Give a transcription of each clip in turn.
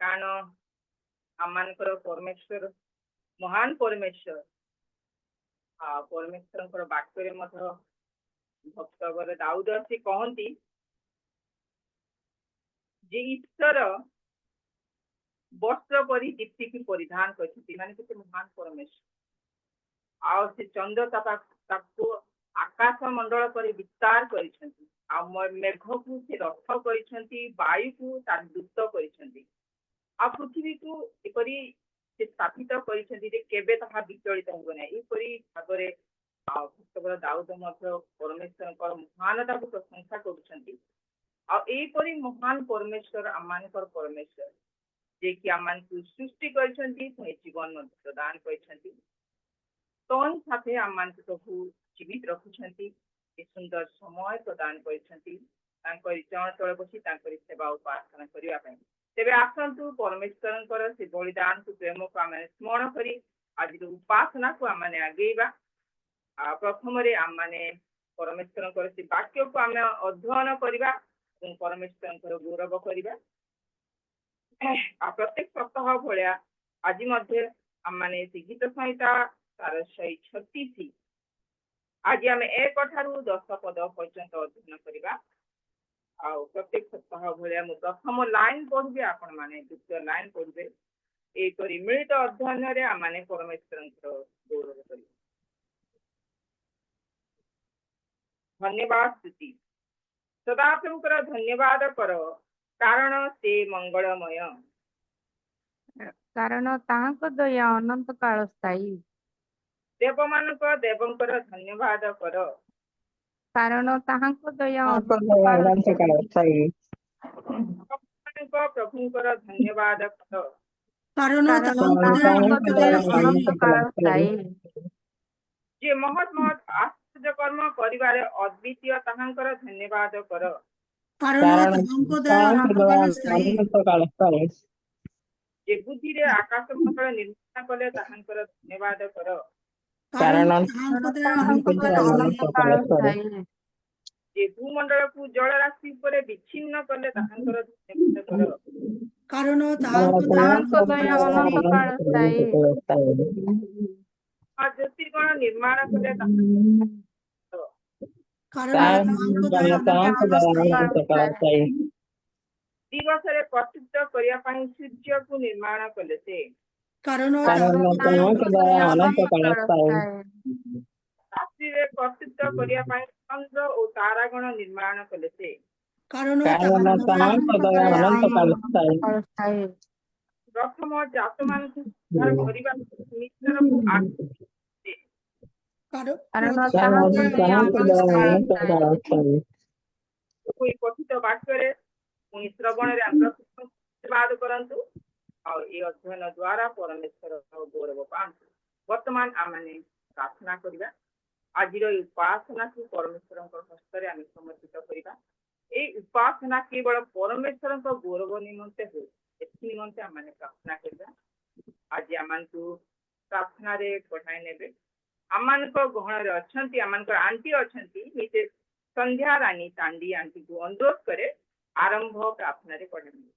କାରଣ ଆମମାନଙ୍କର ପରମେଶ୍ୱର ମହାନ ପରମେଶ୍ୱର ପରମେଶ୍ୱରଙ୍କର ବାକ୍ୟରେ ମଧ୍ୟ ଭକ୍ତ ବର ଦାଉଦ ଆସି କହନ୍ତି ଯେ ଈଶ୍ୱର ବସ୍ତ୍ର ପରି ଦୀପ୍ତିକୁ ପରିଧାନ କରିଛନ୍ତି, ମାନେ କେତେ ମହାନ ପରମେଶ୍ୱର। ଆଉ ସେ ଚନ୍ଦ୍ର ତାକୁ ଆକାଶ ମଣ୍ଡଳ ପରି ବିସ୍ତାର କରିଛନ୍ତି, ଆଉ ମେଘକୁ ସେ ରଥ କରିଛନ୍ତି, ବାୟୁକୁ ତାର ଦୂତ କରିଛନ୍ତି, ଆଉ ପୃଥିବୀକୁ ଏପରି ସେ ସ୍ଥାପିତ କରିଛନ୍ତି ଯେ କେବେ ତାହା ବିଚଳିତ ହେବ ନାହିଁ। ଏପରି ଭାବରେ ଭକ୍ତବର ଦାଉଦ ମଧ୍ୟ ପରମେଶ୍ୱରଙ୍କର ମହାନତାକୁ ପ୍ରଶଂସା କରୁଛନ୍ତି। ଆଉ ଏହିପରି ମହାନ ପରମେଶ୍ୱର ଆମମାନଙ୍କର ପରମେଶ୍ୱର, ଯିଏକି ଆମମାନଙ୍କୁ ସୃଷ୍ଟି କରିଛନ୍ତି, ପୁଣି ଜୀବନ ମଧ୍ୟ ପ୍ରଦାନ କରିଛନ୍ତି। ତନ୍ ସାଥେ ଆମମାନଙ୍କୁ ସବୁ ଜୀବିତ ରଖୁଛନ୍ତି, ଏ ସୁନ୍ଦର ସମୟ ପ୍ରଦାନ କରିଛନ୍ତି ତାଙ୍କରି ଚରଣ ତଳେ ବସି ତାଙ୍କରି ସେବା ଉପାସନା କରିବା ପାଇଁ। ତେବେ ଆସନ୍ତୁ ପରମେଶ୍ୱରଙ୍କର ସେ ବଳିଦାନକୁ ପ୍ରେମକୁ ଆମେ ସ୍ମରଣ କରି ଆଜିର ଉପାସନାକୁ ଆମେ ଆଗେଇବା। ପ୍ରଥମରେ ଆମେ ପରମେଶ୍ୱରଙ୍କର ସେ ବାକ୍ୟକୁ ଆମେ ଅଧ୍ୟୟନ କରିବା ଏବଂ ପରମେଶ୍ୱରଙ୍କର ଗୌରବ କରିବା। ପ୍ରତ୍ୟେକ ସପ୍ତାହ ଭଳିଆ ଆଜି ମଧ୍ୟ ଆମେ ସେ ଗୀତ ସଂହିତା ତାର 136 ଆଜି ଆମେ 1 ଠାରୁ 10 ପଦ ପର୍ଯ୍ୟନ୍ତ ଅଧ୍ୟୟନ କରିବା। ଆଉ ପ୍ରତ୍ୟେକ ସପ୍ତାହ ଭଳିଆ ମୁଁ ପ୍ରଥମ ଲାଇନ ପଢିବି, ଆପଣ ମାନେ ଦ୍ୱିତୀୟ ଲାଇନ ପଢିବେ। ଏହିପରି ମିଳିତ ଅଧ୍ୟୟନରେ ଆମେ ପରମେଶ୍ୱରଙ୍କର ଗୌରବ କରିବା। ଧନ୍ୟବାଦ ସ୍ତୁତି ସଦାପ୍ରଭୁଙ୍କର ଧନ୍ୟବାଦ କର, କାରଣ ସେ ମଙ୍ଗଳମୟ, କାରଣ ତାହାଙ୍କ ଦୟା ଅନନ୍ତ କାଳ ସ୍ଥାୟୀ। ଦେବମାନଙ୍କ ଦେବଙ୍କର ଧନ୍ୟବାଦ କର, କାରଣ ତାହାଙ୍କ ଦୟା ଅନନ୍ତ କାଳ ସ୍ଥାୟୀ। ପ୍ରଭୁଙ୍କର ଧନ୍ୟବାଦ କର, କାରଣ ତାହାଙ୍କ ଦୟା ଅନନ୍ତ କାଳ ସ୍ଥାୟୀ। ଯେ ମହତ୍ ମହତ୍ ଆଶ୍ଚର୍ଯ୍ୟ କର୍ମ କରିବାରେ ଅଦ୍ୱିତୀୟ ତାହାଙ୍କର ଧନ୍ୟବାଦ କର, କାରଣ ତାହାଙ୍କ ଦୟା ଅନନ୍ତ କାଳ ସ୍ଥାୟୀ। ଯେ ବୁଦ୍ଧିରେ ଆକାଶ ମଣ୍ଡଳ ନିର୍ମାଣ କଲେ ତାହାଙ୍କର ଧନ୍ୟବାଦ କର, କାରଣ ତାହାଙ୍କ ଦୟା ଅନନ୍ତ କାଳ ସ୍ଥାୟୀ। ଯେ ଭୂମଣ୍ଡଳକୁ ଜଳ ରାଶି ଉପରେ ବିଚ୍ଛିନ୍ନ କଲେ ତାହାଙ୍କର ଧନ୍ୟବାଦ କର, କାରଣ ତାହାଙ୍କ ଦୟା ଅନନ୍ତ କାଳ ସ୍ଥାୟୀ। ଜ୍ୟୋତିର୍ଗଣ ନିର୍ମାଣ କଲେ ଦିବସରେ କର୍ତ୍ତୃତ୍ୱ କରିବା ପାଇଁ ସୂର୍ଯ୍ୟକୁ ନିର୍ମାଣ କଲେ ସେ, ରାତ୍ରିରେ କର୍ତ୍ତୃତ୍ୱ କରିବା ପାଇଁ ଚନ୍ଦ୍ର ଓ ତାରାଗଣ ନିର୍ମାଣ କଲେ ସେ, ପ୍ରଥମ ଜାତ ମାନଙ୍କୁ ଉଦ୍ଧାର କରିବା ମିଶ୍ରକୁ କଥିତ ବାକ୍ୟରେ ପୁଣି ଶ୍ରବଣରେ ଆଶୀର୍ବାଦ କରନ୍ତୁ। ଆଉ ଏ ଅଧ୍ୟୟନ ଦ୍ୱାରା ପରମେଶ୍ୱର ଗୌରବ ପାଆନ୍ତୁ। ବର୍ତ୍ତମାନ ଆମେ ପ୍ରାର୍ଥନା କରିବା। ଆଜିର ଏହି ଉପାସନାକୁ ପରମେଶ୍ୱରଙ୍କ ହସ୍ତରେ ଆମେ ସମର୍ପିତ କରିବା। এই ଉପାସନା କେବଳ ପରମେଶ୍ୱରଙ୍କ ଗୌରବ ନିମନ୍ତେ ହୁଏ, ଏଥି ନିମନ୍ତେ ଆମେ ପ୍ରାର୍ଥନା କରିବା। ଆଜି ଆମମାନଙ୍କୁ ପ୍ରାର୍ଥନାରେ ପଠାଇ ନେବେ। ଆମମାନଙ୍କ ଗହଣରେ ଅଛନ୍ତି, ଆମମାନଙ୍କର ଆଣ୍ଟି ଅଛନ୍ତି, ମିସେସ୍ ସନ୍ଧ୍ୟା ରାଣୀ ତାଣ୍ଡି ଆଣ୍ଟିକୁ ଅନୁରୋଧ କରେ ଆରମ୍ଭ ପ୍ରାର୍ଥନାରେ ପଠାଇ ନେବେ।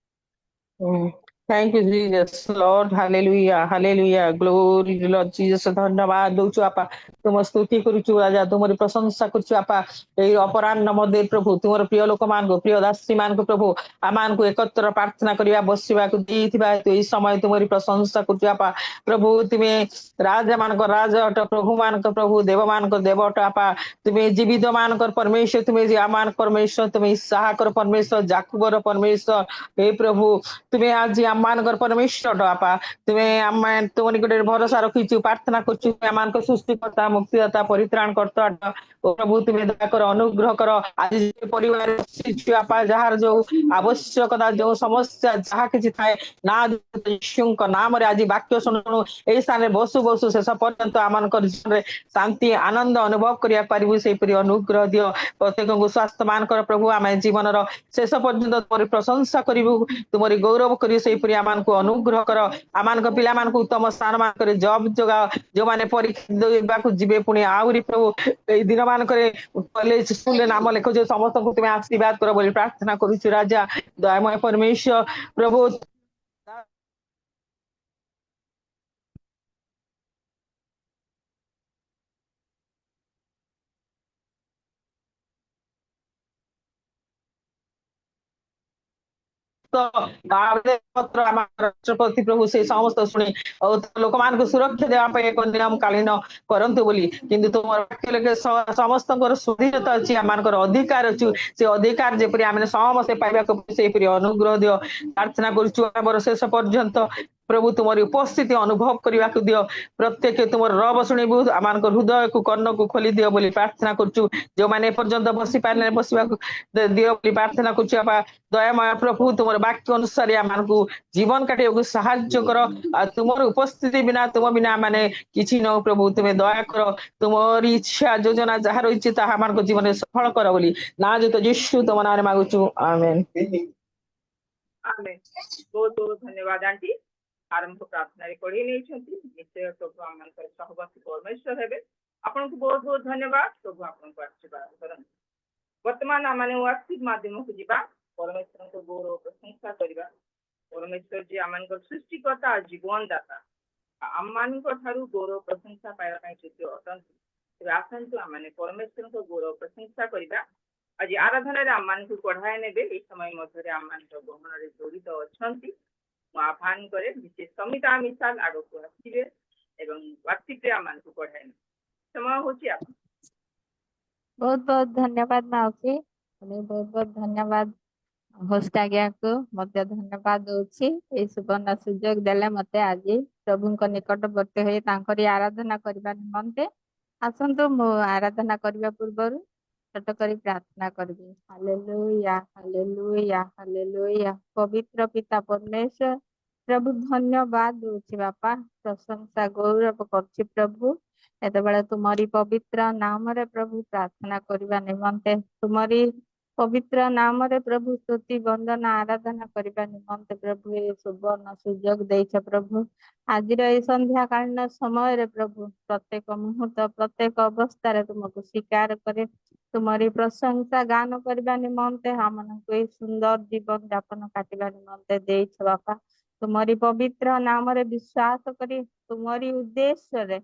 Thank you, Jesus. Lord, hallelujah, hallelujah, glory, Lord Jesus. धन्यवाद दौचु आपा, तुम स्तुति करुचु राजा, तुमरी प्रशंसा करुचु आपा। এই অপরাহ্ন মধ্যে প্রভু তোমার প্রিয় লোকମାନଙ୍କୁ প্রিয় দাসীମାନଙ୍କୁ ପ୍ରଭୁ ଆମମାନଙ୍କୁ ଏକତ୍ର ପ୍ରାର୍ଥନା କରିବା ବସିବାକୁ ଦେଇଥିବା ଏଇ ସମୟ ତୁମରି ପ୍ରଶଂସା କରୁଛୁ ଆପା। ପ୍ରଭୁ ତୁମେ ରାଜା ମାନଙ୍କ ରାଜା ଅଟ, ପ୍ରଭୁ ମାନଙ୍କ ପ୍ରଭୁ, ଦେବ ମାନଙ୍କ ଦେବ ଅଟ ଆପା। ତୁମେ ଜୀବିତ ମାନଙ୍କର ପରମେଶ୍ୱର, ତୁମେ ଯେ ଆମାନ ପରମେଶ୍ୱର, ତୁମେ ଇସାହାକର ପରମେଶ୍ୱର, ଜାକୁବର ପରମେଶ୍ୱର। हे प्रभु तुम्हें आज आमମାନଙ୍କର ପରମେଶ୍ୱର ବାପା, ତୁମେ ଆମେ ତୁମ ନିକଟରେ ଭରସା ରଖିଛୁ, ପ୍ରାର୍ଥନା କରୁଛୁ। ଆମମାନଙ୍କ ସୃଷ୍ଟିକର୍ତ୍ତା, ମୁକ୍ତିଦାତା, ପରିତ୍ରାଣ କର୍ତ୍ତା ଓ ପ୍ରଭୁ ତୁମେ ଦୟାକର ଅନୁଗ୍ରହ କର। ଆଜି ପରିବାର ବାପା, ଯାହାର ଯୋଉ ଆବଶ୍ୟକତା, ଯୋଉ ସମସ୍ୟା ଯାହା କିଛି ଥାଏ ନା ଯୀଶୁଙ୍କ ନାମରେ ଆଜି ବାକ୍ୟ ଶୁଣୁ ଏଇ ସ୍ଥାନରେ ବସୁ ବସୁ ଶେଷ ପର୍ଯ୍ୟନ୍ତ ଆମମାନଙ୍କର ଜୀବନରେ ଶାନ୍ତି ଆନନ୍ଦ ଅନୁଭବ କରିବା ପାରିବୁ, ସେହିପରି ଅନୁଗ୍ରହ ଦିଅ ପ୍ରତ୍ୟେକଙ୍କୁ ସ୍ୱାସ୍ଥ୍ୟ ମାନଙ୍କର ପ୍ରଭୁ। ଆମେ ଜୀବନର ଶେଷ ପର୍ଯ୍ୟନ୍ତ ତୁମରି ପ୍ରଶଂସା କରିବୁ, ତୁମରି ଗୌରବ କରିବୁ, ସେହିପରି ଆମମାନଙ୍କୁ ଅନୁଗ୍ରହ କର। ଆମମାନଙ୍କ ପିଲାମାନଙ୍କୁ ଉତ୍ତମ ସ୍ଥାନ ମାନଙ୍କରେ ଜବ ଯୋଗାଅ, ଯୋଉମାନେ ପରୀକ୍ଷା ଦେବାକୁ ଯିବେ, ପୁଣି ଆହୁରି ପ୍ରଭୁ ଏଇ ଦିନ ମାନଙ୍କରେ କଲେଜ ସ୍କୁଲରେ ନାମ ଲେଖୁଛୁ, ସମସ୍ତଙ୍କୁ ତୁମେ ଆଶୀର୍ବାଦ କର ବୋଲି ପ୍ରାର୍ଥନା କରୁଛୁ। ରାଜା ଦୟାମୟ ପରମେଶ୍ୱର ପ୍ରଭୁ ପତ୍ର ଆମ ରାଷ୍ଟ୍ରପତି ପ୍ରଭୁ ସେ ସମସ୍ତ ଶୁଣି ଆଉ ଲୋକମାନଙ୍କୁ ସୁରକ୍ଷା ଦେବା ପାଇଁ ଏକ ନିୟମକାଳୀନ କରନ୍ତୁ ବୋଲି କିନ୍ତୁ ତୁମର ବାକ୍ୟ ଲେଖେ ସମସ୍ତଙ୍କର ସ୍ୱାଧୀନତା ଅଛି ଆମମାନଙ୍କର ଅଧିକାର ଅଛି ସେ ଅଧିକାର ଯେପରି ଆମେ ସମସ୍ତେ ପାଇବାକୁ ସେହିପରି ଅନୁଗ୍ରହ ଦିଅ ପ୍ରାର୍ଥନା କରୁଛୁ ଆମର ଶେଷ ପର୍ଯ୍ୟନ୍ତ ପ୍ରଭୁ ତୁମର ଉପସ୍ଥିତି ଅନୁଭବ କରିବାକୁ ଦିଅ ପ୍ରତ୍ୟେକ ତୁମର ରବ ଶୁଣିବୁ ଆମମାନଙ୍କ ହୃଦୟକୁ କର୍ଣ୍ଣକୁ ଖୋଲି ଦିଅ ବୋଲି ପ୍ରାର୍ଥନା କରୁଛୁ ଯେଉଁମାନେ ଏପର୍ଯ୍ୟନ୍ତ ବସି ପାରିଲେ ବସିବାକୁ ଦିଅ ବୋଲି ପ୍ରାର୍ଥନା କରୁଛୁ ବାପା ଦୟାମୟ ପ୍ରଭୁ ତୁମର ବାକ୍ୟ ଅନୁସାରେ ଆମମାନଙ୍କୁ ଜୀବନ କାଟିବାକୁ ସାହାଯ୍ୟ କର ଆଉ ତୁମର ଉପସ୍ଥିତି ବିନା ତୁମ ବିନା ମାନେ କିଛି ନଉ ପ୍ରଭୁ ତୁମେ ଦୟା କର ତୁମର ଇଚ୍ଛା ଯୋଜନା ଯାହା ରହିଛି ତାହା ଆମମାନଙ୍କ ଜୀବନରେ ସଫଳ କର ବୋଲି ନା ଯେତ ଯୀଶୁ ତମ ନାଁରେ ମାଗୁଛୁ ଆମେନ୍। ଆମେ ବହୁତ ବହୁତ ଧନ୍ୟବାଦ ଆଣ୍ଟି ଆରମ୍ଭ ପ୍ରାର୍ଥନାରେ ପଢି ନେଇଛନ୍ତି ନିଶ୍ଚୟ ପ୍ରଭୁ ଆମମାନଙ୍କର ସହବାସୀ ପରମେଶ୍ୱର ହେବେ ଆପଣଙ୍କୁ ବହୁତ ବହୁତ ଧନ୍ୟବାଦ ପ୍ରଭୁ ଆପଣଙ୍କୁ ଆଶୀର୍ବାଦ କରନ୍ତୁ ବର୍ତ୍ତମାନ ଆମେ ୱାଟ୍ସଆପ ମାଧ୍ୟମକୁ ଯିବା ପରମେଶ୍ୱରଙ୍କ ଗୌରବ ପ୍ରଶଂସା କରିବା ପରମେଶ୍ୱର ଯିଏ ଆମମାନଙ୍କର ସୃଷ୍ଟିକର୍ତ୍ତା ଜୀବନଦାତା ଆମମାନଙ୍କ ଠାରୁ ଗୌରବ ପ୍ରଶଂସା ପାଇବା ପାଇଁ ଯୋଗ୍ୟ ଅଟନ୍ତି ତେବେ ଆସନ୍ତୁ ଆମେ ପରମେଶ୍ୱରଙ୍କ ଗୌରବ ପ୍ରଶଂସା କରିବା ଆଜି ଆରାଧନାରେ ଆମମାନଙ୍କୁ ପଢାଇ ନେବେ ଏହି ସମୟ ମଧ୍ୟରେ ଆମମାନଙ୍କ ଗହଣରେ ଜଡ଼ିତ ଅଛନ୍ତି ମୁଁ ଆହ୍ୱାନ କରେ ବିଶେଷ ସମିତା ମିଶାଲ ଆଗକୁ ଆସିବେ ଏବଂ ହ୍ୱାଟ୍ସଆପରେ ଆମମାନଙ୍କୁ ପଢାଇ ନେବେ ସମୟ ହେଉଛି ଆପଣ बहुत बहुत धन्यवाद माउसी बहुत बहुत धन्यवाद होस्ट आज्ञा को मत धन्यवाद दଉଛି এই সুবর্ণ সুযোগ দেলে মতে আজি প্রভুଙ୍କ নিকটবর্ତ୍ତୀ ହୋଇ ତାଙ୍କରି ଆରାଧନା କରିବା ନିମନ୍ତେ ଆସନ୍ତୁ ମୁଁ ଆରାଧନା କରିବା ପୂର୍ବରୁ ଛୋଟ କରି ପ୍ରାର୍ଥନା କରିବି ହାଲେଲୁୟା ହାଲେଲୁୟା ହାଲେଲୁୟା ପବିତ୍ର ପିତା ପରମେଶ୍ୱର ପ୍ରଭୁ ଧନ୍ୟବାଦ ଦଉଛି ବାପା ପ୍ରଶଂସା ଗୌରବ କରୁଛି ପ୍ରଭୁ ଏତେବେଳେ ତୁମରି ପବିତ୍ର ନାମରେ ପ୍ରଭୁ ପ୍ରାର୍ଥନା କରିବା ନିମନ୍ତେ ତୁମରି ପବିତ୍ର ନାମରେ ପ୍ରଭୁ ସ୍ତୁତି ବନ୍ଦନା ଆରାଧନା କରିବା ନିମନ୍ତେ ପ୍ରଭୁ ଏ ସୁବର୍ଣ୍ଣ ସୁଯୋଗ ଦେଇଛ ପ୍ରଭୁ ଆଜିର এই ସନ୍ଧ୍ୟାକାଳୀନ ସମୟରେ ପ୍ରଭୁ ପ୍ରତ୍ୟେକ ମୁହୂର୍ତ୍ତ ପ୍ରତ୍ୟେକ ଅବସ୍ଥାରେ ତୁମକୁ ସ୍ୱୀକାର କରି ତୁମରି ପ୍ରଶଂସା ଗାନ କରିବା ନିମନ୍ତେ ଆମମାନଙ୍କୁ এই ସୁନ୍ଦର ଜୀବନ ଯାପନ କାଟିବା ନିମନ୍ତେ ଦେଇଛ ବାପା ତୁମରି ପବିତ୍ର ନାମରେ ବିଶ୍ୱାସ କରି ତୁମରି ଉଦ୍ଦେଶ୍ୟରେ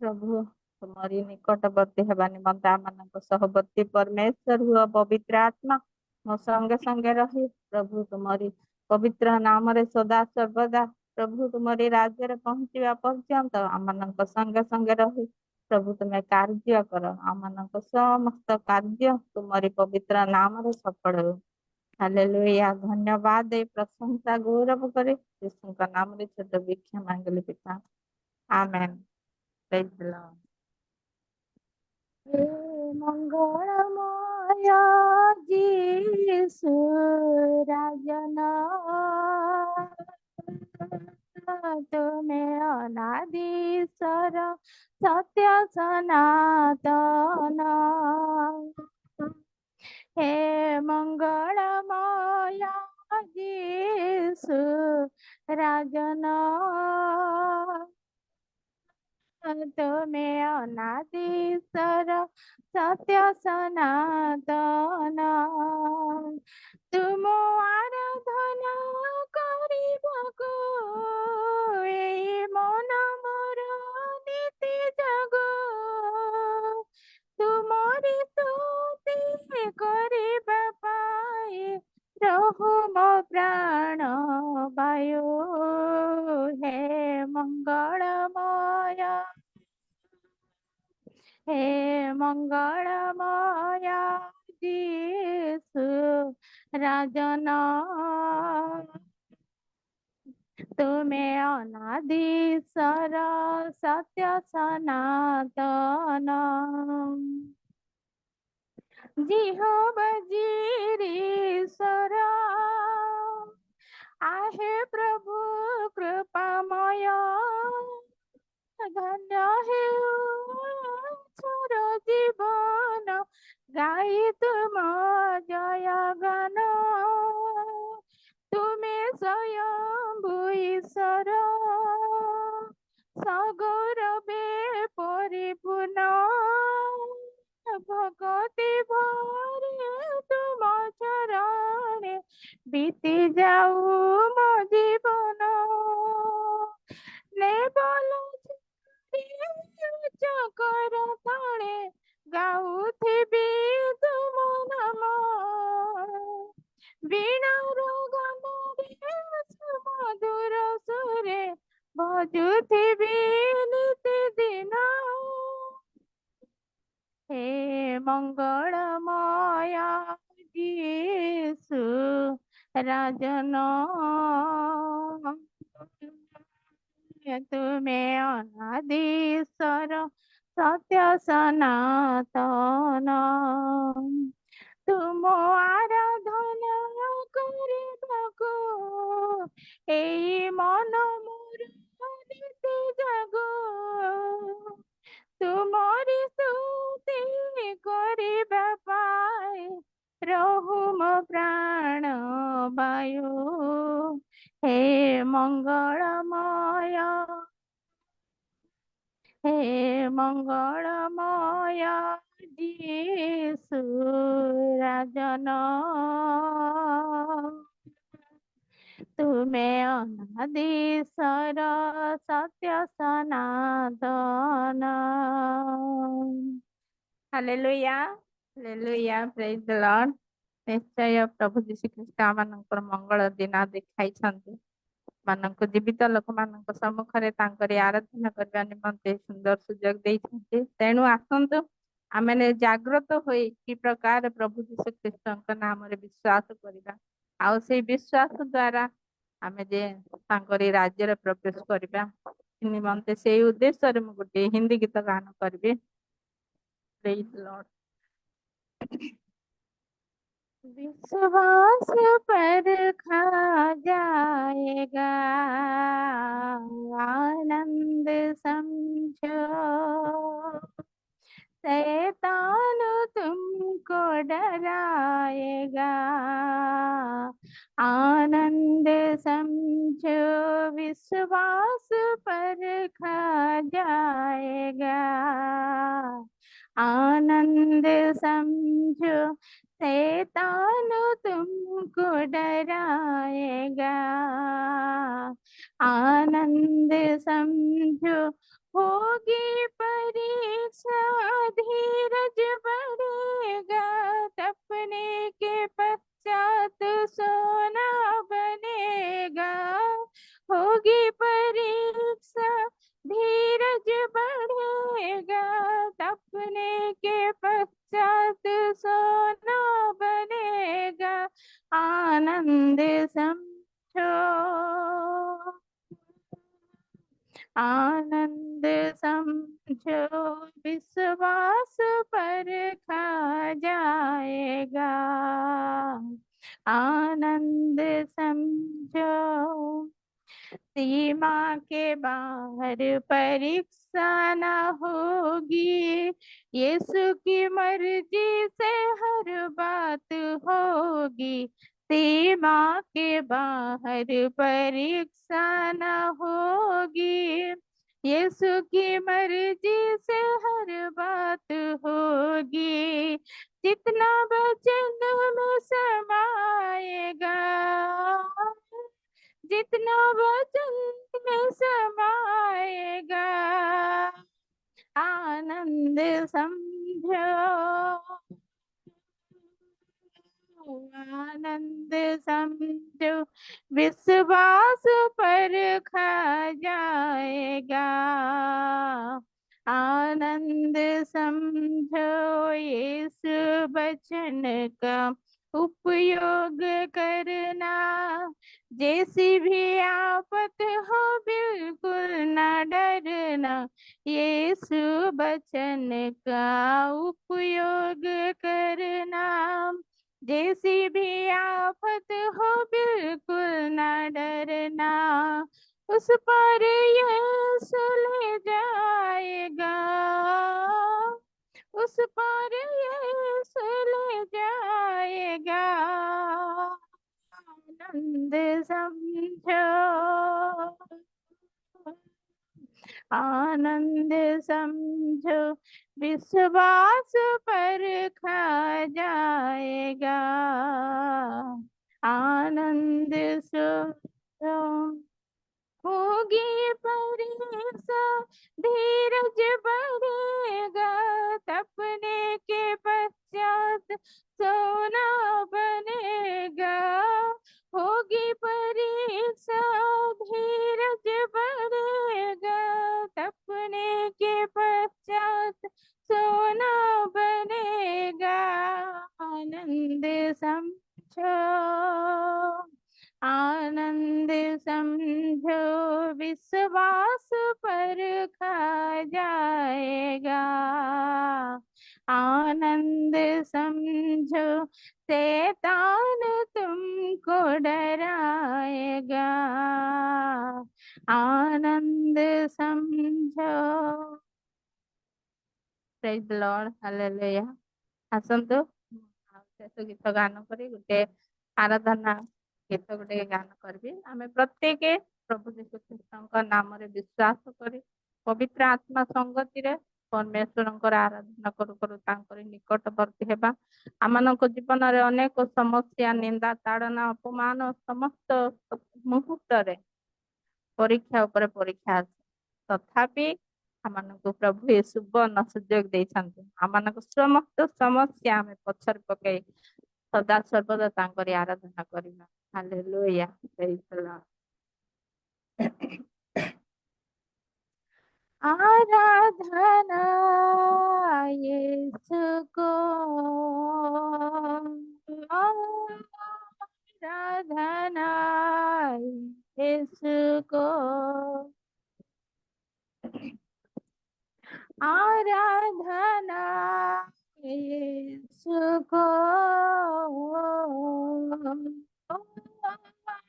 ପ୍ରଭୁ ତୁମରି ନିକଟବର୍ତ୍ତୀ ହେବା ନିମନ୍ତେ ଆମମାନଙ୍କ ସହବର୍ତ୍ତୀ ପରମେଶ୍ୱର ହୁଅ ପବିତ୍ର ଆତ୍ମା ମୋ ସଙ୍ଗେ ସଙ୍ଗେ ରହି ପ୍ରଭୁ ତୁମରି ପବିତ୍ର ନାମରେ ସଦା ସର୍ବଦା ପ୍ରଭୁ ତୁମରି ରାଜ୍ୟରେ ପହଞ୍ଚିବା ପର୍ଯ୍ୟନ୍ତ ଆମମାନଙ୍କ ସଙ୍ଗେ ସଙ୍ଗେ ରହି ପ୍ରଭୁ ତୁମେ କାର୍ଯ୍ୟ କର ଆମମାନଙ୍କ ସମସ୍ତ କାର୍ଯ୍ୟ ତୁମରି ପବିତ୍ର ନାମରେ ସଫଳ ହେଉ ହାଲେଲୁୟା ଧନ୍ୟବାଦ ଦେଇ ପ୍ରଶଂସା ଗୌରବ କରି ଯୀଶୁଙ୍କ ନାମରେ ଛୋଟ ଭିକ୍ଷା ମାଗିଲି ପିତା ଆମେନ୍ ପ୍ରେଜ୍ ଦି ଲର୍ଡ हे मंगलमय जीसु राजना तुम्हें अनादिस्वर सत्य सनातन हे मंगलमय जीसु राजना तुम्हें अनादिस्वर सत्य सनातन तुम आराधना करिबको एई मन मोर नीति जग तुमरी स्तुति करिबा पाई रहु मो प्राण वायु हे मंगलमय हे मंगलमय जीसु राजना तुम्हें अनादिस्वर सत्य सनातन जिहोवा जीरीश्वर आहे प्रभु कृपामय धन्य हेउ छोर जीवन गाई तुम जय गान तुम्हें स्वयं ईश्वर सगौरवे परिपूर्ण भगति भरे तुम चरणे बीती जाऊ मो जीवन ने बोलो चकर तले गाउथिबी तुम नाम वीणार गान ଖୋଜୁଥିବି ନିତି ଦିନ ହେ ମଙ୍ଗଳମୟ ଯୀଶୁ ରାଜନ ତୁମେ ଅନାଦିଶ୍ୱର ସତ୍ୟ ସନାତନ ତୁମ ଆରାଧନା କରିବାକୁ ଏଇ ମନ ମୋର ନିତି ଜାଗୁ ତୁମରି ସ୍ତୁତି କରିବା ପାଇଁ ରହୁ ମୋ ପ୍ରାଣ ବାୟୁ ହେ ମଙ୍ଗଳମୟ ହେ ମଙ୍ଗଳମୟ ଯୀଶୁ ରାଜନ ତୁମେ ଅନାଦିଶ୍ୱର ସତ୍ୟ ସନାତନ ହାଲେଲୁୟା ହାଲେଲୁୟା ପ୍ରେଜ୍ ଦ ଲର୍ଡ ନିଶ୍ଚୟ ପ୍ରଭୁ ଯୀଶୁ ଖ୍ରୀଷ୍ଟ ଆମମାନଙ୍କର ମଙ୍ଗଳ ଦିନ ଦେଖାଇଛନ୍ତି ମାନଙ୍କୁ ଜୀବିତ ଲୋକମାନଙ୍କ ସମ୍ମୁଖରେ ତାଙ୍କରି ଆରାଧନା କରିବା ନିମନ୍ତେ ସୁନ୍ଦର ସୁଯୋଗ ଦେଇଛନ୍ତି ତେଣୁ ଆସନ୍ତୁ ଆମେ ଜାଗ୍ରତ ହୋଇ କି ପ୍ରକାର ପ୍ରଭୁ ଯୀଶୁ ଖ୍ରୀଷ୍ଟଙ୍କ ନାମରେ ବିଶ୍ୱାସ କରିବା ଆଉ ସେଇ ବିଶ୍ୱାସ ଦ୍ୱାରା ଆମେ ଯେ ତାଙ୍କରି ରାଜ୍ୟରେ ପ୍ରବେଶ କରିବା ନିମନ୍ତେ ସେଇ ଉଦ୍ଦେଶ୍ୟରେ ମୁଁ ଗୋଟେ ହିନ୍ଦୀ ଗୀତ ଗାନ କରିବି Praise the Lord. विश्वास पर खा जाएगा आनंद समझो शैतान तुमको डराएगा आनंद समझो विश्वास पर खा जाएगा आनंद समझो शैतान तुमको डराएगा आनंद समझो होगी परीक्षा धीरज बढ़ेगा तपने के पश्चात सोना बनेगा होगी परीक्षा धीरज बढ़ेगा तपने के पश्चात सोना बनेगा आनंद समझो आनंद समझो विश्वास पर खा जाएगा आनंद समझो सीमा के बाहर परीक्षा न होगी यीशु की मर्जी से हर बात होगी सीमा के बाहर परीक्षा न होगी यीशु की मर्जी से हर बात होगी जितना वचन में समाएगा जितना वचन में समाएगा आनंद समझो आनंद समझो विश्वास पर खा जाएगा आनंद समझो यीशु वचन का उपयोग करना जैसी भी आफत हो बिल्कुल न डरना यीशु वचन का उपयोग करना जैसी भी आफत हो बिल्कुल न डरना उस पर यीशु ले जाएगा उस पर यीशु ले जाएगा आनंद समझो आनंद समझो विश्वास पर खा जाएगा आनंद समझो होगी परीक्षा धीरज बढ़ेगा तपने के पश्चात सोना बनेगा होगी परीक्षा धीरज बढ़ेगा विश्वास पर खा जाएगा। आनंद समझो शैतान तुमको डराएगा। आनंद समझो। Praise the Lord, hallelujah. ଆସନ୍ତୁ ଆଉ ଶେଷ ଗୀତ ଗାନ କରି ଗୋଟେ ଆରାଧନା ଗୀତ ଗୋଟେ ଗାନ କରିବି। ଆମେ ପ୍ରତ୍ୟେକ ପ୍ରଭୁ ଯୀଶୁ ଖ୍ରୀଷ୍ଟଙ୍କ ନାମରେ ବିଶ୍ୱାସ କରି ପବିତ୍ର ଆତ୍ମା ସଙ୍ଗତିରେ ପରମେଶ୍ୱରଙ୍କର ଆରାଧନା କରୁ କରୁ ତାଙ୍କର ନିକଟବର୍ତ୍ତୀ ହେବା। ଆମମାନଙ୍କ ଜୀବନରେ ଅନେକ ସମସ୍ୟା, ନିନ୍ଦା, ତାଡ଼ନା, ଅପମାନ ସମସ୍ତ ମୁହୂର୍ତ୍ତରେ ପରୀକ୍ଷା ଉପରେ ପରୀକ୍ଷା ଅଛି। ତଥାପି ଆମମାନଙ୍କୁ ପ୍ରଭୁ ଏ ସୁବର୍ଣ୍ଣ ସୁଯୋଗ ଦେଇଛନ୍ତି। ଆମମାନଙ୍କ ସମସ୍ତ ସମସ୍ୟା ଆମେ ପଛରେ ପକାଇ ସଦା ସର୍ବଦା ତାଙ୍କରି ଆରାଧନା କରିବା। ହାଲେଲୁୟା, ପ୍ରେଜ୍ ଦ ଲର୍ଡ। आराधना यीशु को, आराधना यीशु को, आराधना यीशु को,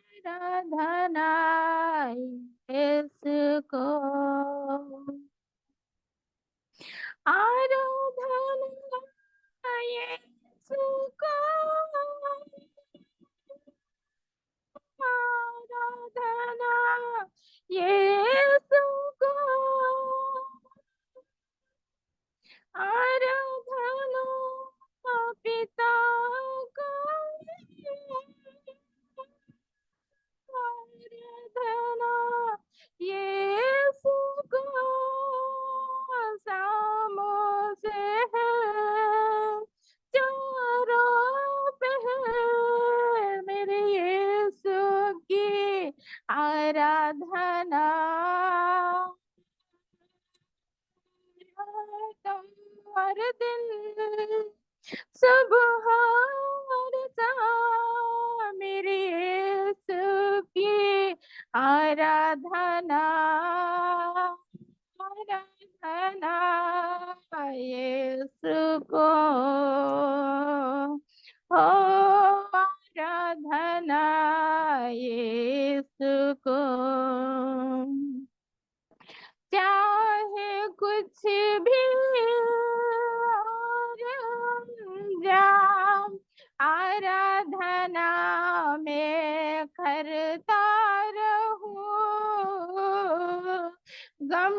आराधना यीशु को, आराधना यीशु को, आराधना यीशु को, आराधना पिता को, आराधना यीशु को, सामों से है चारों पे है मेरे यीशु की आराधना। हर दिन सुबह और शाम मेरे यीशु की आराधना, आराधना यीशु को, हो आराधना यीशु को। चाहे कुछ भी और जाम आराधना में करता रहूं। गम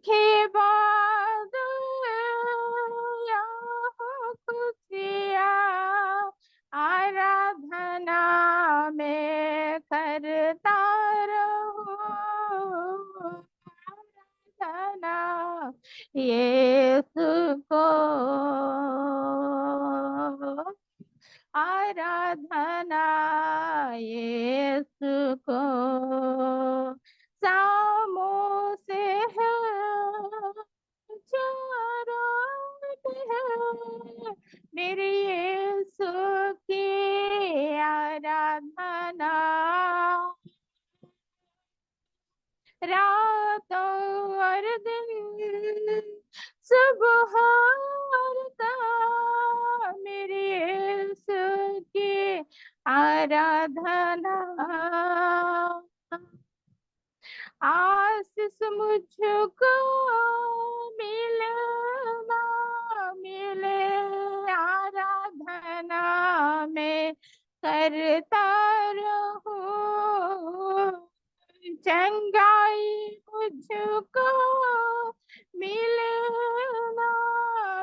के बाद या खुशियाँ आराधना में करता रहूं। आराधना यीशु को, आराधना यीशु को, सामों से है चारों पे है मेरे यीशु की आराधना। रातों और दिन सुबह और शाम मेरे यीशु की आराधना। आशीष मुझको मिले ना मिले आराधना में करता रहूं। चंगाई मुझको मिले ना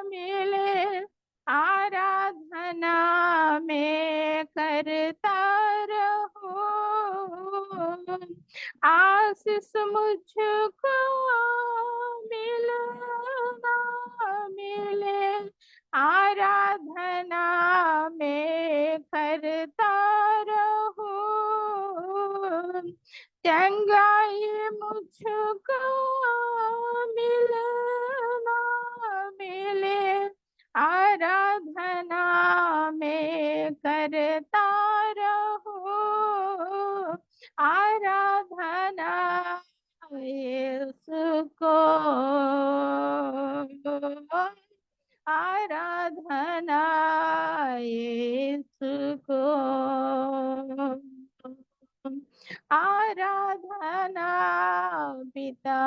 मिले आराधना में करता रहूं। आशीष मुझको मिले ना मिले आराधना में करता रहूं। चंगाई मुझको मिले ना मिले आराधना में करता रहूं। आराधना यीशु को आराधना यीशु को आराधना पिता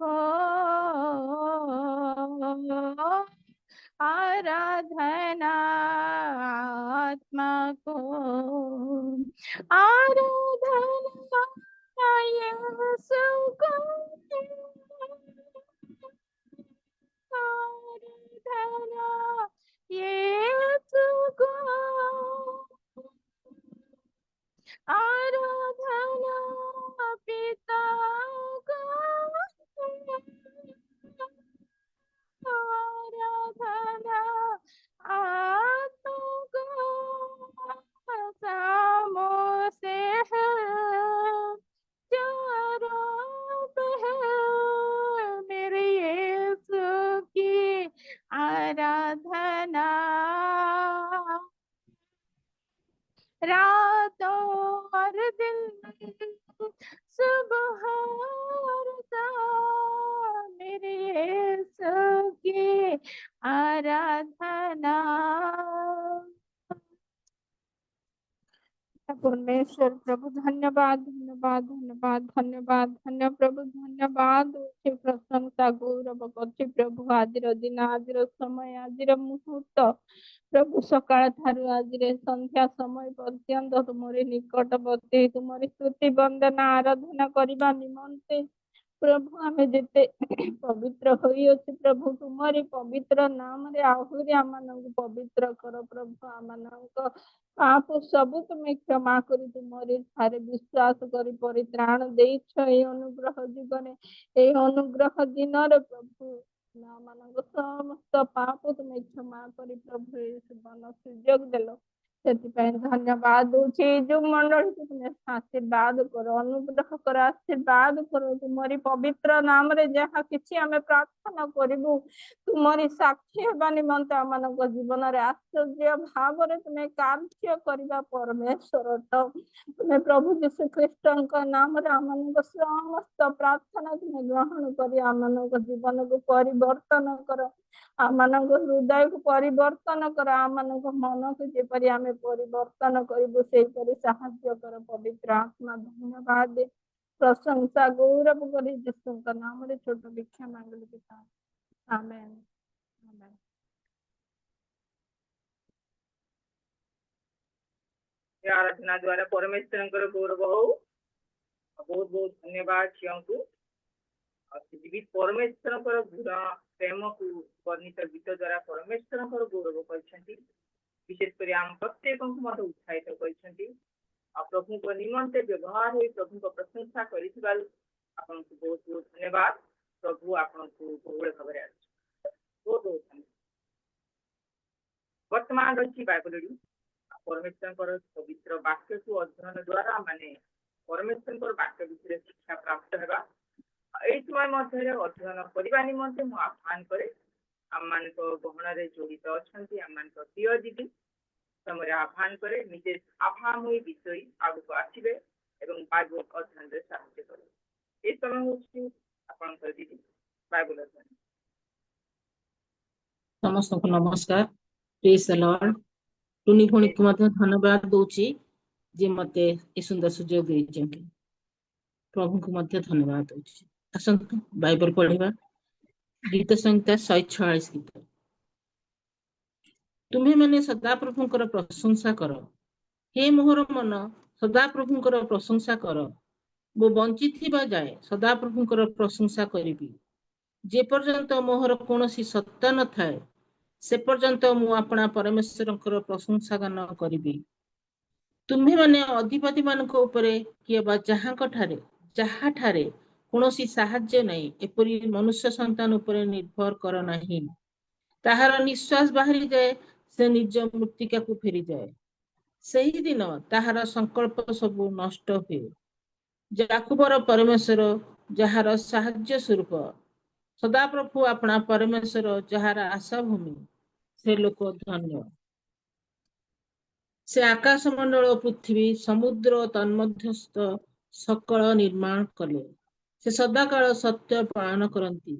को आराधना आत्मा को आराधना यीशु को आराधना यीशु को आराधना पिता को आराधना आत्मा को सामों से है चारों है मेरे यीशु की आराधना रातों और दिन सुबह और शाम मेरे यीशु की आराधना परमेश्वर प्रभु धन्यवाद धन्यवाद धन्यवाद धन्यवाद धन्य प्रभु धन्यवाद प्रशंसा गौरव करछि प्रभु आज दिन आज समय आज मुहूर्त प्रभु सकाळ ठारू आज संध्या समय पर्यंत तुमरी निकटवर्ती तुमरी स्तुति वंदना आराधना करबा निमंते प्रभु आमे जेते पवित्र होई अछि प्रभु तुमरी पवित्र नाम रे आहुरी आमनक पवित्र कर प्रभु आमनक पाप सब तुमे क्षमा करी तुमरी थारे विश्वास करी परित्राण देइछ ए अनुग्रह जीवन ए अनुग्रह दिन रे प्रभु आमनक समस्त पाप तुमे क्षमा करी प्रभु जीवन सुयोग देलो ସେଥିପାଇଁ ଧନ୍ୟବାଦ ଦଉଛି ଯୋଉ ମଣ୍ଡଳୀକୁ ତୁମେ ଆଶୀର୍ବାଦ କର ଅନୁଗ୍ରହ କର ଆଶୀର୍ବାଦ କର ତୁମରି ପବିତ୍ର ନାମରେ ଯାହା କିଛି ଆମେ ପ୍ରାର୍ଥନା କରିବୁ ତୁମରି ସାକ୍ଷୀ ହେବା ନିମନ୍ତେ ଆମମାନଙ୍କ ଜୀବନରେ ଆଶ୍ଚର୍ଯ୍ୟ ଭାବରେ ତୁମେ କାର୍ଯ୍ୟ କରିବା ପରମେଶ୍ୱର ତୁମେ ପ୍ରଭୁ ଯୀଶୁ ଖ୍ରୀଷ୍ଟଙ୍କ ନାମରେ ଆମମାନଙ୍କ ସମସ୍ତ ପ୍ରାର୍ଥନା ତୁମେ ଗ୍ରହଣ କରି ଆମମାନଙ୍କ ଜୀବନକୁ ପରିବର୍ତ୍ତନ କର ଆମମାନଙ୍କ ହୃଦୟକୁ ପରିବର୍ତ୍ତନ କର ଆମମାନଙ୍କ ମନକୁ ଯେପରି ଆମେ ପରିବର୍ତ୍ତନ କରିବୁ ସେହିପରି ସାହାଯ୍ୟ କର ପବିତ୍ର ଆତ୍ମା ଧନ୍ୟବାଦ ପ୍ରଶଂସା ଗୌରବ କରି ଯୀଶୁଙ୍କ ନାମରେ ଛୋଟ ଭିକ୍ଷା ମାଗିଲୁ ପିତା ଆମେନ୍ ଆମେନ୍। आराधना द्वारा परमेश्वर गौरव हो बहुत बहुत धन्यवाद झील को जीवित परमेश्वर प्रेम को वर्णित गीत द्वारा परमेश्वर गौरव कर विशेषकर आम प्रत्येक उत्साहित कर प्रभु को निमंते व्यवहार हो प्रभु को प्रशंसा कर बहुत बहुत धन्यवाद प्रभु आपन को बहुल भाव बहुत बहुत धन्यवाद। वर्तमान रही बाइबल परमेश्वर पवित्र वाक्य को अध्ययन द्वारा माने परमेश्वर वाक्य विषय शिक्षा प्राप्त होगा यही समय मध्य अध्ययन करने निमंते मु आह्वान करे आम गहन जड़ित अच्छा आम प्रिय दीदी समय आह्वान करे निजे आभा हुई विषय आगे आसवे और बाइबल अध्ययन साहय करे ये समय हूँ आप दीदी बाइबल अध्ययन समस्त को नमस्कार प्रेज द लॉर्ड टुनी भणी को मत धन्यवाद दूची जे मते ए सुंदर सुजोग देइछन्ती प्रभु को मत धन्यवाद दूची असंत बाइबल पढ़िबा गीत संहिता 146 गीत तुम्हें मैंने सदा प्रभुंकर प्रशंसा कर हे मोहर मन सदा प्रभुंकर प्रशंसा कर वो बंची थिबा जाए सदा प्रभुंकर प्रशंसा करिबी जे पर्यंत मोहर कोनोसी सत्ता न थाए से पर्यंत मु अपना परमेश्वरंकर प्रशंसा गान करिबी तुम्हें माने अधिपति मानक उपरे किए बा जहाँ ठारे कोनोसी साहाय्य नहीं एपरी मनुष्य संतान उपरे निर्भर कर नहीं ताहार निश्वास बाहरी जाए से निज मृत्तिका को फेरी जाए सही दिन ताहार संकल्प सब नष्ट हुए याकूबर परमेश्वर जहार साहाय्य स्वरूप सदा प्रभु अपना परमेश्वर जहार आशा भूमि से लोक धन्य से आकाश मंडल पृथ्वी समुद्र तन्मध्यस्थ सकल निर्माण कले ସେ ସଦାକାଳ ସତ୍ୟ ପାଳନ କରନ୍ତି।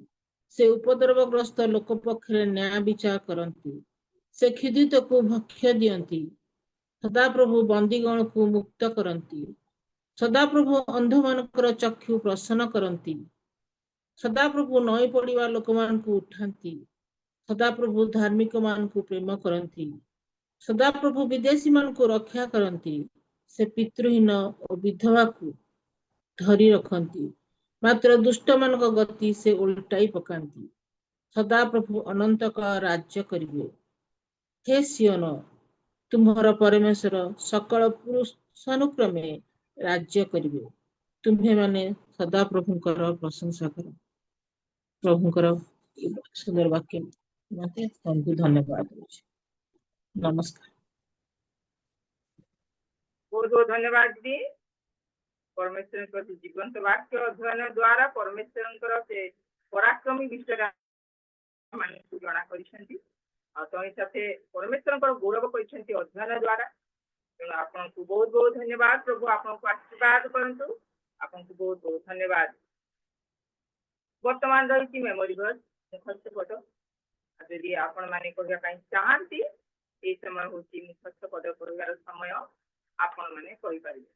ସେ ଉପଦ୍ରବଗ୍ରସ୍ତ ଲୋକ ପକ୍ଷରେ ନ୍ୟାୟ ବିଚାର କରନ୍ତି। ସେ କ୍ଷୁଧିତକୁ ଭକ୍ଷ୍ୟ ଦିଅନ୍ତି। ସଦାପ୍ରଭୁ ବନ୍ଦୀଗଣକୁ ମୁକ୍ତ କରନ୍ତି। ସଦାପ୍ରଭୁ ଅନ୍ଧମାନଙ୍କର ଚକ୍ଷୁ ପ୍ରସନ୍ନ କରନ୍ତି। ସଦାପ୍ରଭୁ ନଈ ପଡ଼ିବା ଲୋକମାନଙ୍କୁ ଉଠାନ୍ତି। ସଦାପ୍ରଭୁ ଧାର୍ମିକମାନଙ୍କୁ ପ୍ରେମ କରନ୍ତି। ସଦାପ୍ରଭୁ ବିଦେଶୀମାନଙ୍କୁ ରକ୍ଷା କରନ୍ତି। ସେ ପିତୃହୀନ ଓ ବିଧବାକୁ ଧରି ରଖନ୍ତି। ମାତ୍ର ଦୁଷ୍ଟମାନଙ୍କ ଗତି ସେ ଓଲଟାଇ ପକାନ୍ତି। ସଦାପ୍ରଭୁ ଅନନ୍ତ କାଳ ରାଜ୍ୟ କରିବେ। ହେ ସିଓନ, ତୁମର ପରମେଶ୍ୱର ସକଳ ପୁରୁଷାନୁକ୍ରମେ ରାଜ୍ୟ କରିବେ। ତୁମ୍ଭେମାନେ ସଦାପ୍ରଭୁଙ୍କର ପ୍ରଶଂସା କର। ପ୍ରଭୁଙ୍କର ଏ ସୁନ୍ଦର ବାକ୍ୟ ମତେ ତମକୁ ଧନ୍ୟବାଦ ଦଉଛି। ନମସ୍କାର। बहुत बहुत धन्यवाद दी। परमेश्वर जीवंत वाक्य अध्ययन द्वारा परमेश्वर से पराक्रमी विषय जना कर परमेश्वर गौरव कर अध्ययन द्वारा तेणु आपको बहुत बहुत धन्यवाद। प्रभु आपको आशीर्वाद करंतु। आपको बहुत बहुत धन्यवाद। वर्तमान रही मेमोरी वर्स मुखस्थ पद यदि आपण मैंने कहना चाहती ये समय हूँ मुखस्थ पद कहर समय आपण मैंने कही पारिबे।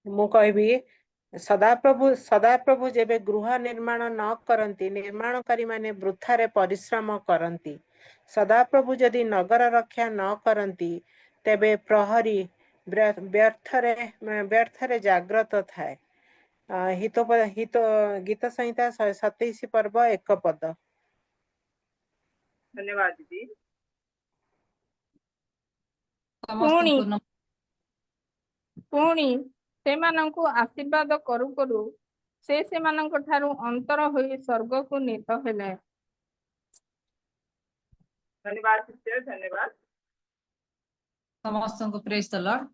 ମୁଁ କହିବି ସଦାପ୍ରଭୁ ଯେବେ ଗୃହ ନିର୍ମାଣ ନ କରନ୍ତି ନିର୍ମାଣକାରୀ ମାନେ ବୃଥାରେ ପରିଶ୍ରମ କରନ୍ତି। ସଦାପ୍ରଭୁ ଯଦି ନଗର ରକ୍ଷା ନ କରନ୍ତି ତେବେ ପ୍ରହରୀ ବ୍ୟର୍ଥରେ ଜାଗ୍ରତ ଥାଏ। ଗୀତ ସଂହିତା 127 ପର୍ବ 1 ପଦ। धन्यवाद दीदी। ପୁଣି ସେମାନଙ୍କୁ ଆଶୀର୍ବାଦ କରୁ କରୁ ସେ ସେମାନଙ୍କ ଠାରୁ ଅନ୍ତର ହୋଇ ସ୍ୱର୍ଗକୁ ନୀତ ହେଲେ। धन्यवाद सिस्टर। धन्यवाद। ସମସ୍ତଙ୍କୁ ପ୍ରେଜ ଦ ଲର୍ଡ।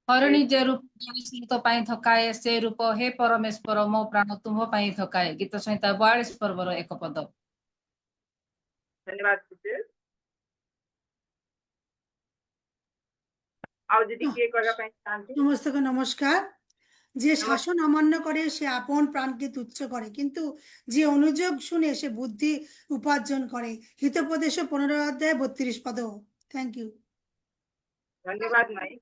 ହରିଣୀ ଯେ ରୂପ ମଣିଷଙ୍କ ପାଇଁ ଥକାଏ ସେ ରୂପ ହେ ପରମେଶ୍ୱର ମୋ ପ୍ରାଣ ତୁମ ପାଇଁ ଥକାଏ। ଗୀତ ସଂହିତା 42 ପର୍ବର 1 ପଦ। धन्यवाद सिस्टर। ଆଉ ଯଦି କିଏ କହିବା ପାଇଁ ଚାହାନ୍ତି? ସମସ୍ତଙ୍କୁ ନମସ୍କାର। যে শাসন অমান্য করে সে আপন প্রাণকে তুচ্ছ করে, কিন্তু যে অনুযোগ শুনে সে বুদ্ধি উপার্জন করে। হিতোপদেশ 15 অধ্যায় 32 পদ। Thank you. धन्यवाद माई।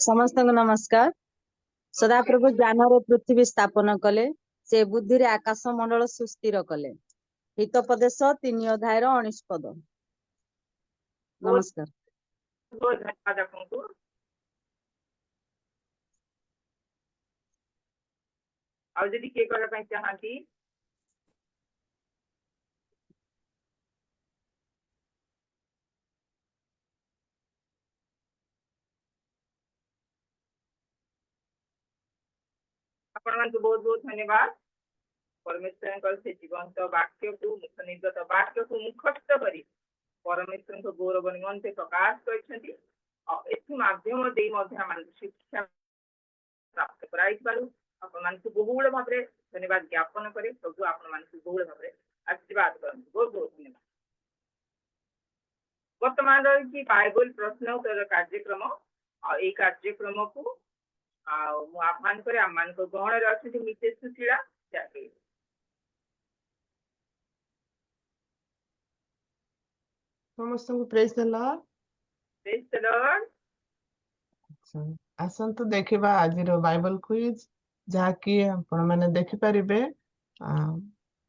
ସମସ୍ତଙ୍କୁ ନମସ୍କାର। ସଦାପ୍ରଭୁ ଜ୍ଞାନରେ ପୃଥିବୀ ସ୍ଥାପନ କଲେ, ସେ ବୁଦ୍ଧିରେ ଆକାଶ ମଣ୍ଡଳ ସୁସ୍ଥିର କଲେ। ହିତୋପଦେଶ 3 ଅଧ୍ୟାୟର 19 ପଦ। ନମସ୍କାର। बहुत धन्यवाद आपको। ଆଉ ଯଦି କିଏ କହିବା ପାଇଁ ଚାହାନ୍ତି? ଆପଣମାନଙ୍କୁ ବହୁତ ବହୁତ ଧନ୍ୟବାଦ। परमेश्वर से जीवंत वाक्य को मुख निर्गत वाक्य को मुखस्थ करी परमेश्वर गौरव निमंते प्रकाश करछंती और एथि माध्यम दे मध्य मान शिक्षा प्राप्त कराई पालु। आपण मान बहुल भाव में धन्यवाद ज्ञापन करे। प्रभु आपण मान बहुल भाव में आशीर्वाद करन। बहुत बहुत धन्यवाद। वर्तमान रही बाइबल प्रश्न उत्तर कार्यक्रम और ये कार्यक्रम को आह्वान करे आम मान गहन अच्छे मिसेस सुशीला जाके ସମସ୍ତଙ୍କୁ praise the Lord. Praise the Lord. ଆସନ୍ତୁ ଦେଖିବା ଆଜିର ବାଇବଲ କୁଇଜ, ଯାହାକି ଆପଣମାନେ ଦେଖିପାରିବେ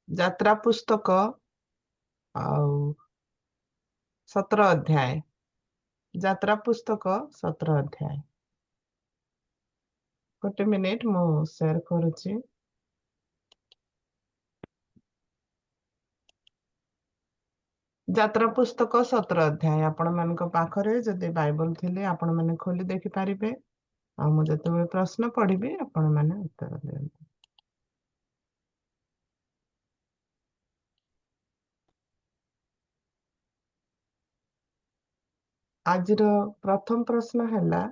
ଯାତ୍ରା ପୁସ୍ତକ ଆଉ 17 ଅଧ୍ୟାୟ। ଯାତ୍ରା ପୁସ୍ତକ 17 ଅଧ୍ୟାୟ। ଗୋଟେ ମିନିଟ ମୁଁ ସେୟାର କରୁଛି। ଯାତ୍ରା ପୁସ୍ତକ 17 ଅଧ୍ୟାୟ। ଆପଣମାନଙ୍କ ପାଖରେ ଯଦି ବାଇବଲ ଥିଲେ ଆପଣମାନେ ଖୋଲି ଦେଖିପାରିବେ। ଆଉ ମୁଁ ଯେତେବେଳେ ପ୍ରଶ୍ନ ପଢିବି ଆପଣମାନେ ଉତ୍ତର ଦିଅନ୍ତୁ। ଆଜିର ପ୍ରଥମ ପ୍ରଶ୍ନ ହେଲା,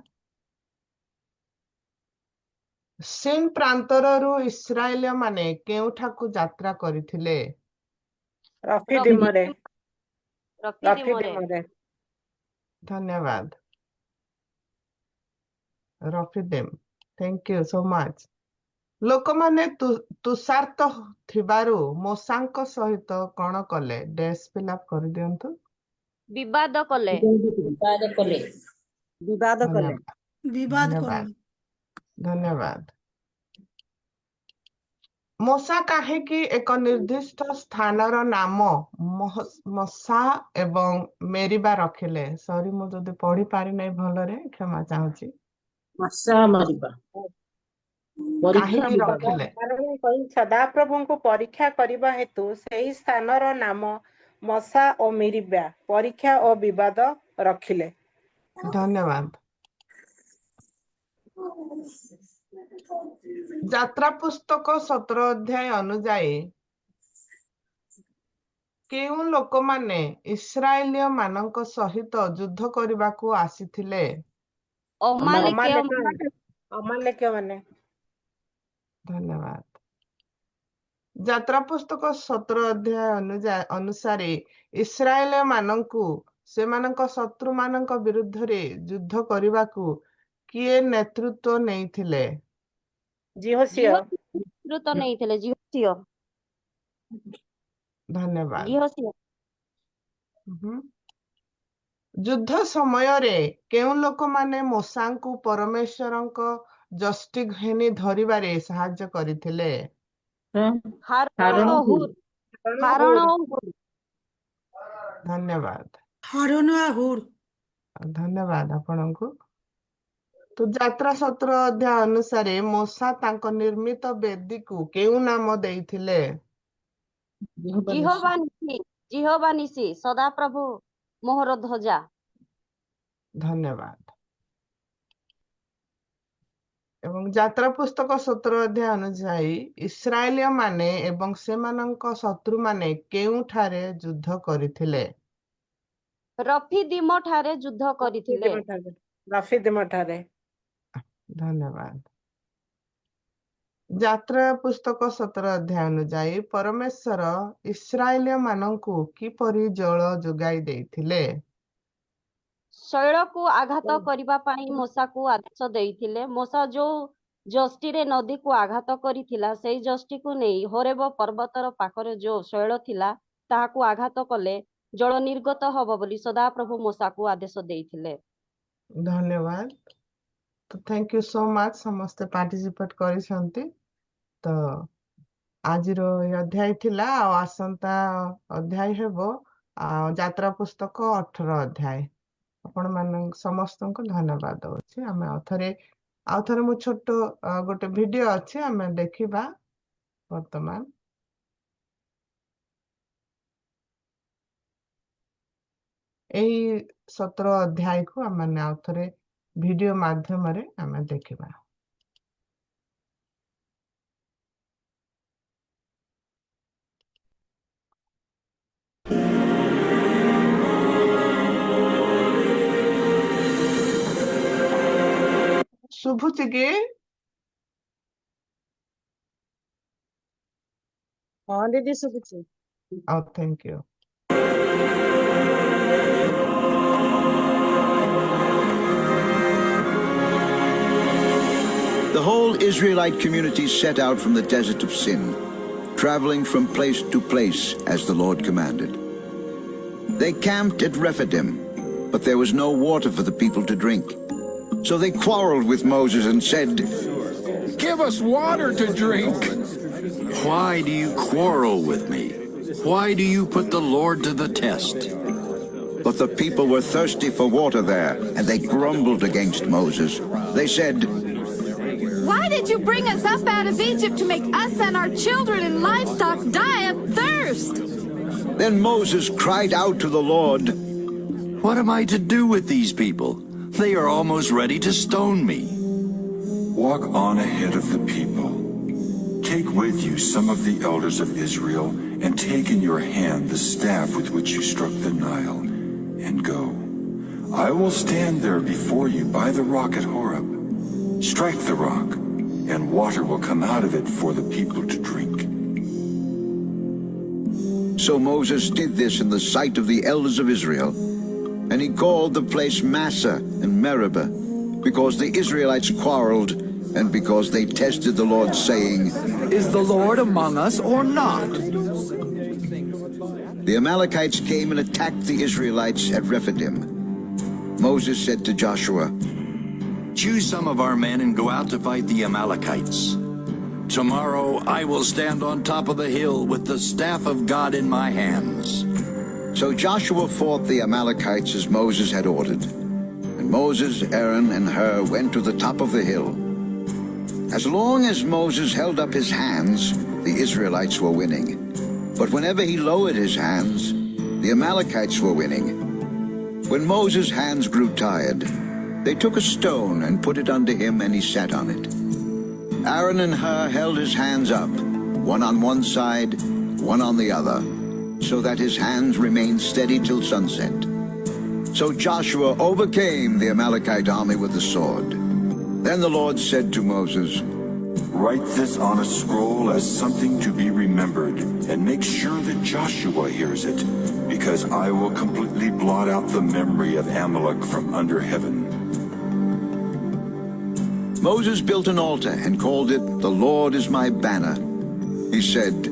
ସିନ୍ ପ୍ରାନ୍ତରରୁ ଇସ୍ରାଏଲୀୟ ମାନେ କେଉଁଠାକୁ ଯାତ୍ରା କରିଥିଲେ? ରଫିଦିମରେ। ରଫିଦିମରେ। ଧନ୍ୟବାଦ। ରଖିଦେମ୍ ଥ୍ୟାଙ୍କ ୟୁ ସୋ ମଚ୍। ଲୋକମାନେ ତୁଷାର୍ତ ଥିବାରୁ ମୂଷାଙ୍କ ସହିତ କଣ କଲେ? ଡ୍ୟାସ୍ ଫିଲ୍ ଅପ୍ କରିଦିଅନ୍ତୁ। ବିବାଦ କଲେ। ବିବାଦ କଲେ। ବିବାଦ କଲେ। ବିବାଦ ଧନ୍ୟବାଦ କରିଲେ। ଧନ୍ୟବାଦ। ମୂଷା କାହିଁକି ଏକ ନିର୍ଦ୍ଦିଷ୍ଟ ସ୍ଥାନର ନାମ ମଶା ଏବଂ ମେରିବା ରଖିଲେ? ସରି ମୁଁ ଯଦି ପଢି ପାରିନାହିଁ ଭଲରେ କ୍ଷମା ଚାହୁଁଛି। ମଶା ମାରିବା। ପରୀକ୍ଷା କାହିଁକି ବିବାଦ। ରଖିଲେ? କାରଣ କହି ସଦାପ୍ରଭୁଙ୍କୁ ପରୀକ୍ଷା କରିବା ହେତୁ ସେହି ସ୍ଥାନର ନାମ ମଶା ଓ ମିରିବା ପରୀକ୍ଷା ଓ ବିବାଦ ରଖିଲେ। ଧନ୍ୟବାଦ। ଯାତ୍ରା ପୁସ୍ତକ 17 ଅଧ୍ୟାୟ ଅନୁଯାୟୀ କେଉଁ ଲୋକମାନେ ଇସ୍ରାଏଲୀୟ ମାନଙ୍କ ସହିତ ଯୁଦ୍ଧ କରିବାକୁ ଆସିଥିଲେ? ଅମାଲେକ୍ୟ ମାନେ। ଧନ୍ୟବାଦ। ଯାତ୍ରା ପୁସ୍ତକ 17 ଅଧ୍ୟାୟ ଅନୁସାରେ ଇସ୍ରାଏଲ ମାନଙ୍କୁ ସେମାନଙ୍କ ଶତ୍ରୁ ମାନଙ୍କ ବିରୁଦ୍ଧରେ ଯୁଦ୍ଧ କରିବାକୁ କିଏ ନେତୃତ୍ୱ ନେଇଥିଲେ? ଜିହୋସିଅ। ନେତୃତ୍ୱ ନେଇଥିଲେ ଜିହୋସିଅ। ଧନ୍ୟବାଦ। ଜିହୋସିଅ। ଯୁଦ୍ଧ ସମୟରେ କେଉଁ ଲୋକମାନେ ମୂଷାଙ୍କୁ ପରମେଶ୍ୱରଙ୍କ ଯଷ୍ଟି ଘେନି ଧରିବାରେ ସାହାଯ୍ୟ କରିଥିଲେ? ହାରଣ ଓ ହୁର। ହାରଣ ଓ ହୁର। ଧନ୍ୟବାଦ। ହାରୋନ ଆଉ ହୁର। ଧନ୍ୟବାଦ ଆପଣଙ୍କୁ। ତ ଯାତ୍ରା 17 ଅଧ୍ୟାୟ ଅନୁସାରେ ମୂଷା ତାଙ୍କ ନିର୍ମିତ ବେଦୀକୁ କେଉଁ ନାମ ଦେଇଥିଲେ? ଜିହୋବା ନିସି। ଜିହୋବା ନିସି ସଦାପ୍ରଭୁ ମୋହର ଧ୍ୱଜା। ଧନ୍ୟବାଦ। ଏବଂ ଯାତ୍ରା ପୁସ୍ତକ 17 ଅଧ୍ୟାୟ ଅନୁଯାୟୀ ଇସ୍ରାଏଲୀୟ ମାନେ ଏବଂ ସେମାନଙ୍କ ଶତ୍ରୁମାନେ କେଉଁଠାରେ ଯୁଦ୍ଧ କରିଥିଲେ? ରଫିଦିମ ଠାରେ ଯୁଦ୍ଧ କରିଥିଲେ। ରଫିଦିମ ଠାରେ। ଧନ୍ୟବାଦ। ଯାତ୍ରା ପୁସ୍ତକ 17 ଅଧ୍ୟାୟ ଅନୁଯାୟୀ ପରମେଶ୍ୱର ଇସ୍ରାଏଲୀୟ ମାନଙ୍କୁ କିପରି ଜଳ ଯୋଗାଇ ଦେଇଥିଲେ? ଶୈଳକୁ ଆଘାତ କରିବା ପାଇଁ ମୂଷାକୁ ଆଦେଶ ଦେଇଥିଲେ। ମୂଷା ଯୋଉ ଯଷ୍ଟିରେ ନଦୀକୁ ଆଘାତ କରିଥିଲା ସେଇ ଯଷ୍ଟିକୁ ନେଇ ହୋରେବ ପର୍ବତର ପାଖରେ ଯୋଉ ଶୈଳ ଥିଲା ତାହାକୁ ଆଘାତ କଲେ ଜଳ ନିର୍ଗତ ହବ ବୋଲି ସଦାପ୍ରଭୁ ମୂଷାକୁ ଆଦେଶ ଦେଇଥିଲେ। ଧନ୍ୟବାଦ। ତ ଥ୍ୟାଙ୍କ ୟୁ ସୋ ମଚ୍ ସମସ୍ତେ ପାର୍ଟିସିପେଟ କରିଛନ୍ତି। ତ ଆଜିର ଏ ଅଧ୍ୟାୟ ଥିଲା ଆଉ ଆସନ୍ତା ଅଧ୍ୟାୟ ହେବ ଯାତ୍ରା ପୁସ୍ତକ 18 ଅଧ୍ୟାୟ। ଆପଣ ମାନଙ୍କୁ ସମସ୍ତଙ୍କୁ ଧନ୍ୟବାଦ ଦଉଛି। ଆମେ ଆଉଥରେ ମୁଁ ଛୋଟ ଗୋଟେ ଭିଡିଓ ଅଛି ଆମେ ଦେଖିବା ବର୍ତ୍ତମାନ। ଏହି 17 ଅଧ୍ୟାୟକୁ ଆମେ ଆଉଥରେ ଭିଡିଓ ମାଧ୍ୟମରେ ଆମେ ଦେଖିବା। ଶୁଭୁଛି କି? ହଁ ଦିଦି ଶୁଭୁଛି। Thank you. The whole Israelite community set out from the desert of Sin, traveling from place to place as the Lord commanded. They camped at Rephidim, but there was no water for the people to drink. So they quarreled with Moses and said, "Give us water to drink." "Why do you quarrel with me? Why do you put the Lord to the test?" But the people were thirsty for water there, and they grumbled against Moses. They said, "Why did you bring us up out of Egypt to make us and our children and livestock die of thirst?" Then Moses cried out to the Lord, "What am I to do with these people? They are almost ready to stone me." Walk on ahead of the people. Take with you some of the elders of Israel, and take in your hand the staff with which you struck the Nile, and go. I will stand there before you by the rock at Horeb. Strike the rock, and water will come out of it for the people to drink." So Moses did this in the sight of the elders of Israel, and he called the place Massah and Meribah, because the Israelites quarreled and because they tested the Lord, saying, Is the Lord among us or not? The Amalekites came and attacked the Israelites at Rephidim. Moses said to Joshua, Choose some of our men and go out to fight the Amalekites. Tomorrow I will stand on top of the hill with the staff of God in my hands. So Joshua fought the Amalekites as Moses had ordered. And Moses, Aaron, and Hur went to the top of the hill. As long as Moses held up his hands, the Israelites were winning. But whenever he lowered his hands, the Amalekites were winning. When Moses' hands grew tired, they took a stone and put it under him, and he sat on it. Aaron and Hur held his hands up, one on one side, one on the other, so that his hands remained steady till sunset. So Joshua overcame the Amalekite army with the sword. Then the Lord said to Moses, Write this on a scroll as something to be remembered, and make sure that Joshua hears it, because I will completely blot out the memory of Amalek from under heaven. Moses built an altar and called it, The Lord is my banner. He said,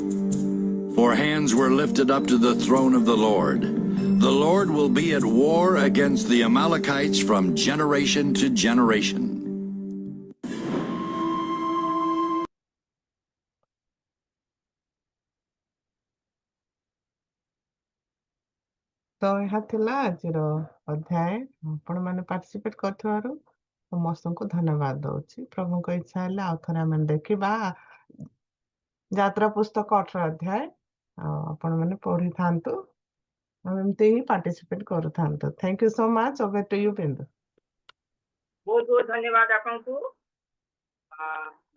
For hands were lifted up to the throne of the Lord. The Lord will be at war against the Amalekites from generation to generation. ତ ଏହା ଥିଲା ଆଜିର ଅଧ୍ୟାୟ। ଆପଣମାନେ participate କରିଥିବାରୁ ସମସ୍ତଙ୍କୁ ଧନ୍ୟବାଦ ଦଉଛି। ପ୍ରଭୁଙ୍କ ଇଚ୍ଛା ହେଲେ ଆଉ ଥରେ ଆମେ ଦେଖିବା ଯାତ୍ରା ପୁସ୍ତକ 18 ଅଧ୍ୟାୟ। ଆଉ ଆପଣମାନେ ପଢିଥାନ୍ତୁ ଆଉ ଏମିତି ହିଁ ପାର୍ଟିସିପେଟ୍ କରୁଥାନ୍ତୁ। Thank you so much. Over to you Bindu. बहुत बहुत धन्यवाद आपको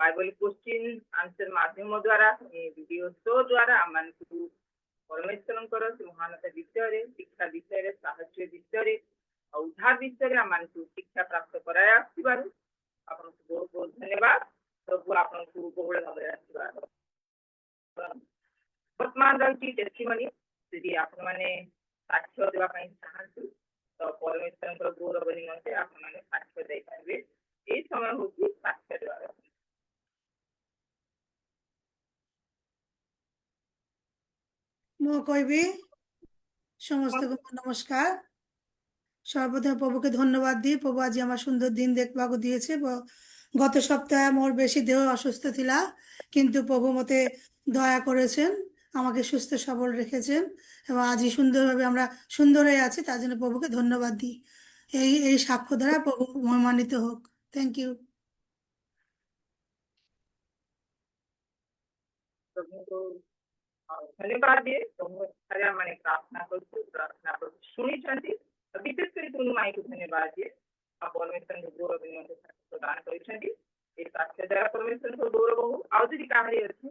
बाइबल क्वेश्चन आंसर माध्यम द्वारा वीडियो शो द्वारा आमको परमेश्वर से महानता विषय शिक्षा विषय साहस्य विषय और उद्धार विषय आमको शिक्षा प्राप्त कराया आपको बहुत बहुत धन्यवाद। प्रभु आपको बहुल भाव आशीर्वाद। वर्तमान रही टेस्टिमनी यदि आप साक्ष्य देवाई चाहती तो परमेश्वर गौरव निमंते आप साक्ष्य दे पारे। ये समय हूँ साक्ष्य देवार। ମୁଁ କହିବି ସମସ୍ତଙ୍କୁ নমস্কার। সর্বদা প্রভুকে ধন্যবাদ দিই। প্রভু আজ আমার সুন্দর দিন দেখবাকু দিয়েছে। গত সপ্তাহে মোর বেশি দেহ অসুস্থ ଥିଲା কিন্তু প্রভু মতে দয়া করেছেন, আমাকে সুস্থ সবল রেখেছেন এবং আজই সুন্দরভাবে আমরা সুন্দর হয়ে আছি, তার জন্য প্রভুকে ধন্যবাদ দিই। এই সাক্ষ্য দ্বারা প্রভু মহিমান্বিত হোক। Thank you. धन्यवाद दिए मैंने प्रार्थना कर प्रार्थना शुणी विशेषकर तुम माई को धन्यवाद दिए परमेश्वर गौरव निमंते प्रदान कर साक्ष्य द्वारा परमेश्वर को गौरव हो। आज कहानी अच्छी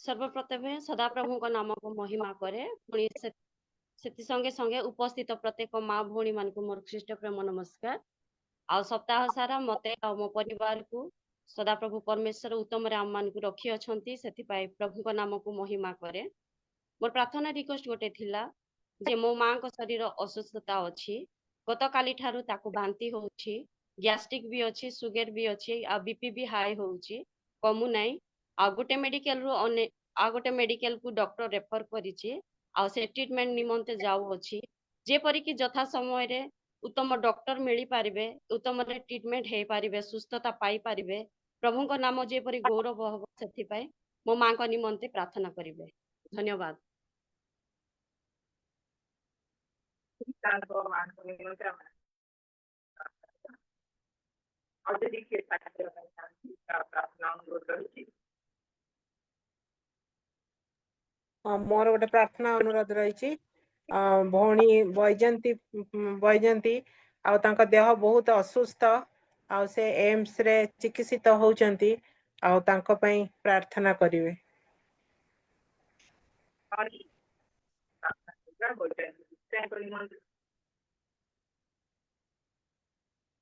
सर्वप्रथमे सदाप्रभुଙ୍କ ନାମକୁ ମହିମା କରେ। ପୁଣି ସେଥି ସଙ୍ଗେ ସଙ୍ଗେ ଉପସ୍ଥିତ ପ୍ରତ୍ୟେକ ମା ଭଉଣୀ ମାନଙ୍କୁ ମୋର ଖ୍ରୀଷ୍ଟ ପ୍ରେମ ନମସ୍କାର। ଆଉ ସପ୍ତାହ ସାରା ମତେ ଆଉ ମୋ ପରିବାରକୁ ସଦାପ୍ରଭୁ ପରମେଶ୍ୱର ଉତ୍ତମରେ ଆମମାନଙ୍କୁ ରଖି ଅଛନ୍ତି, ସେଥିପାଇଁ ପ୍ରଭୁଙ୍କ ନାମକୁ ମହିମା କରେ। ମୋର ପ୍ରାର୍ଥନା ରିକ୍ୱେଷ୍ଟ ଗୋଟେ ଥିଲା ଯେ ମୋ ମାଙ୍କ ଶରୀର ଅସୁସ୍ଥତା ଅଛି। ଗତକାଲି ଠାରୁ ତାକୁ ବାନ୍ତି ହଉଛି, ଗ୍ୟାଷ୍ଟ୍ରିକ୍ ବି ଅଛି, ସୁଗାର ବି ଅଛି, ଆଉ ବିପି ବି ହାଇ ହଉଛି, କମୁ ନାହିଁ। ଆଉ ଗୋଟେ ମେଡିକାଲକୁ ଡକ୍ଟର ରେଫର କରିଛି ଆଉ ସେ ଟ୍ରିଟମେଣ୍ଟ ନିମନ୍ତେ ଯାଉଅଛି। ଯେପରିକି ଯଥା ସମୟରେ ଉତ୍ତମ ଡକ୍ଟର ମିଳିପାରିବେ, ଉତ୍ତମରେ ଟ୍ରିଟମେଣ୍ଟ ହେଇପାରିବେ, ସୁସ୍ଥତା ପାଇପାରିବେ। ପ୍ରଭୁଙ୍କ ନାମ ଯେପରି ଗୌରବ ହବ ସେଥିପାଇଁ ମୋ ମାଙ୍କ ନିମନ୍ତେ ପ୍ରାର୍ଥନା କରିବେ। ଧନ୍ୟବାଦ। ମୋର ଗୋଟେ ପ୍ରାର୍ଥନା ଅନୁରୋଧ ରହିଛି। ଭଉଣୀ ବୈଜୟନ୍ତୀ ଆଉ ତାଙ୍କ ଦେହ ବହୁତ ଅସୁସ୍ଥ ଆଉ ସେ ଏମ୍ସ ରେ ଚିକିତ୍ସିତ ହଉଛନ୍ତି, ଆଉ ତାଙ୍କ ପାଇଁ ପ୍ରାର୍ଥନା କରିବେ।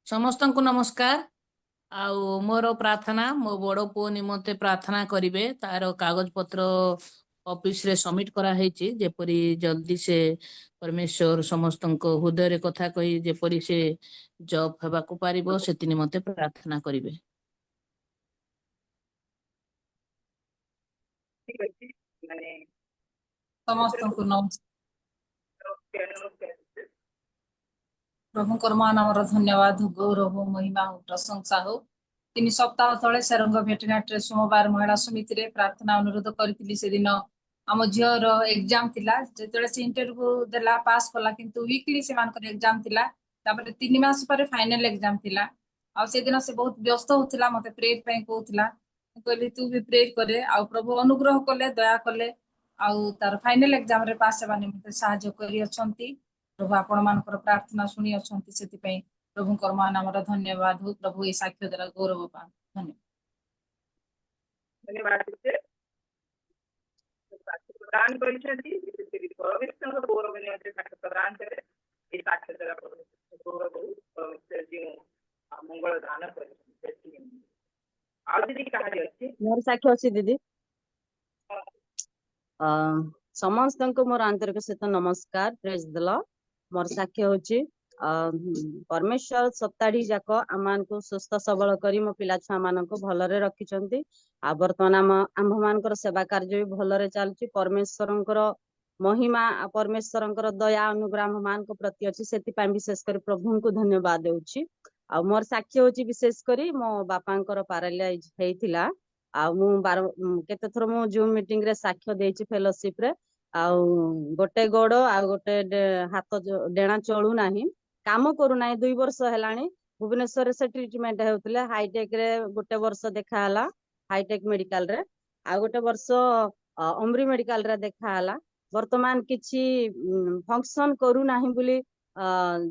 ସମସ୍ତଙ୍କୁ ନମସ୍କାର। ଆଉ ମୋର ପ୍ରାର୍ଥନା ମୋ ବଡ଼ ପୁଅ ନିମନ୍ତେ ପ୍ରାର୍ଥନା କରିବେ। ତାର କାଗଜ ପତ୍ର ऑफिस रे सबमिट करा हेची जेपरी जल्दी से परमेश्वर समस्तଙ୍କ हृदय कथा कही जेपरी से जॉब हेबा को पारिबो सेतिनि मते प्रार्थना करिवे। ठीक अछि माने ସମସ୍ତଙ୍କୁ नमस्कार नमस्कार। ପ୍ରଭୁଙ୍କର ମହାନାମର ଧନ୍ୟବାଦ ଗୌରବ ମହିମା ଓ ପ୍ରଶଂସା ହଉ। 3 ସପ୍ତାହ ତଳେ ସେରଙ୍ଗ ଭେଟନାଟ୍ରେ ସୋମବାର ମହିଳା ସମିତିରେ ପ୍ରାର୍ଥନା ଅନୁରୋଧ କରିଥିଲି। ସେଦିନ ଆମ ଝିଅର ଏକ୍ଜାମ ଥିଲା। ଯେତେବେଳେ ସେ ଇଣ୍ଟରଭ୍ୟୁ ଦେଲା ପାସ୍ କଲା କିନ୍ତୁ ୱିକଲି ସେମାନଙ୍କର ଏକ୍ଜାମ ଥିଲା। ତାପରେ 3 ମାସ ପରେ ଫାଇନାଲ ଏକ୍ଜାମ ଥିଲା। ଆଉ ସେଦିନ ସେ ବହୁତ ବ୍ୟସ୍ତ ହଉଥିଲା ମତେ ପ୍ରେୟର ପାଇଁ କହୁଥିଲା। ମୁଁ କହିଲି ତୁ ବି ପ୍ରେୟର କରେ ଆଉ ପ୍ରଭୁ ଅନୁଗ୍ରହ କଲେ ଦୟା କଲେ ଆଉ ତାର ଫାଇନାଲ ଏକ୍ଜାମ ରେ ପାସ୍ ହେବା ନିମନ୍ତେ ସାହାଯ୍ୟ କରି ଅଛନ୍ତି। ପ୍ରଭୁ ଆପଣ ମାନଙ୍କର ପ୍ରାର୍ଥନା ଶୁଣି ଅଛନ୍ତି ସେଥିପାଇଁ ପ୍ରଭୁଙ୍କର ମହାନାମର ଧନ୍ୟବାଦ ହଉ। ପ୍ରଭୁ ଏ ସାକ୍ଷ୍ୟ ଦ୍ୱାରା ଗୌରବ ପାଆନ୍ତୁ। ଧନ୍ୟବାଦ। धन्यवाद टीचर साक्ष्य प्रदान କରିଛନ୍ତି ଶ୍ରୀ ପରମେଶ୍ୱରଙ୍କ ଗୌରବ ନିମନ୍ତେ ସାକ୍ଷ୍ୟ ପ୍ରଦାନ କରେ। ଏ ସାକ୍ଷ୍ୟ ଦ୍ୱାରା ପରମେଶ୍ୱର ଗୌରବ ପରମେଶ୍ୱର ଯେଉଁ ମଙ୍ଗଳ ଦାନ କରିଛନ୍ତି। ଆଉ ଦିଦି କାହାରି ଅଛି? ମୋର ସାକ୍ଷ୍ୟ ଅଛି ଦିଦି। ସମସ୍ତଙ୍କୁ ମୋର ଆନ୍ତରିକ ସହିତ ନମସ୍କାର। ପ୍ରେଜ୍ ଦ ଲର୍ଡ। ମୋର ସାକ୍ଷ୍ୟ ହଉଛି परमेश्वर सप्ताह जाक आमको सुस्थ सबल करी मो पिला छुआ मानक भलरे रखिछंती। आ वर्तमान आम मानकर सेवा कार्य भी भलरे चलची। परमेश्वरंकर महिमा आ परमेश्वरंकर दया अनुग्रह मान प्रति अच्छी से विशेष कर प्रभु को धन्यवाद देउछि। आ मोर साक्ष्य होची विशेष करी मो बापांकर पैरालाइज हेइथिला। आ मु केते थर मु जूम मीटिंग रे साक्ष्य देछि फेलोशिप रे। आ गोटे गोड़ आ गोटे हाथ डेणा चलू नाही काम करू नाही 2 वर्ष हेलाणी। भुवनेश्वर से ट्रीटमेंट हेउतले हाईटेक रे गोटे वर्ष देखा हला हाईटेक मेडिकल रे। आ गोटे वर्ष अमरी मेडिकल रे देखा हला। वर्तमान किछि फंक्शन करू नाही बोली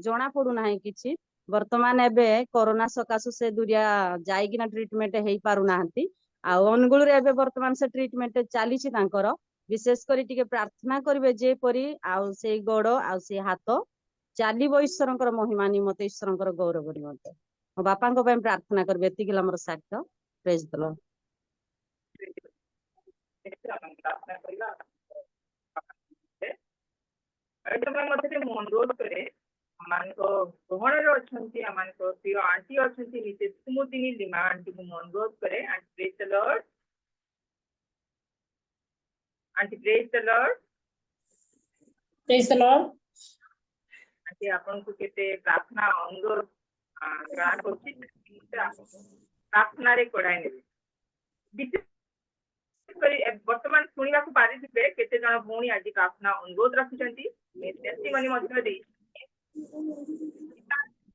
जना पड़ू नाही किछि। वर्तमान एबे कोरोना सकाशु से दुरिया जाइकिना ट्रीटमेंट हेई पारू नाहंती। आ अनुगुल रे एबे वर्तमान से ट्रीटमेंट चाली छि तांकर। विशेष करी टिके प्रार्थना करिवे जे परी आ से गोड़ आ से हाथ चालीबो ईश्वरंकर महिमा निमते ईश्वरंकर गौरव निमते मो बापांको ପାଇଁ प्रार्थना करबे। एतिक हमर साक्ष्य। Praise the Lord. प्रार्थना करिला एटा मते अनुरोध करे मानको गहणरे अछंती मानको प्रिय आंटी अछंती मिसेस कुमुदिनी लिमा आंटी को अनुरोध करे। And praise the Lord aunty. Praise the Lord. Praise the Lord. Aunty आपन को केते प्रार्थना अनुरोध ग्रहण करछि प्रार्थना रे कोडाय ने वर्तमान शुणा को पारि केते जन भौणी आज प्रार्थना अनुरोध रखिछंती। टेस्टिमनी मध्ये दे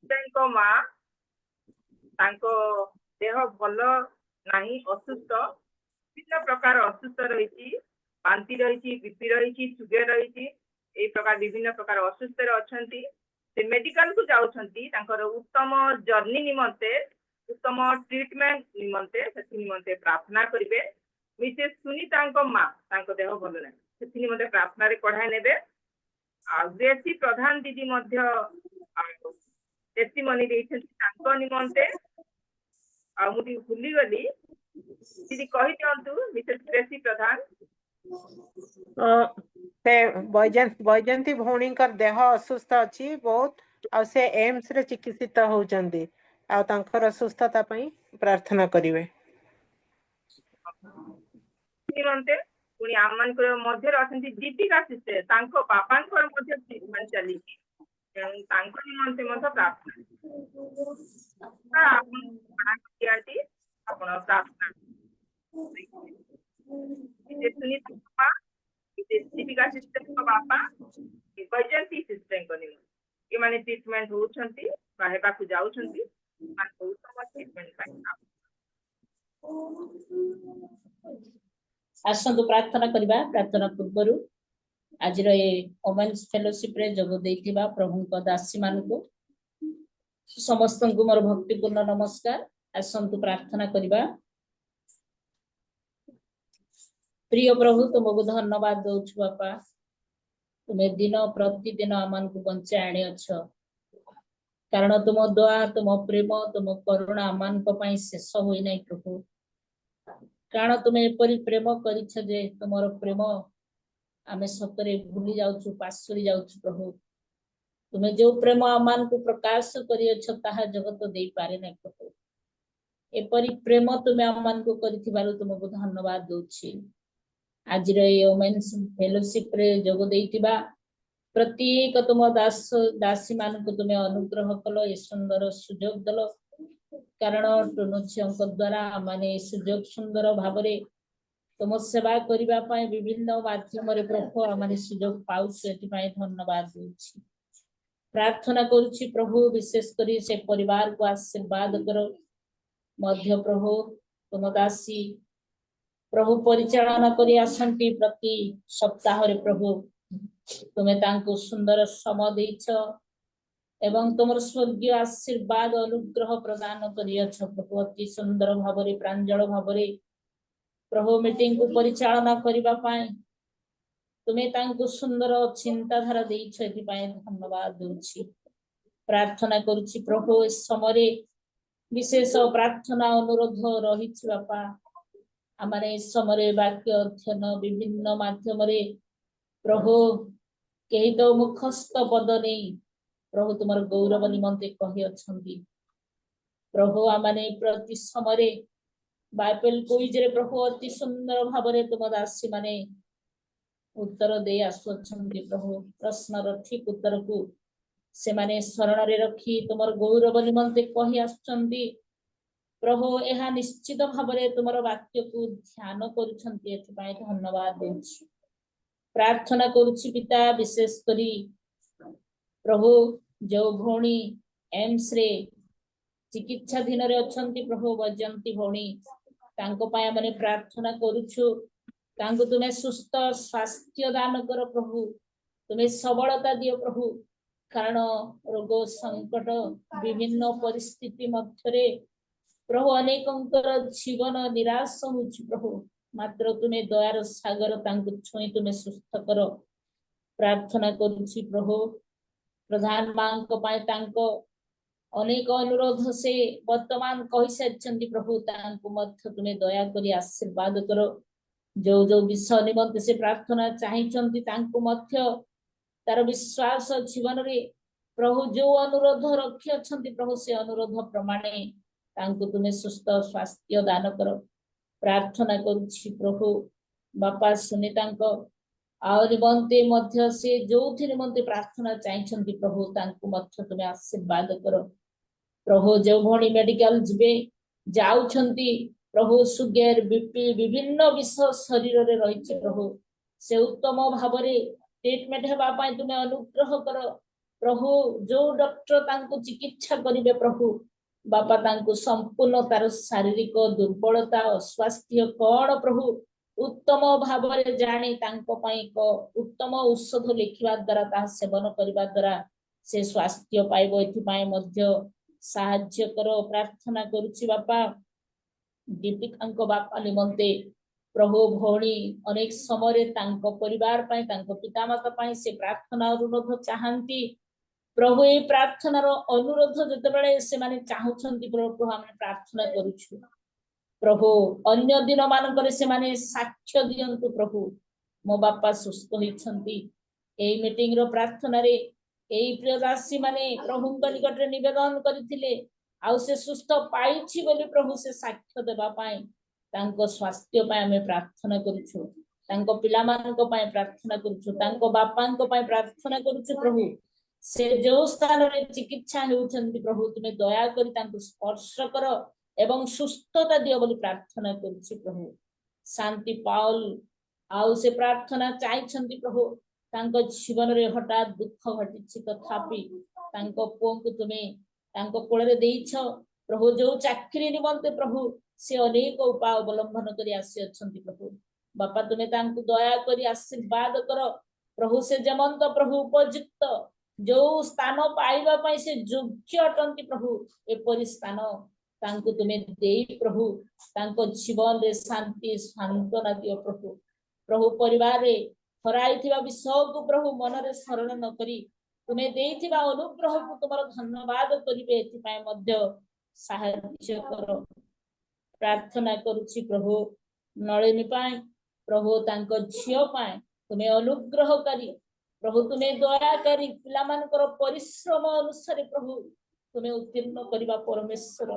तांको मां तांको देह भल नाही असुस्थ विभिन्न प्रकार असुस्थ रही बांति रही बीपी रही सुगर रही ए प्रकार विभिन्न प्रकार असुस्थ अछंती। से मेडिकल को जाउछंती तांकर उत्तम जर्नी निमंते उत्तम ट्रीटमेंट निमंते सेति निमंते प्रार्थना करिवे। मिसेस सुनीता मां तांको देह भल नाही सेति निमंते प्रार्थना रे कढ़ाई नेबे। आ ग्रेसी प्रधान दीदी मध्य टेस्टिमनी देइछंती तांको निमंते। आ मुटी भूली गली दीदी कहि दियंतु मिसेस ग्रेसी प्रधान। से बैजंती भौणी देह असुस्थ अच्छी बहुत आ से एम्स रे चिकित्सित होउचंदी आ तांकर सुस्थता पई प्रार्थना करिवे। निमंते पुनी आमनकर मध्य अछंती दीपिका सिस्टर तांको बापांकर मध्य ट्रीटमेंट चली तांको निमंते मध्य प्रार्थना आपन आंटी आपन प्रार्थना सुनीता दीपिका सिस्टर को बापा बैजंती सिस्टर को निमंते ये माने ट्रीटमेंट होउछंती बाहेबा को जाउछंती माने उत्तम ट्रीटमेंट पाई। आसंतु प्रार्थना करिबा। प्रार्थना पूर्वरु आज वोमेन्स फेलोशिप रे जोग देइथिबा प्रभुଙ୍କ दासी मानको समस्तଙ୍କୁ मोर भक्तिपूर्ण नमस्कार। आसंतु प्रार्थना करिबा। प्रिय प्रभु तुमको धन्यवाद दउछु बापा तुम्हें दिन प्रतिदिन आमनको बंचा आने अच्छ कारण तुम दया तुम प्रेम तुम करुणा आमनको पई शेष होई नै प्रभु। କାରଣ ତୁମେ ଏପରି ପ୍ରେମ କରିଛ ଯେ ତୁମର ପ୍ରେମ ଆମେ ସତରେ ଭୁଲି ଯାଉଛୁ, ପାଶୋରି ଯାଉଛୁ ପ୍ରଭୁ। ତୁମେ ଯୋଉ ପ୍ରେମ ଆମମାନଙ୍କୁ ପ୍ରକାଶ କରିଅଛ ତାହା ଜଗତ ଦେଇପାରେ ନାହିଁ ପ୍ରଭୁ। ଏପରି ପ୍ରେମ ତୁମେ ଆମମାନଙ୍କୁ କରିଥିବାରୁ ତୁମକୁ ଧନ୍ୟବାଦ ଦଉଛି। ଆଜିର ଏଇ ଓମେନ୍ସ ଫେଲୋସିପ ରେ ଯୋଗ ଦେଇଥିବା ପ୍ରତ୍ୟେକ ତୁମ ଦାସୀ ମାନଙ୍କୁ ତୁମେ ଅନୁଗ୍ରହ କଲ, ଏ ସୁନ୍ଦର ସୁଯୋଗ ଦେଲ। କାରଣ ଟୁନୁ ଝିଅଙ୍କ ଦ୍ୱାରା ଆମେ ଏ ସୁଯୋଗ ସୁନ୍ଦର ଭାବରେ ତୁମ ସେବା କରିବା ପାଇଁ ବିଭିନ୍ନ ମାଧ୍ୟମରେ ପ୍ରଭୁ ଆମେ ସୁଯୋଗ ପାଉଛୁ, ଏଥିପାଇଁ ଧନ୍ୟବାଦ ଦଉଛି। ପ୍ରାର୍ଥନା କରୁଛି ପ୍ରଭୁ ବିଶେଷ କରି ସେ ପରିବାରକୁ ଆଶୀର୍ବାଦ କର। ମଧ୍ୟ ପ୍ରଭୁ ତୁମ ଦାସୀ ପ୍ରଭୁ ପରିଚାଳନା କରି ଆସନ୍ତି ପ୍ରତି ସପ୍ତାହରେ ପ୍ରଭୁ ତୁମେ ତାଙ୍କୁ ସୁନ୍ଦର ସମୟ ଦେଇଛ ଏବଂ ତୁମର ସ୍वर्ଗୀୟ ଆଶୀର୍ବାଦ ଅନୁଗ୍ରହ ପ୍ରଦାନ କରିଅଛ ପ୍ରଭୁ। ଅତି ସୁନ୍ଦର ଭାବରେ ପ୍ରାଞ୍ଜଳ ଭାବରେ ପ୍ରଭୁ ମିଟିଂ କୁ ପରିଚାଳନା କରିବା ପାଇଁ ତୁମେ ତାଙ୍କୁ ସୁନ୍ଦର ଚିନ୍ତାଧାରା ଦେଇଛ, ଏଥିପାଇଁ ଧନ୍ୟବାଦ ଦଉଛି। ପ୍ରାର୍ଥନା କରୁଛି ପ୍ରଭୁ ଏ ସମୟରେ ବିଶେଷ ପ୍ରାର୍ଥନା ଅନୁରୋଧ ରହିଛି ବାପା। ଆମର ଏ ସମୟରେ ବାକ୍ୟ ଅଧ୍ୟୟନ ବିଭିନ୍ନ ମାଧ୍ୟମରେ ପ୍ରଭୁ କେହି ତ ମୁଖସ୍ଥ ପଦ ନେଇ ପ୍ରଭୁ ତୁମର ଗୌରବ ନିମନ୍ତେ କହିଅଛନ୍ତି ପ୍ରଭୁ। ଆମେ ପ୍ରତି ସମୟରେ ବାଇବେଲ କୁଇଜରେ ପ୍ରଭୁ ଅତି ସୁନ୍ଦର ଭାବରେ ତୁମ ଦାସୀ ମାନେ ଉତ୍ତର ଦେଇ ଆସୁଅଛନ୍ତି ପ୍ରଭୁ। ପ୍ରଶ୍ନର ଠିକ ଉତ୍ତରକୁ ସେମାନେ ସ୍ମରଣରେ ରଖି ତୁମର ଗୌରବ ନିମନ୍ତେ କହି ଆସୁଛନ୍ତି ପ୍ରଭୁ। ଏହା ନିଶ୍ଚିତ ଭାବରେ ତୁମର ବାକ୍ୟକୁ ଧ୍ୟାନ କରୁଛନ୍ତି, ଏଥିପାଇଁ ଧନ୍ୟବାଦ ଦଉଛି। ପ୍ରାର୍ଥନା କରୁଛି ପିତା ବିଶେଷ କରି ପ୍ରଭୁ ଯୋଉ ଭଉଣୀ ଏମ୍ସ ରେ ଚିକିତ୍ସାଧୀନରେ ଅଛନ୍ତି ପ୍ରଭୁ ବୈଜୟନ୍ତୀ ଭଉଣୀ, ତାଙ୍କ ପାଇଁ ଆମେ ପ୍ରାର୍ଥନା କରୁଛୁ। ତାଙ୍କୁ ତୁମେ ସୁସ୍ଥ ସ୍ୱାସ୍ଥ୍ୟ ଦାନ କର ପ୍ରଭୁ, ତୁମେ ସବଳତା ଦିଅ ପ୍ରଭୁ। କାରଣ ରୋଗ ସଂକଟ ବିଭିନ୍ନ ପରିସ୍ଥିତି ମଧ୍ୟରେ ପ୍ରଭୁ ଅନେକଙ୍କର ଜୀବନ ନିରାଶ ହଉଛି ପ୍ରଭୁ, ମାତ୍ର ତୁମେ ଦୟାର ସାଗର ତାଙ୍କୁ ଛୁଇଁ ତୁମେ ସୁସ୍ଥ କର। ପ୍ରାର୍ଥନା କରୁଛି ପ୍ରଭୁ ପ୍ରଧାନ ମାଙ୍କ ପାଇଁ ତାଙ୍କ ଅନେକ ଅନୁରୋଧ ସେ ବର୍ତ୍ତମାନ କହିସାରିଛନ୍ତି ପ୍ରଭୁ, ତାଙ୍କୁ ମଧ୍ୟ ତୁମେ ଦୟାକରି ଆଶୀର୍ବାଦ କର। ଯୋଉ ଯୋଉ ବିଷୟ ନିମନ୍ତେ ସେ ପ୍ରାର୍ଥନା ଚାହିଁଛନ୍ତି ତାଙ୍କୁ ମଧ୍ୟ ତାର ବିଶ୍ୱାସ ଜୀବନରେ ପ୍ରଭୁ ଯୋଉ ଅନୁରୋଧ ରଖିଅଛନ୍ତି ପ୍ରଭୁ ସେ ଅନୁରୋଧ ପ୍ରମାଣେ ତାଙ୍କୁ ତୁମେ ସୁସ୍ଥ ସ୍ୱାସ୍ଥ୍ୟ ଦାନ କର। ପ୍ରାର୍ଥନା କରୁଛି ପ୍ରଭୁ ବାପା ସୁନିତାଙ୍କ ଆଉ ନିମନ୍ତେ ମଧ୍ୟ ସେ ଯୋଉଥି ନିମନ୍ତେ ପ୍ରାର୍ଥନା ଚାହିଁଛନ୍ତି ପ୍ରଭୁ ତାଙ୍କୁ ମଧ୍ୟ ତୁମେ ଆଶୀର୍ବାଦ କର। ପ୍ରଭୁ ଯୋଉ ଭଉଣୀ ମେଡିକାଲ ଯିବେ ଯାଉଛନ୍ତି ପ୍ରଭୁ ସୁଗର ବିପି ବିଭିନ୍ନ ବିଷୟ ଶରୀରରେ ରହିଛି ପ୍ରଭୁ, ସେ ଉତ୍ତମ ଭାବରେ ଟ୍ରିଟମେଣ୍ଟ ହେବା ପାଇଁ ତୁମେ ଅନୁଗ୍ରହ କର ପ୍ରଭୁ। ଯୋଉ ଡକ୍ଟର ତାଙ୍କୁ ଚିକିତ୍ସା କରିବେ ପ୍ରଭୁ ବାପା ତାଙ୍କୁ ସମ୍ପୂର୍ଣ୍ଣ ତାର ଶାରୀରିକ ଦୁର୍ବଳତା ଅସ୍ୱାସ୍ଥ୍ୟ କଣ ପ୍ରଭୁ ଉତ୍ତମ ଭାବରେ ଜାଣି ତାଙ୍କ ପାଇଁ ଏକ ଉତ୍ତମ ଔଷଧ ଲେଖିବା ଦ୍ୱାରା ତାହା ସେବନ କରିବା ଦ୍ୱାରା ସେ ସ୍ୱାସ୍ଥ୍ୟ ପାଇବ, ଏଥିପାଇଁ ମଧ୍ୟ ସାହାଯ୍ୟ କର। ପ୍ରାର୍ଥନା କରୁଛି ବାପା ଦୀପିକାଙ୍କ ବାପା ନିମନ୍ତେ ପ୍ରଭୁ ଭଉଣୀ ଅନେକ ସମୟରେ ତାଙ୍କ ପରିବାର ପାଇଁ ତାଙ୍କ ପିତାମାତା ପାଇଁ ସେ ପ୍ରାର୍ଥନା ଅନୁରୋଧ ଚାହାନ୍ତି ପ୍ରଭୁ। ଏଇ ପ୍ରାର୍ଥନାର ଅନୁରୋଧ ଯେତେବେଳେ ସେମାନେ ଚାହୁଁଛନ୍ତି ପ୍ରଭୁ ଆମେ ପ୍ରାର୍ଥନା କରୁଛୁ ପ୍ରଭୁ। ଅନ୍ୟ ଦିନ ମାନଙ୍କରେ ସେମାନେ ସାକ୍ଷ୍ୟ ଦିଅନ୍ତୁ ପ୍ରଭୁ ମୋ ବାପା ସୁସ୍ଥ ହୋଇଛନ୍ତି। ଏଇ ମିଟିଂ ର ପ୍ରାର୍ଥନାରେ ଏଇ ପ୍ରିୟ ଦାସୀ ମାନେ ପ୍ରଭୁଙ୍କ ନିକଟରେ ନିବେଦନ କରିଥିଲେ ଆଉ ସେ ସୁସ୍ଥ ପାଇଛି ବୋଲି ପ୍ରଭୁ ସେ ସାକ୍ଷ୍ୟ ଦେବା ପାଇଁ ତାଙ୍କ ସ୍ୱାସ୍ଥ୍ୟ ପାଇଁ ଆମେ ପ୍ରାର୍ଥନା କରୁଛୁ, ତାଙ୍କ ପିଲାମାନଙ୍କ ପାଇଁ ପ୍ରାର୍ଥନା କରୁଛୁ, ତାଙ୍କ ବାପାଙ୍କ ପାଇଁ ପ୍ରାର୍ଥନା କରୁଛୁ ପ୍ରଭୁ। ସେ ଯୋଉ ସ୍ଥାନରେ ଚିକିତ୍ସା ହେଉଛନ୍ତି ପ୍ରଭୁ ତୁମେ ଦୟାକରି ତାଙ୍କୁ ସ୍ପର୍ଶ କର ଏବଂ ସୁସ୍ଥତା ଦିଅ ବୋଲି ପ୍ରାର୍ଥନା କରୁଛି ପ୍ରଭୁ। ଶାନ୍ତି ପାଉଲ ଆଉ ସେ ପ୍ରାର୍ଥନା ଚାହିଁଛନ୍ତି ପ୍ରଭୁ ତାଙ୍କ ଜୀବନରେ ହଠାତ୍ ଦୁଃଖ ଘଟିଛି ତଥାପି ତାଙ୍କ ପୁଅଙ୍କୁ ତୁମେ ତାଙ୍କ କୋଳରେ ଦେଇଛ ପ୍ରଭୁ। ଯୋଉ ଚାକିରି ନିମନ୍ତେ ପ୍ରଭୁ ସେ ଅନେକ ଉପାୟ ଅବଲମ୍ବନ କରି ଆସିଅଛନ୍ତି ପ୍ରଭୁ ବାପା ତୁମେ ତାଙ୍କୁ ଦୟାକରି ଆଶୀର୍ବାଦ କର ପ୍ରଭୁ। ସେ ଯେମନ୍ତ ପ୍ରଭୁ ଉପଯୁକ୍ତ ଯୋଉ ସ୍ଥାନ ପାଇବା ପାଇଁ ସେ ଯୋଗ୍ୟ ଅଟନ୍ତି ପ୍ରଭୁ ଏପରି ସ୍ଥାନ ତାଙ୍କୁ ତୁମେ ଦେଇ ପ୍ରଭୁ ତାଙ୍କ ଜୀବନରେ ଶାନ୍ତି ସାନ୍ତ୍ୱନା ଦିଅ ପ୍ରଭୁ। ପ୍ରଭୁ ପରିବାରରେ ହରାଇଥିବା ବିଷୟକୁ ପ୍ରଭୁ ମନରେ ସ୍ମରଣ ନ କରି ତୁମେ ଦେଇଥିବା ଅନୁଗ୍ରହକୁ ତୁମର ଧନ୍ୟବାଦ କରିବେ, ଏଥିପାଇଁ ମଧ୍ୟ ସାହାଯ୍ୟ କର। ପ୍ରାର୍ଥନା କରୁଛି ପ୍ରଭୁ नलिनी पाए प्रभु तांको झियो पाए तुमे अनुग्रह करी प्रभु तुमे दया करी पिलामानकर परिश्रम अनुसार प्रभु तुमे उत्तीर्ण करिबा परमेश्वर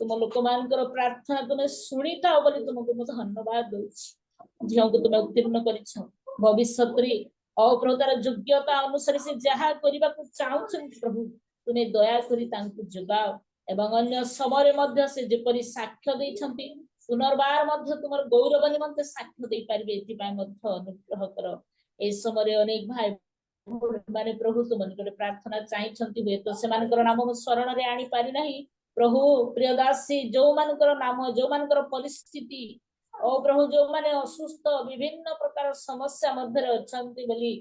तुम लोक मानकर प्रार्थना तुमे सुनिता बोली तुमको मैं धन्यवाद दूची झियो को तुमे उत्तीर्ण करिछ भविष्यत रे प्रभु तार योग्यता अनुसार से जहा करिबा को चाहुछन प्रभु तुमे दया करी तांको जोगाओ एवं अन्य समय मध्य से जेपरि साक्ष्य दैछंती पुनर्बार मध्य तुमर गौरव निमंते साक्ष्य दे पारिबे एथिपाई मध्य अनुग्रह कर ए समय अनेक भाई माने प्रभु तुम निकट प्रार्थना चाहिछंती हुए तो से मानकर नाम मो शरण रे आनी पारि नाही प्रभु प्रियदासी जो मानकर नाम जो मानकर परिस्थिति ओ प्रभु जो माने असुस्थ विभिन्न प्रकार समस्या मध्य रे अछंती बोली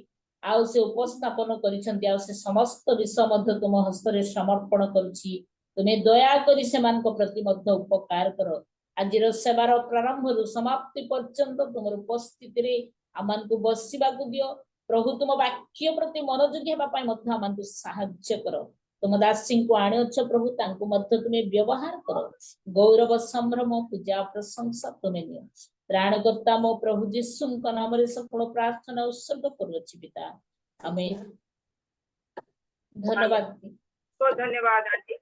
आउ से उपस्थापन करिछंती आउ से समस्त विषय मध्य तुम हस्त रे समर्पण करूची तुमे दया करी से मानक प्रति मध्य उपकार कर आज सेवार प्रारंभ रु समाप्ति पर्यंत तुम उपस्थिति रे आमान को बसिबा को दियो प्रभु तुम वाक्य प्रति मनोयोगी हेबा पई मध्य आमान को सहाय्य कर तुम दासी को आनिछ प्रभु तांको मध्य तुमे व्यवहार कर गौरव संभ्रम पूजा प्रशंसा तुमे नियो त्राणकर्ता मो प्रभु यीशु का नाम रे सकल प्रार्थना उत्सर्ग करूछि पिता आमेन धन्यवाद तो धन्यवाद आंटी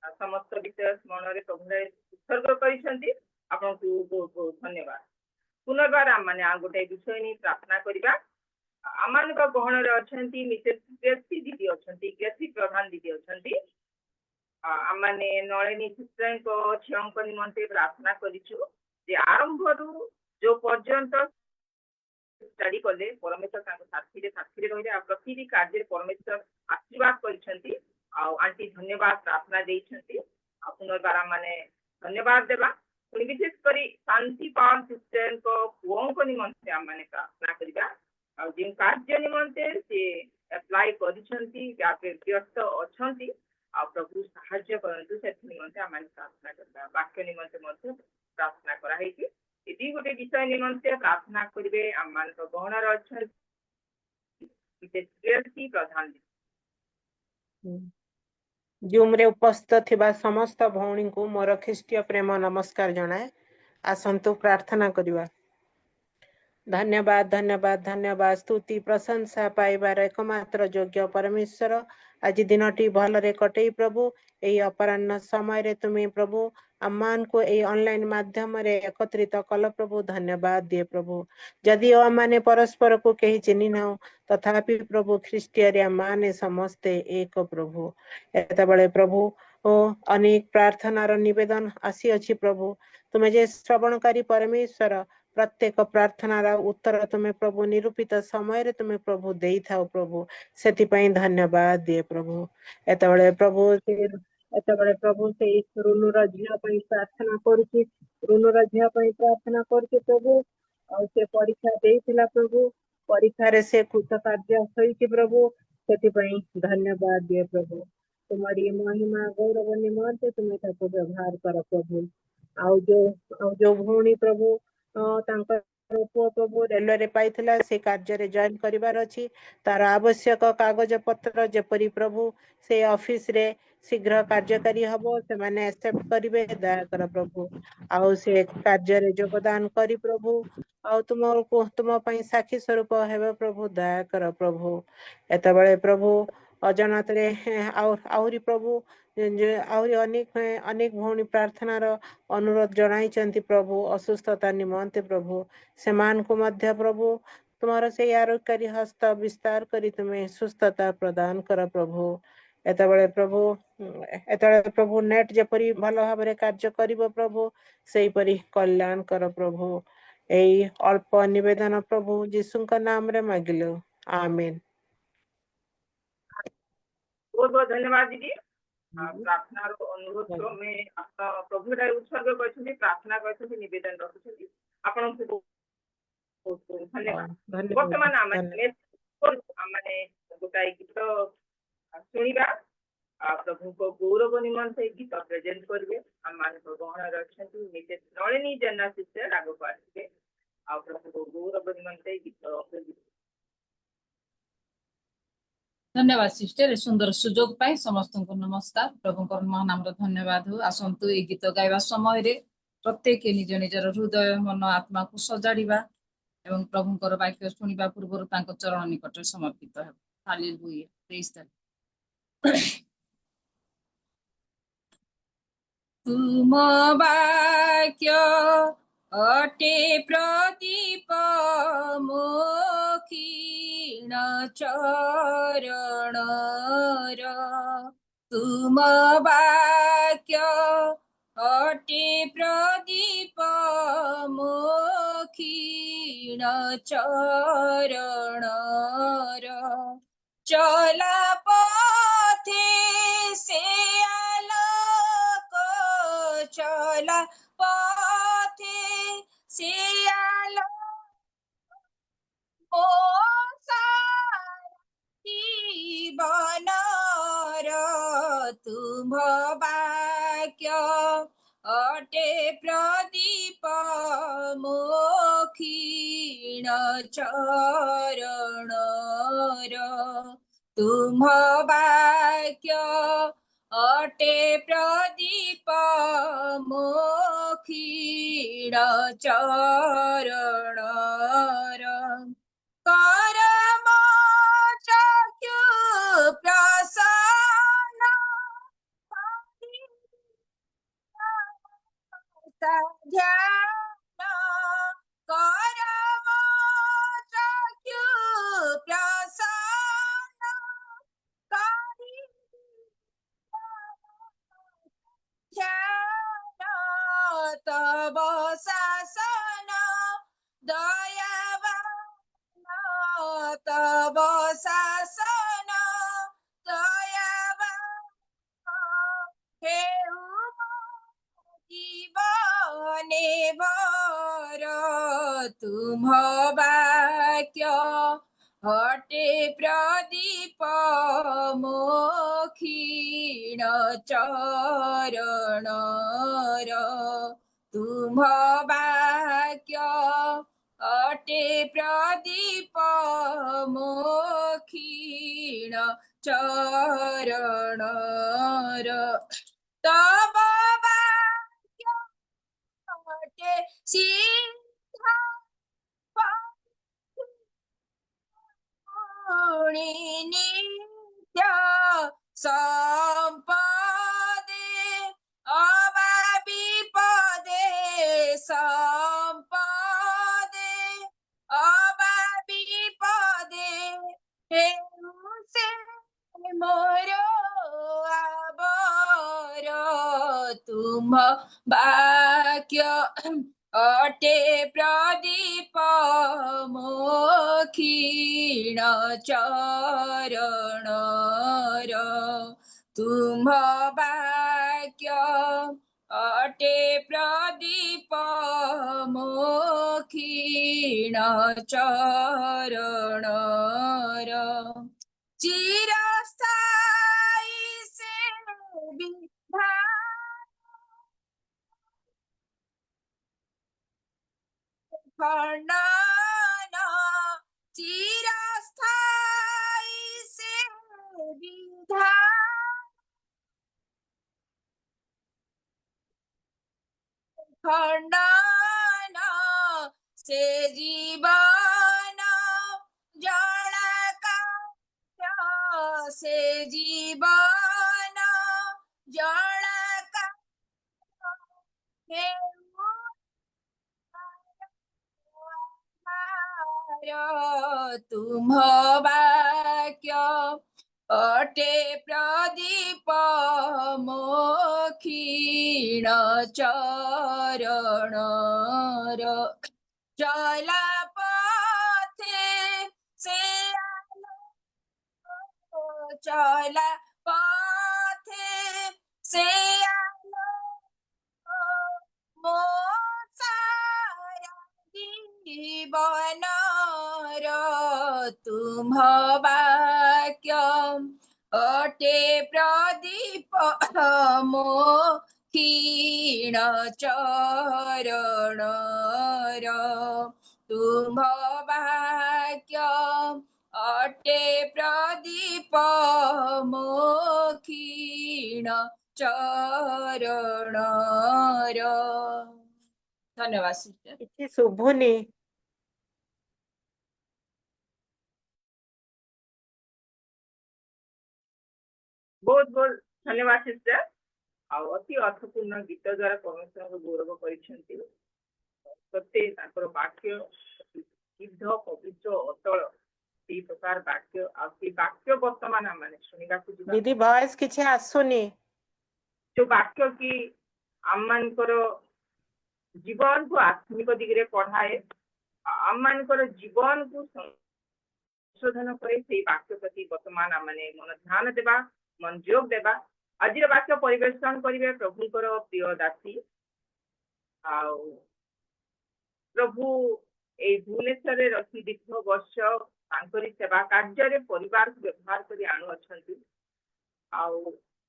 समस्त विषय स्मरण रे प्रभु रे उत्सर्ग करिसंती आपनको बहुत बहुत धन्यवाद पुनर्बार आम माने आ गोटे विषय नि प्रार्थना करिबा आमान का गहन रे अछंती मिसेस ग्रेसी दीदी अछंती ग्रेसी प्रधान दीदी अछंती आम माने नलिनी सिस्टर को छियंक निमंते प्रार्थना करिछु जे आरंभ रु जो पर्यंत स्टडी कले परमेश्वर तांको साथी रे रहिले आ प्रति कार्य परमेश्वर आशीर्वाद करिसंती आ आंटी धन्यवाद प्रार्थना देइछंती पुनर्बार माने धन्यवाद देबा पुनि विशेष करी शांति पावन सिस्टर को पुओं को निमंते आम माने प्रार्थना करिबा आ जिन कार्य निमंते से अप्लाई करिसंती यापे व्यस्त अछंती आ प्रभु सहाय्य करंतु से निमंते आम माने प्रार्थना करबा वाक्य निमंते मध्य प्रार्थना करा हेकी इति गोटे विषय निमंते प्रार्थना करिवे आम मान तो गहनर अछंती विशेष प्रधान जूम रे उपस्थित थिबा समस्त भौणी को मोर ख्रीष्टीय प्रेम नमस्कार जनाए आसंतु प्रार्थना करिवा धन्यवाद धन्यवाद धन्यवाद स्तुति प्रशंसा पाइबार एकमात्र योग्य परमेश्वर आज दिनटी भलरे कटई प्रभु एई अपराह्न समय रे तुमे प्रभु अम्मान को ए ऑनलाइन माध्यम रे एकत्रित कल प्रभु धन्यवाद दिए प्रभु जदि अमाने परस्पर को कही चिन्ह न तथापि प्रभु ख्रीष्टीय रे अम्माने समस्ते एक प्रभु एते बळे प्रभु ओ अनेक प्रार्थनार निवेदन आसी अछि प्रभु तुमे जे श्रवणकारी परमेश्वर प्रत्येक प्रार्थनार उत्तर तुमे प्रभु निरूपित समय रे तुमे प्रभु देई थाओ प्रभु सेति पई धन्यवाद दिए प्रभु एते बळे प्रभु से रुनुर झिया पई प्रार्थना करूची रुनुर झिया पई प्रार्थना करूची प्रभु और से परीक्षा देइथिला प्रभु परीक्षा रे से कृतकार्य होईची प्रभु सेति पई धन्यवाद दिए प्रभु तुम्हारी महिमा गौरव निमंते तुमे ताको व्यवहार कर प्रभु आउ जो भौणी प्रभु तांकर पुओ प्रभु रेलवे रे पाइथिला से कार्य रे जॉइन करिवार अछि तार आवश्यक कागज पत्र जेपरि प्रभु से ऑफिस रे शीघ्र कार्यकारी हबो से माने एक्सेप्ट करिवे दया कर प्रभु आउ से कार्य रे योगदान करी प्रभु आउ तुम पई साक्षी स्वरूप हेबे प्रभु दया कर प्रभु एते बेले प्रभु अजनत रे आउरी प्रभु आउरी अनेक भौणी प्रार्थनार अनुरोध जणाइचंती प्रभु असुस्थता निमंते प्रभु सेमान को मध्य प्रभु तुम्हारा से आरोग्यकारी हस्त विस्तार करी तुम्हें सुस्थता प्रदान कर प्रभु एतबेले प्रभु नेट जेपरी भल भाव कार्य करिवो प्रभु सेही परी कल्याण कर प्रभु एई अल्प निवेदन प्रभु यीशु का नाम रे मागिलो आमीन। बहुत बहुत धन्यवाद दीदी प्रार्थना अनुरोध में प्रभु उत्सर्ग कर प्रार्थना कर निवेदन रखुଛନ୍ତି आपनको बहुत बहुत धन्यवाद वर्तमान आमे गोटाए गीत शुणिबा प्रभु को गौरव निमंते गीत प्रेजेंट करिवे हम मान गहन रखछंती मिसेस नलिनी जेना सिस्टर आगो पाछे आ प्रभु को गौरव निमंते गीत धन्यवाद सिस्टर सुंदर सुजोग पाई समस्त को नमस्कार प्रभु महान नाम धन्यवाद हो आसंतु ए गीत गाइबा समय रे ପ୍ରତ୍ୟେକ ନିଜ ନିଜର ହୃଦୟ ମନ ଆତ୍ମାକୁ ସଜାଡ଼ିବା ଏବଂ ପ୍ରଭୁଙ୍କର ବାକ୍ୟ ଶୁଣିବା ପୂର୍ବରୁ ତାଙ୍କ ଚରଣ ନିକଟରେ ସମର୍ପିତ ହେବ। ହାଲେଲୁୟା, ପ୍ରେଜ୍ ଦ ଲର୍ଡ। ତୁମ ବାକ୍ୟ ଅଟେ ପ୍ରଦୀପ ମୋ କ୍ଷୀଣ ଚରଣର, ତୁମ ବାକ୍ୟ ଅଟେ ପ୍ରଦୀପ ମୋ କ୍ଷୀଣ ଚରଣର, ଚଲା পথে সে আলোক, চলা পথে সে আলো ও জীবনর, তুম বাক্য অটে প্রদীপ মো ক্ষীণ চরণর, তুম বাক্য অটে প্রদীপ মো ক্ষীণ চরণর, করম চক্ষু প্রসন্ন ধ্যান, করম চক্ষু প্রসন্ন করি ধ্যান, তব শাসন দয়াবান, তব শাসন দয়াবান, হেউ জীবনে ভর, তুম বাক্য অটে প্রদীপ মো ক্ষীণ চরণর, তুম বাক্য অটে প্রদীপ মো ক্ষীণ চরণর, তব বাক্য অটে সিদ্ধ নিত্য সম্পদে, অবা বিপদে সম্পদে, অবা বিপদে হেউ সে মোর আবর, তুম বাক্য অটে প্রদীপ মো ক্ষীণ চরণর, তুম বাক্য অটে প্রদীপ মো ক্ষীণ চরণর, চিরস্থায়ী সে বিধান, খণ্ডন চিরস্থায়ী সে বিধান, খণ্ডন সে জীবন জলকার, সে জীবন জলকার, হেউ তুম বাক্য অটে প্রদীপ মো ক্ষীণ চরণর, চলা পথে সে আলো, চলা পথে সে আলো মো সারা জীবনর, তুম বাক্য অটে প্রদীপ মো ক্ষীণ চরণর, তুম বাক্য অটে প্রদীপ মো ক্ষীণ চরণর। धन्यवाद सिस्टर। କିଛି ଶୁଭୁନି। बहुत बहुत धन्यवाद सिस्टर। ଆଉ ଅତି ଅର୍ଥପୂର୍ଣ୍ଣ ଗୀତ ଦ୍ୱାରା ପରମେଶ୍ୱରଙ୍କୁ ଗୌରବ କରିଛନ୍ତି। ସତେ ତାଙ୍କର ବାକ୍ୟ ସିଦ୍ଧ ପବିତ୍ର ଅଟଳ ସେଇ ପ୍ରକାର ବାକ୍ୟ ଆଉ ସେଇ ବାକ୍ୟ ବର୍ତ୍ତମାନ ଆମେ ଶୁଣିବାକୁ ଯିବା। ଦିଦି ଭଏସ କିଛି ଆସୁନି। ଯୋଉ ବାକ୍ୟ କି ଆମମାନଙ୍କର ଜୀବନକୁ ଆତ୍ମିକ ଦିଗରେ ପଢାଏ, ଆମମାନଙ୍କର ଜୀବନକୁ ସଂଶୋଧନ करे ସେଇ ବାକ୍ୟ ପ୍ରତି ବର୍ତ୍ତମାନ ଆମେ ମନ ଧ୍ୟାନ ଦେବା, ମନୋଯୋଗ ଦେବା। ଆଜିର ବାକ୍ୟ ପରିବେଷଣ କରିବେ ପ୍ରଭୁଙ୍କର ପ୍ରିୟ ଦାସୀ ଆଉ ପ୍ରଭୁ ଏଇ ଭୁବନେଶ୍ୱରରେ ରହି ଦୀର୍ଘ ବର୍ଷ ତାଙ୍କରି ସେବା କାର୍ଯ୍ୟରେ ପରିବାରକୁ ବ୍ୟବହାର କରି ଆଣୁଅଛନ୍ତି। ଆଉ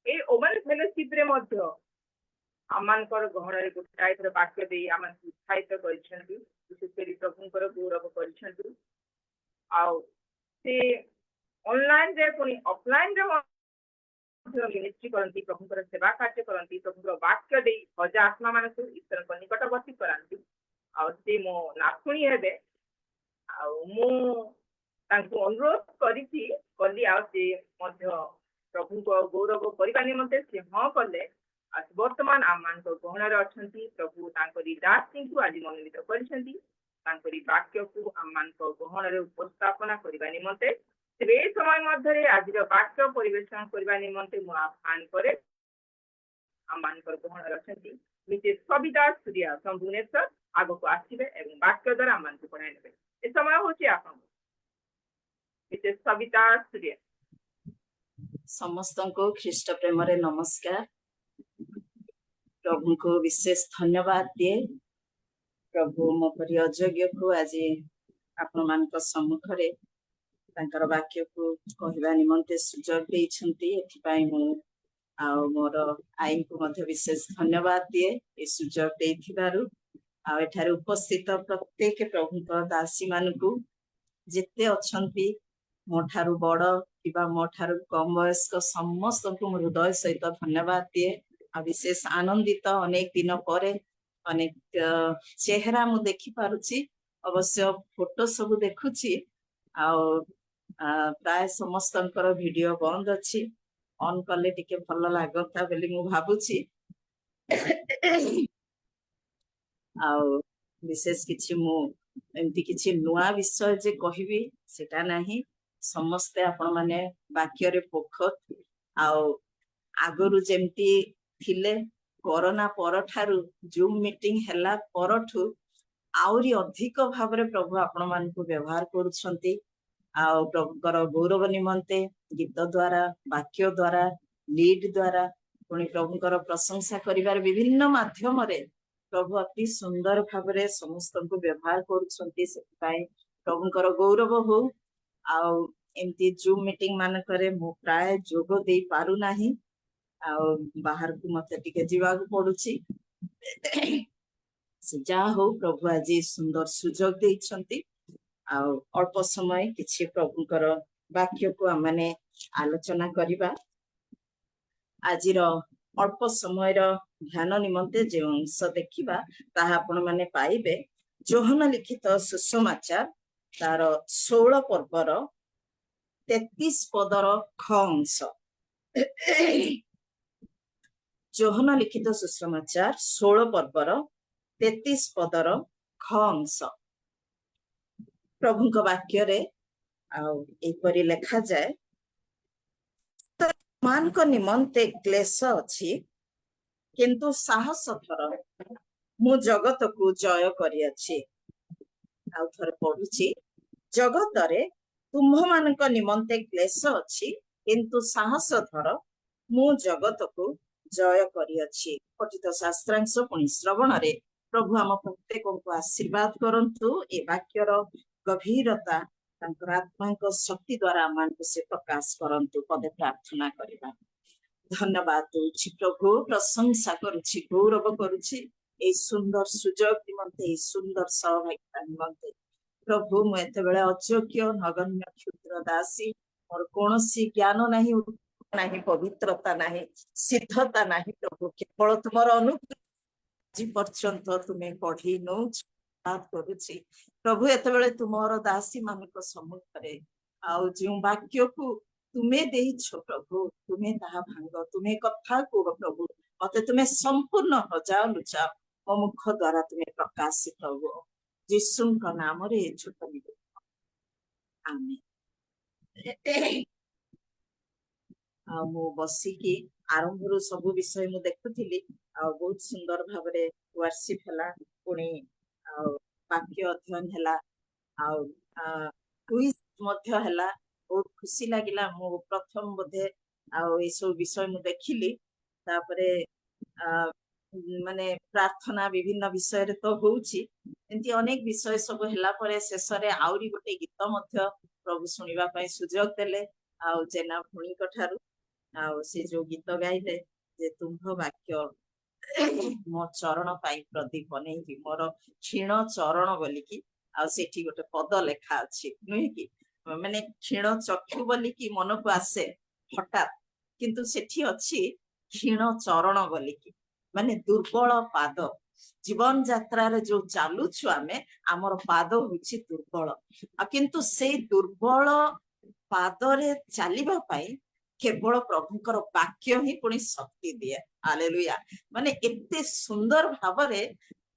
ଏଇ ଓମେନ୍ ଫେଲୋସିପରେ ମଧ୍ୟ ଆମମାନଙ୍କର ଗହଣରେ ଗୋଟାଏ ଥର ବାକ୍ୟ ଦେଇ ଆମମାନଙ୍କୁ ଉତ୍ସାହିତ କରିଛନ୍ତି, ବିଶେଷ କରି ପ୍ରଭୁଙ୍କର ଗୌରବ କରିଛନ୍ତି। ଆଉ ସେ ଅନଲାଇନରେ ପୁଣି ଅଫଲାଇନରେ ମିନିଷ୍ଟ୍ରି କରନ୍ତି, ପ୍ରଭୁଙ୍କର ସେବା କାର୍ଯ୍ୟ କରନ୍ତି, ପ୍ରଭୁଙ୍କର ବାକ୍ୟ ଦେଇ ଭଜା ଆତ୍ମାମାନଙ୍କୁ ଈଶ୍ୱରଙ୍କ ନିକଟବର୍ତ୍ତୀ କରାନ୍ତି। ଆଉ ସେ ମୋ ନାତୁଣୀ ହେବେ। ଆଉ ମୁଁ ତାଙ୍କୁ ଅନୁରୋଧ କଲି ଆଉ ସେ ମଧ୍ୟ ପ୍ରଭୁଙ୍କ ଗୌରବ କରିବା ନିମନ୍ତେ ସେ ହଁ କଲେ। ଆଉ ବର୍ତ୍ତମାନ ଆମମାନଙ୍କ ଗହଣରେ ଅଛନ୍ତି। ପ୍ରଭୁ ତାଙ୍କରି ଦାସୀଙ୍କୁ ଆଜି ମନୋନୀତ କରିଛନ୍ତି, ତାଙ୍କରି ବାକ୍ୟକୁ ଆମମାନଙ୍କ ଗହଣରେ ଉପସ୍ଥାପନା କରିବା ନିମନ୍ତେ। ତେବେ ଏ ସମୟ ମଧ୍ୟରେ ଆଜିର ବାକ୍ୟ ପରିବେଷଣ କରିବା ନିମନ୍ତେ ମୁଁ ଆହ୍ୱାନ କରେ ଆମମାନଙ୍କର ଗହଣରେ ଅଛନ୍ତି ମିସେସ୍ ସବିତା ସୁରିଆ ଭୁବନେଶ୍ୱର ଆଗକୁ ଆସିବେ ଏବଂ ବାକ୍ୟ ଦ୍ୱାରା ଆମମାନଙ୍କୁ ପଢାଇ ନେବେ। ଏ ସମୟ ହଉଛି ଆପଣଙ୍କୁ। ମିସେସ୍ ସବିତା ସୁରିଆ। ସମସ୍ତଙ୍କୁ ଖ୍ରୀଷ୍ଟ ପ୍ରେମରେ ନମସ୍କାର। ପ୍ରଭୁଙ୍କୁ ବିଶେଷ ଧନ୍ୟବାଦ ଦିଏ। ପ୍ରଭୁ ମୋ ପରି ଅଯୋଗ୍ୟକୁ ଆଜି ଆପଣମାନଙ୍କ ସମ୍ମୁଖରେ ତାଙ୍କର ବାକ୍ୟକୁ କହିବା ନିମନ୍ତେ ସୁଯୋଗ ଦେଇଛନ୍ତି। ଏଥିପାଇଁ ମୁଁ ଆଉ ମୋର ଆଈଙ୍କୁ ମଧ୍ୟ ବିଶେଷ ଧନ୍ୟବାଦ ଦିଏ ଏ ସୁଯୋଗ ଦେଇଥିବାରୁ। ଆଉ ଏଠାରେ ଉପସ୍ଥିତ ପ୍ରତ୍ୟେକ ପ୍ରଭୁଙ୍କ ଦାସୀ ମାନଙ୍କୁ ଯେତେ ଅଛନ୍ତି, ମୋ ଠାରୁ ବଡ କିମ୍ବା ମୋ ଠାରୁ କମ ବୟସ୍କ ସମସ୍ତଙ୍କୁ ମୁଁ ହୃଦୟ ସହିତ ଧନ୍ୟବାଦ ଦିଏ। ଆଉ ବିଶେଷ ଆନନ୍ଦିତ, ଅନେକ ଦିନ ପରେ ଅନେକ ଚେହେରା ମୁଁ ଦେଖିପାରୁଛି। ଅବଶ୍ୟ ଫଟୋ ସବୁ ଦେଖୁଛି ଆଉ ପ୍ରାୟ ସମସ୍ତଙ୍କର ଭିଡିଓ ବନ୍ଦ ଅଛି। ଅନ୍ କଲେ ଟିକେ ଭଲ ଲାଗନ୍ତା ବୋଲି ମୁଁ ଭାବୁଛି। ଆଉ ବିଶେଷ କିଛି ମୁଁ ଏମିତି କିଛି ନୂଆ ବିଷୟ ଯେ କହିବି ସେଟା ନାହିଁ। ସମସ୍ତେ ଆପଣ ମାନେ ବାକ୍ୟରେ ପୋଖତ। ଆଉ ଆଗରୁ ଯେମିତି ଥିଲେ, କରୋନା ପରଠାରୁ ଜୁମ୍ ମିଟିଂ ହେଲା ପରଠୁ ଆହୁରି ଅଧିକ ଭାବରେ ପ୍ରଭୁ ଆପଣ ମାନଙ୍କୁ ବ୍ୟବହାର କରୁଛନ୍ତି। ଆଉ ପ୍ରଭୁଙ୍କର ଗୌରବ ନିମନ୍ତେ ଗୀତ ଦ୍ୱାରା, ବାକ୍ୟ ଦ୍ୱାରା, ଲିଡ୍ ଦ୍ୱାରା, ପୁଣି ପ୍ରଭୁଙ୍କର ପ୍ରଶଂସା କରିବାର ବିଭିନ୍ନ ମାଧ୍ୟମରେ ପ୍ରଭୁ ଅତି ସୁନ୍ଦର ଭାବରେ ସମସ୍ତଙ୍କୁ ବ୍ୟବହାର କରୁଛନ୍ତି। ସେଥିପାଇଁ ପ୍ରଭୁଙ୍କର ଗୌରବ ହଉ। ଆଉ ଏମିତି ଜୁମ୍ ମିଟିଂ ମାନଙ୍କରେ ମୁଁ ପ୍ରାୟ ଯୋଗ ଦେଇ ପାରୁନାହିଁ। ଆଉ ବାହାରକୁ ମତେ ଟିକେ ଯିବାକୁ ପଡୁଛି। ସେ ଯାହା ହଉ ପ୍ରଭୁ ଆଜି ସୁନ୍ଦର ସୁଯୋଗ ଦେଇଛନ୍ତି। ଆଉ ଅଳ୍ପ ସମୟ କିଛି ପ୍ରଭୁଙ୍କର ବାକ୍ୟକୁ ଆମେ ଆଲୋଚନା କରିବା। ଆଜିର ଅଳ୍ପ ସମୟର ଧ୍ୟାନ ନିମନ୍ତେ ଯେଉଁ ଅଂଶ ଦେଖିବା ତାହା ଆପଣ ମାନେ ପାଇବେ ଯୋହନ ଲିଖିତ ସୁସମାଚାର ତାର 16 ପର୍ବର 33 ପଦର ଖ ଅଂଶ। ଯୋହନ ଲିଖିତ ସୁସମାଚାର 16 ପର୍ବର 33 ପଦର ଖ ଅଂଶ। ପ୍ରଭୁଙ୍କ ବାକ୍ୟରେ ଆଉ ଏପରି ଲେଖାଯାଏ, ମାନଙ୍କ ନିମନ୍ତେ କ୍ଲେଶ ଅଛି, କିନ୍ତୁ ସାହସ ଥର ମୁଁ ଜଗତକୁ ଜୟ କରିଅଛି। ଆଉ ଥରେ ପଢୁଛି, ଜଗତରେ ତୁମ୍ଭମାନଙ୍କ ନିମନ୍ତେ କ୍ଲେଶ ଅଛି, କିନ୍ତୁ ସାହସ ଧର ମୁଁ ଜଗତକୁ ଜୟ କରିଅଛି। ପଠିତ ଶାସ୍ତ୍ରାଂଶ ପୁଣି ଶ୍ରବଣରେ ପ୍ରଭୁ ଆମ ପ୍ରତ୍ୟେକଙ୍କୁ ଆଶୀର୍ବାଦ କରନ୍ତୁ। ଏ ବାକ୍ୟର ଗଭୀରତା ତାଙ୍କର ଆତ୍ମାଙ୍କ ଶକ୍ତି ଦ୍ୱାରା ଆମମାନଙ୍କୁ ସେ ପ୍ରକାଶ କରନ୍ତୁ। ପଦେ ପ୍ରାର୍ଥନା କରିବା। ଧନ୍ୟବାଦ ଦଉଛି ପ୍ରଭୁ, ପ୍ରଶଂସା କରୁଛି, ଗୌରବ କରୁଛି ଏଇ ସୁନ୍ଦର ସୁଯୋଗ ନିମନ୍ତେ, ଏଇ ସୁନ୍ଦର ସୌଭାଗ୍ୟତା ନିମନ୍ତେ। ପ୍ରଭୁ ମୁଁ ଏତେବେଳେ ଅଯୋଗ୍ୟ, ନଗଣ୍ୟ, କ୍ଷୁଦ୍ର ଦାସୀ। ମୋର କୌଣସି ଜ୍ଞାନ ନାହିଁ, ନାହିଁ ପବିତ୍ରତା ନାହିଁ, ସିଦ୍ଧତା ନାହିଁ। ପ୍ରଭୁ କେବଳ ତୁମର ଅନୁଗ୍ରହ ଆଜି ପର୍ଯ୍ୟନ୍ତ ତୁମେ ପଢି ନଉଛ କରୁଛି ପ୍ରଭୁ ଏତେବେଳେ ତୁମର ଦାସୀ ମାନଙ୍କ ସମ୍ମୁଖରେ ଆଉ ଯେଉଁ ବାକ୍ୟକୁ ତୁମେ ଦେଇଛ ପ୍ରଭୁ ତୁମେ ତାହା ଭାଙ୍ଗ ତୁମେ କଥା କୁହ ପ୍ରଭୁ ମତେ ତୁମେ ସମ୍ପୂର୍ଣ୍ଣ ହଜାଅ ଲୁଚାଅ ମୋ ମୁଖ ଦ୍ଵାରା ତୁମେ ପ୍ରକାଶିତ ହୁଅ ଯୀଶୁଙ୍କ ନାମରେ ଏ ଛୋଟ ନିବେଦନ ଆମେ ଆଉ ମୁଁ ବସିକି ଆରମ୍ଭରୁ ସବୁ ବିଷୟ ମୁଁ ଦେଖୁଥିଲି ଆଉ ବହୁତ ସୁନ୍ଦର ଭାବରେ ୱାର୍ସିପ ହେଲା ପୁଣି ଆଉ ବାକ୍ୟ ଅଧ୍ୟୟନ ହେଲା ଆଉ କୁଇଜ ମଧ୍ୟ ହେଲା ବହୁତ ଖୁସି ଲାଗିଲା ମୁଁ ପ୍ରଥମ ବୋଧେ ଆଉ ଏସବୁ ବିଷୟ ମୁଁ ଦେଖିଲି ତାପରେ ମାନେ ପ୍ରାର୍ଥନା ବିଭିନ୍ନ ବିଷୟରେ ତ ହଉଛି ଏମିତି ଅନେକ ବିଷୟ ସବୁ ହେଲା ପରେ ଶେଷରେ ଆହୁରି ଗୋଟେ ଗୀତ ମଧ୍ୟ ପ୍ରଭୁ ଶୁଣିବା ପାଇଁ ସୁଯୋଗ ଦେଲେ ଆଉ ଜେନା ଭଉଣୀଙ୍କ ଠାରୁ ଆଉ ସେ ଯୋଉ ଗୀତ ଗାଇଲେ ଯେ ତୁମ୍ଭ ବାକ୍ୟ ମୋ ଚରଣ ପାଇଁ ପ୍ରଦୀପ ନେଇକି ମୋର କ୍ଷୀଣ ଚରଣ ବୋଲିକି ଆଉ ସେଠି ଗୋଟେ ପଦ ଲେଖା ଅଛି ନୁହେଁ କି ମାନେ କ୍ଷୀଣ ଚକ୍ଷୁ ବୋଲିକି ମନକୁ ଆସେ ହଠାତ୍ କିନ୍ତୁ ସେଠି ଅଛି କ୍ଷୀଣ ଚରଣ ବୋଲିକି ମାନେ ଦୁର୍ବଳ ପାଦ ଜୀବନ ଯାତ୍ରାରେ ଯୋଉ ଚାଲୁଛୁ ଆମେ ଆମର ପାଦ ହଉଛି ଦୁର୍ବଳ ଆଉ କିନ୍ତୁ ସେଇ ଦୁର୍ବଳ ପାଦରେ ଚାଲିବା ପାଇଁ କେବଳ ପ୍ରଭୁଙ୍କର ବାକ୍ୟ ହିଁ ପୁଣି ଶକ୍ତି ଦିଏ ହାଲେଲୁୟା ମାନେ ଏତେ ସୁନ୍ଦର ଭାବରେ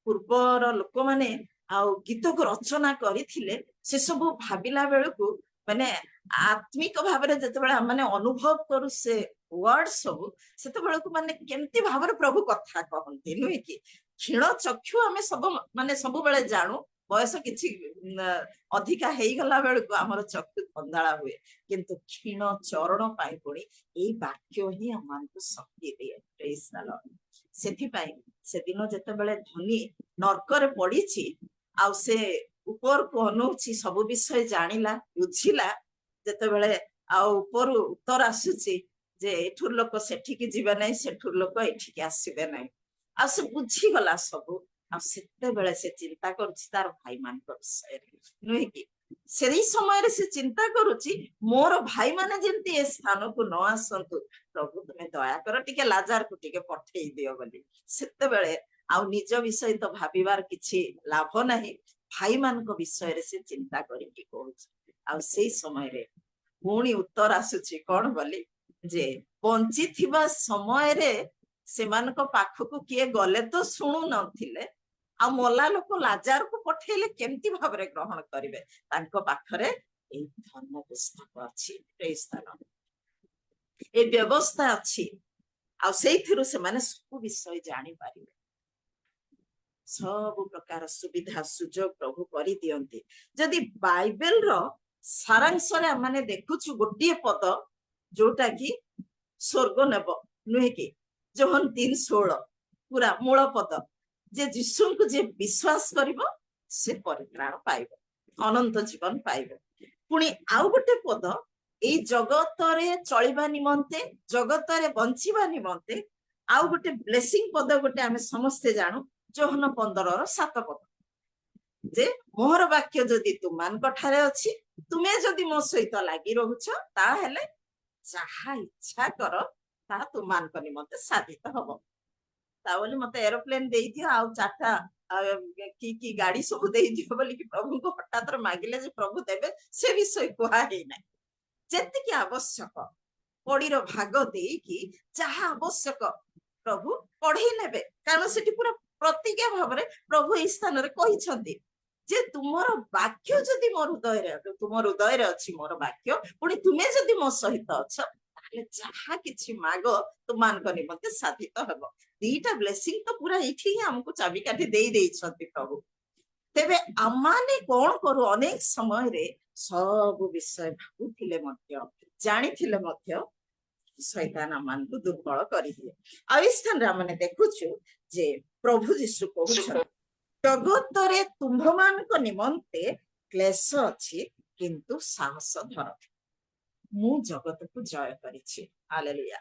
ପୂର୍ବର ଲୋକମାନେ ଆଉ ଗୀତକୁ ରଚନା କରିଥିଲେ ସେ ସବୁ ଭାବିଲା ବେଳକୁ ମାନେ ଆତ୍ମିକ ଭାବରେ ଯେତେବେଳେ ଆମେ ଅନୁଭବ କରୁ ସେ ୱାର୍ଡ ସବୁ ସେତେବେଳକୁ ମାନେ କେମିତି ଭାବରେ ପ୍ରଭୁ କଥା କହନ୍ତି ନୁହେଁ କି କ୍ଷୀଣ ଚକ୍ଷୁ ଆମେ ସବୁ ମାନେ ସବୁବେଳେ ଜାଣୁ ବୟସ କିଛି ଅଧିକା ହେଇଗଲା ବେଳକୁ ଆମର ଚକ୍ଷୁ ଧନ୍ଦାଳା ହୁଏ କିନ୍ତୁ କ୍ଷୀଣ ଚରଣ ପାଇଁ ପୁଣି ଏଇ ବାକ୍ୟ ହିଁ ଆମମାନଙ୍କୁ ଶକ୍ତି ଦିଏ ସେଥିପାଇଁ ସେଦିନ ଯେତେବେଳେ ଧନୀ ନର୍କରେ ପଡିଛି ଆଉ ସେ ଉପରକୁ ଅନଉଛି ସବୁ ବିଷୟ ଜାଣିଲା ବୁଝିଲା ଯେତେବେଳେ ଆଉ ଉପରୁ ଉତ୍ତର ଆସୁଛି ଯେ ଏଠୁ ଲୋକ ସେଠିକି ଯିବେ ନାହିଁ ସେଠୁ ଲୋକ ଏଠିକି ଆସିବେ ନାହିଁ ଆଉ ସେ ବୁଝିଗଲା ସବୁ ଆଉ ସେତେବେଳେ ସେ ଚିନ୍ତା କରୁଛି ତାର ଭାଇମାନଙ୍କ ବିଷୟରେ ନୁହେଁ କି ସେଇ ସମୟରେ ସେ ଚିନ୍ତା କରୁଛି ମୋର ଭାଇମାନେ ଯେମିତି ଏ ସ୍ଥାନକୁ ନ ଆସନ୍ତୁ ପ୍ରଭୁ ତୁମେ ଦୟାକର ଟିକେ ଲାଜାରକୁ ଟିକେ ପଠେଇ ଦିଅ ବୋଲି ସେତେବେଳେ ଆଉ ନିଜ ବିଷୟ ତ ଭାବିବାର କିଛି ଲାଭ ନାହିଁ ଭାଇମାନଙ୍କ ବିଷୟରେ ସେ ଚିନ୍ତା କରିକି କହୁଛି ଆଉ ସେଇ ସମୟରେ ପୁଣି ଉତ୍ତର ଆସୁଛି କଣ ବୋଲି ଯେ ବଞ୍ଚିଥିବା ସମୟରେ ସେମାନଙ୍କ ପାଖକୁ କିଏ ଗଲେ ତ ଶୁଣୁ ନଥିଲେ ଆଉ ମଲା ଲୋକ ଲାଜାରକୁ ପଠେଇଲେ କେମିତି ଭାବରେ ଗ୍ରହଣ କରିବେ ତାଙ୍କ ପାଖରେ ଏଇ ଧର୍ମ ପୁସ୍ତକ ଅଛି ଏ ବ୍ୟବସ୍ଥା ଅଛି ଆଉ ସେଇଥିରୁ ସେମାନେ ସବୁ ବିଷୟ ଜାଣିପାରିବେ ସବୁ ପ୍ରକାର ସୁବିଧା ସୁଯୋଗ ପ୍ରଭୁ କରିଦିଅନ୍ତି ଯଦି ବାଇବେଲର ସାରାଂଶରେ ଆମେ ଦେଖୁଛୁ ଗୋଟିଏ ପଦ ଯୋଉଟା କି ସ୍ୱର୍ଗ ନେବ ନୁହେଁ କି ଯୋହନ 3:16 ପୁରା ମୂଳ ପଦ ଯେ ଯୀଶୁଙ୍କୁ ଯିଏ ବିଶ୍ୱାସ କରିବ ସେ ପରିତ୍ରାଣ ପାଇବ ଅନନ୍ତ ଜୀବନ ପାଇବ ପୁଣି ଆଉ ଗୋଟେ ପଦ ଏଇ ଜଗତରେ ଚଳିବା ନିମନ୍ତେ ଜଗତରେ ବଞ୍ଚିବା ନିମନ୍ତେ ଆଉ ଗୋଟେ ବ୍ଲେସିଂ ପଦ ଗୋଟେ ଆମେ ସମସ୍ତେ ଜାଣୁ ଯୋହନ 15:7 ପଦ ଯେ ମୋହର ବାକ୍ୟ ଯଦି ତୁମମାନଙ୍କ ଠାରେ ଅଛି ତୁମେ ଯଦି ମୋ ସହିତ ଲାଗି ରହୁଛ ତାହେଲେ ଯାହା ଇଚ୍ଛା କର ତାହା ତୁମମାନଙ୍କ ନିମନ୍ତେ ସାଧିତ ହବ ତା ବୋଲି ମତେ ଏରୋପ୍ଲେନ ଦେଇଦିଅ ଆଉ 4ଟା କି ଗାଡି ସବୁ ଦେଇଦିଅ ବୋଲିକି ପ୍ରଭୁଙ୍କୁ ହଠାତ୍ ମାଗିଲେ ଯେ ପ୍ରଭୁ ଦେବେ ସେ ବିଷୟ କୁହା ହେଇନାହିଁ ଯେତିକି ଆବଶ୍ୟକ ପଡିର ଭାଗ ଦେଇକି ଯାହା ଆବଶ୍ୟକ ପ୍ରଭୁ ପଢେଇ ନେବେ କାରଣ ସେଠି ପୁରା ପ୍ରତିଜ୍ଞା ଭାବରେ ପ୍ରଭୁ ଏଇ ସ୍ଥାନରେ କହିଛନ୍ତି ଯେ ତୁମର ବାକ୍ୟ ଯଦି ମୋ ହୃଦୟରେ ତୁମ ହୃଦୟରେ ଅଛି ମୋର ବାକ୍ୟ ପୁଣି ତୁମେ ଯଦି ମୋ ସହିତ ଅଛ ତାହେଲେ ଯାହା କିଛି ମାଗ ତୁମମାନଙ୍କ ନିମନ୍ତେ ସାଧିତ ହେବ ଦିଟା ବ୍ଲେସିଂ ତ ପୁରା ଏଇଠି ହିଁ ଆମକୁ ଚାବିକାଠି ଦେଇଛନ୍ତି ପ୍ରଭୁ ତେବେ ଆମମାନେ କଣ କରୁ ଅନେକ ସମୟରେ ସବୁ ବିଷୟ ଭାବୁଥିଲେ ମଧ୍ୟ ଜାଣିଥିଲେ ମଧ୍ୟ ଶୈତାନ ଆମମାନଙ୍କୁ ଦୁର୍ବଳ କରିଦିଏ ଆଉ ଏଇ ସ୍ଥାନରେ ଆମେ ଦେଖୁଛୁ ଯେ ପ୍ରଭୁ ଯୀଶୁ କହୁଛନ୍ତି ଜଗତରେ ତୁମ୍ଭମାନଙ୍କ ନିମନ୍ତେ କ୍ଲେଶ ଅଛି କିନ୍ତୁ ସାହସ ଧର ମୁଁ ଜଗତକୁ ଜୟ କରିଛି ହାଲେଲୁୟା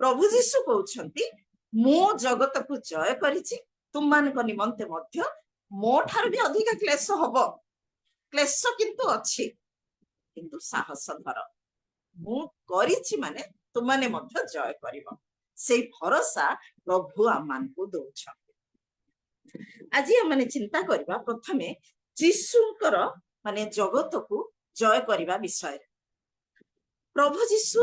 ପ୍ରଭୁ ଯୀଶୁ କହୁଛନ୍ତି ମୁଁ ଜଗତକୁ ଜୟ କରିଛି ତୁମମାନଙ୍କ ନିମନ୍ତେ ମଧ୍ୟ ମୋ ଠାରୁ ବି ଅଧିକ କ୍ଲେଶ ହବ କ୍ଲେଶ କିନ୍ତୁ ଅଛି କିନ୍ତୁ ସାହସ ଧର ମୁଁ କରିଛି ମାନେ ତୁମମାନେ ମଧ୍ୟ ଜୟ କରିବ ସେଇ ଭରସା ପ୍ରଭୁ ଆମମାନଙ୍କୁ ଦଉଛନ୍ତି ଆଜି ଆମେ ଚିନ୍ତା କରିବା ପ୍ରଥମେ ଯୀଶୁଙ୍କର ମାନେ ଜଗତକୁ ଜୟ କରିବା ବିଷୟରେ। ପ୍ରଭୁ ଯୀଶୁ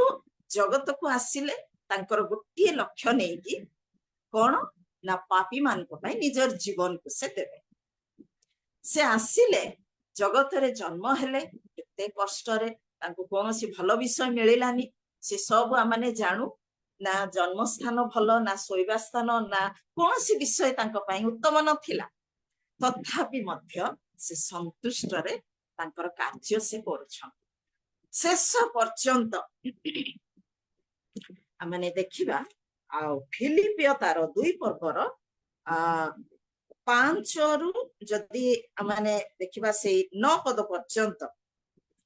ଜଗତକୁ ଆସିଲେ ତାଙ୍କର ଗୋଟିଏ ଲକ୍ଷ୍ୟ ନେଇକି, କଣ ନା ପାପୀ ମାନଙ୍କ ପାଇଁ ନିଜର ଜୀବନକୁ ସେ ଦେବେ। ସେ ଆସିଲେ, ଜଗତରେ ଜନ୍ମ ହେଲେ, କେତେ କଷ୍ଟରେ, ତାଙ୍କୁ କୌଣସି ଭଲ ବିଷୟ ମିଳିଲାନି। ସେ ସବୁ ଆମେ ଜାଣୁ, ନା ଜନ୍ମସ୍ଥାନ ଭଲ, ନା ଶୋଇବା ସ୍ଥାନ, ନା କୌଣସି ବିଷୟ ତାଙ୍କ ପାଇଁ ଉତ୍ତମ ନଥିଲା। ତଥାପି ମଧ୍ୟ ସେ ସନ୍ତୁଷ୍ଟରେ ତାଙ୍କର କାର୍ଯ୍ୟ ସେ କରୁଛନ୍ତି ଶେଷ ପର୍ଯ୍ୟନ୍ତ। ଆମେ ଦେଖିବା ଆଉ ଫିଲିପିଓ ତାର 2 ପର୍ବର 5ରୁ ଯଦି ଆମେ ଦେଖିବା ସେଇ 9 ପଦ ପର୍ଯ୍ୟନ୍ତ,